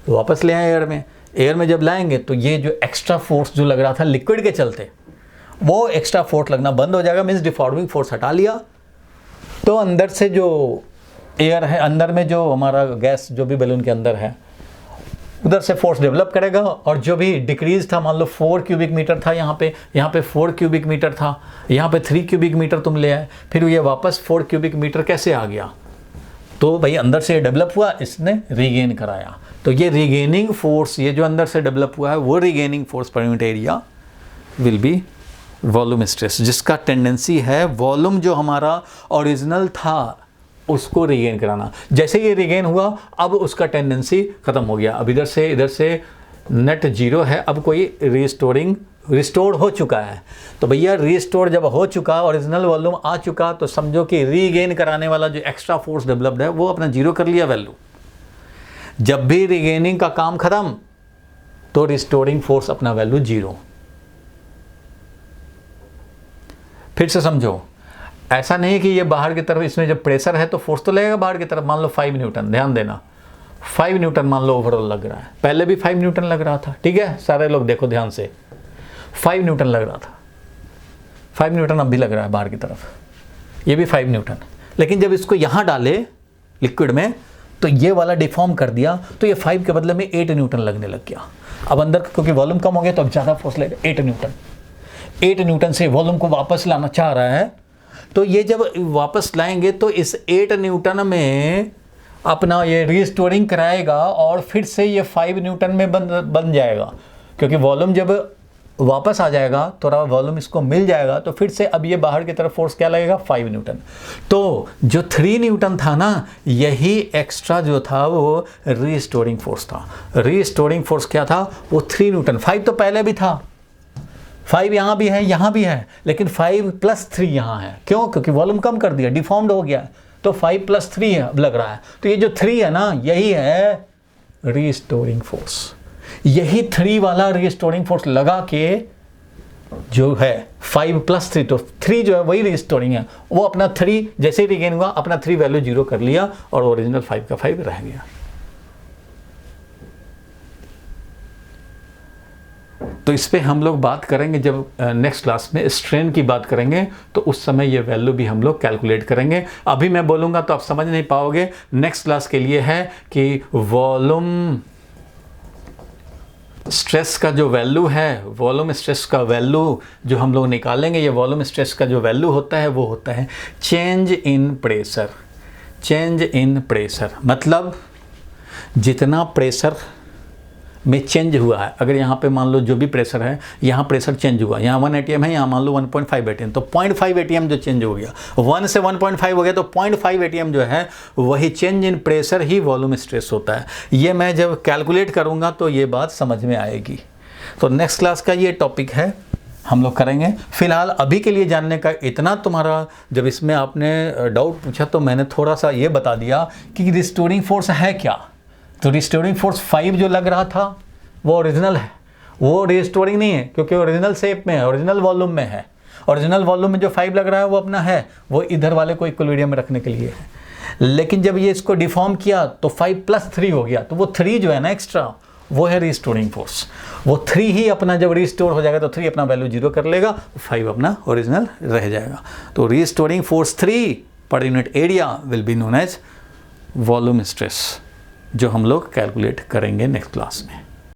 तो वापस ले आए एयर में। एयर में जब लाएंगे तो ये जो एक्स्ट्रा फोर्स जो लग रहा था लिक्विड के चलते, वो एक्स्ट्रा फोर्स लगना बंद हो जाएगा। मीन्स डिफॉर्मिंग फोर्स हटा लिया, तो अंदर से जो एयर है, अंदर में जो हमारा गैस जो भी बैलून के अंदर है, उधर से फोर्स डेवलप करेगा। और जो भी डिक्रीज था, मान लो 4 क्यूबिक मीटर था यहाँ पे 4 क्यूबिक मीटर था, यहाँ पे 3 क्यूबिक मीटर तुम ले आए, फिर ये वापस 4 क्यूबिक मीटर कैसे आ गया? तो भाई अंदर से डेवलप हुआ, इसने रीगेन कराया, तो ये रीगेनिंग फोर्स, ये जो अंदर से डेवलप हुआ है वो regaining force per unit area will B volume stress, जिसका टेंडेंसी है वॉल्यूम जो हमारा ओरिजिनल था उसको रीगेन कराना। जैसे ये रीगेन हुआ अब उसका टेंडेंसी ख़त्म हो गया, अब इधर से नेट जीरो है, अब कोई रिस्टोर हो चुका है। तो भैया रिस्टोर जब हो चुका, ओरिजिनल वॉल्यूम आ चुका, तो समझो कि रीगेन कराने वाला जो एक्स्ट्रा फोर्स डेवलप्ड है वो अपना जीरो कर लिया वैल्यू। जब भी रीगेनिंग का काम खत्म तो रिस्टोरिंग फोर्स अपना वैल्यू जीरो। फिर से समझो, ऐसा नहीं कि ये बाहर की तरफ, इसमें जब प्रेशर है तो फोर्स तो लगेगा बाहर की तरफ। मान लो 5 न्यूटन, ध्यान देना 5 न्यूटन मान लो ओवरऑल लग रहा है, पहले भी 5 न्यूटन लग रहा था, ठीक है, सारे लोग देखो ध्यान से, 5 न्यूटन लग रहा था, 5 न्यूटन अब भी लग रहा है बाहर की तरफ, ये भी 5 न्यूटन। लेकिन जब इसको यहाँ डाले लिक्विड में तो ये वाला डिफॉर्म कर दिया, तो ये 5 के बदले में 8 न्यूटन लगने लग गया। अब अंदर क्योंकि वॉल्यूम कम हो गया तो अब ज़्यादा फोर्स लगेगा, 8 न्यूटन। 8 न्यूटन से वॉल्यूम को वापस लाना चाह रहा है, तो ये जब वापस लाएंगे तो इस 8 न्यूटन में अपना ये रिस्टोरिंग कराएगा और फिर से ये 5 न्यूटन में बन जाएगा, क्योंकि वॉल्यूम जब वापस आ जाएगा थोड़ा वॉल्यूम इसको मिल जाएगा, तो फिर से अब ये बाहर की तरफ फोर्स क्या लगेगा, 5 न्यूटन। तो जो 3 न्यूटन था ना, यही एक्स्ट्रा जो था वो रिस्टोरिंग फोर्स था। रिस्टोरिंग फोर्स क्या था, वो 3 न्यूटन। 5 तो पहले भी था, 5 यहाँ भी है, यहाँ भी है, लेकिन 5 + 3 यहाँ है। क्यों? क्योंकि वॉल्यूम कम कर दिया, डिफॉर्म्ड हो गया, तो 5 + 3 है अब लग रहा है। तो ये जो 3 है ना, यही है रिस्टोरिंग फोर्स। यही 3 वाला रिस्टोरिंग फोर्स लगा के जो है 5 + 3, तो 3 जो है वही रिस्टोरिंग है। वो अपना 3 जैसे ही रिगेन हुआ अपना 3 वैल्यू 0 कर लिया और ओरिजिनल 5 का 5 रह गया। तो इस पे हम लोग बात करेंगे जब नेक्स्ट क्लास में स्ट्रेन की बात करेंगे, तो उस समय ये वैल्यू भी हम लोग कैलकुलेट करेंगे। अभी मैं बोलूँगा तो आप समझ नहीं पाओगे। नेक्स्ट क्लास के लिए है कि वॉल्यूम स्ट्रेस का जो वैल्यू है, वॉल्यूम स्ट्रेस का वैल्यू जो हम लोग निकालेंगे, ये वॉल्यूम स्ट्रेस का जो वैल्यू होता है वो होता है change in pressure. Change in pressure मतलब जितना प्रेशर में चेंज हुआ है, अगर यहाँ पे मान लो जो भी प्रेशर है, यहाँ प्रेशर चेंज हुआ, यहाँ 1 atm है, यहाँ मान लो 1.5 atm, तो 0.5 atm जो चेंज हो गया, 1 से 1.5 हो गया, तो 0.5 atm जो है वही change in pressure he volume stress होता है। ये मैं जब कैलकुलेट करूँगा तो ये बात समझ में आएगी। तो नेक्स्ट क्लास का ये टॉपिक है, हम लोग करेंगे। फिलहाल अभी के लिए जानने का इतना तुम्हारा, जब इसमें आपने डाउट पूछा तो मैंने थोड़ा सा ये बता दिया कि रिस्टोरिंग फोर्स है क्या। तो रिस्टोरिंग फोर्स 5 जो लग रहा था वो ओरिजिनल है, वो रिस्टोरिंग नहीं है, क्योंकि ओरिजिनल शेप में है, ओरिजिनल वॉल्यूम में है। ओरिजिनल वॉल्यूम में जो 5 लग रहा है वो अपना है, वो इधर वाले को इक्विलिब्रियम में रखने के लिए है। लेकिन जब ये इसको डिफॉर्म किया तो 5 + 3 हो गया, तो वो 3 जो है ना एक्स्ट्रा, वो है रिस्टोरिंग फोर्स। वो 3 ही अपना जब रिस्टोर हो जाएगा तो 3 अपना वैल्यू 0 कर लेगा, 5 अपना ओरिजिनल रह जाएगा। तो restoring force 3 per unit area will be known as volume stress, जो हम लोग कैलकुलेट करेंगे नेक्स्ट क्लास में।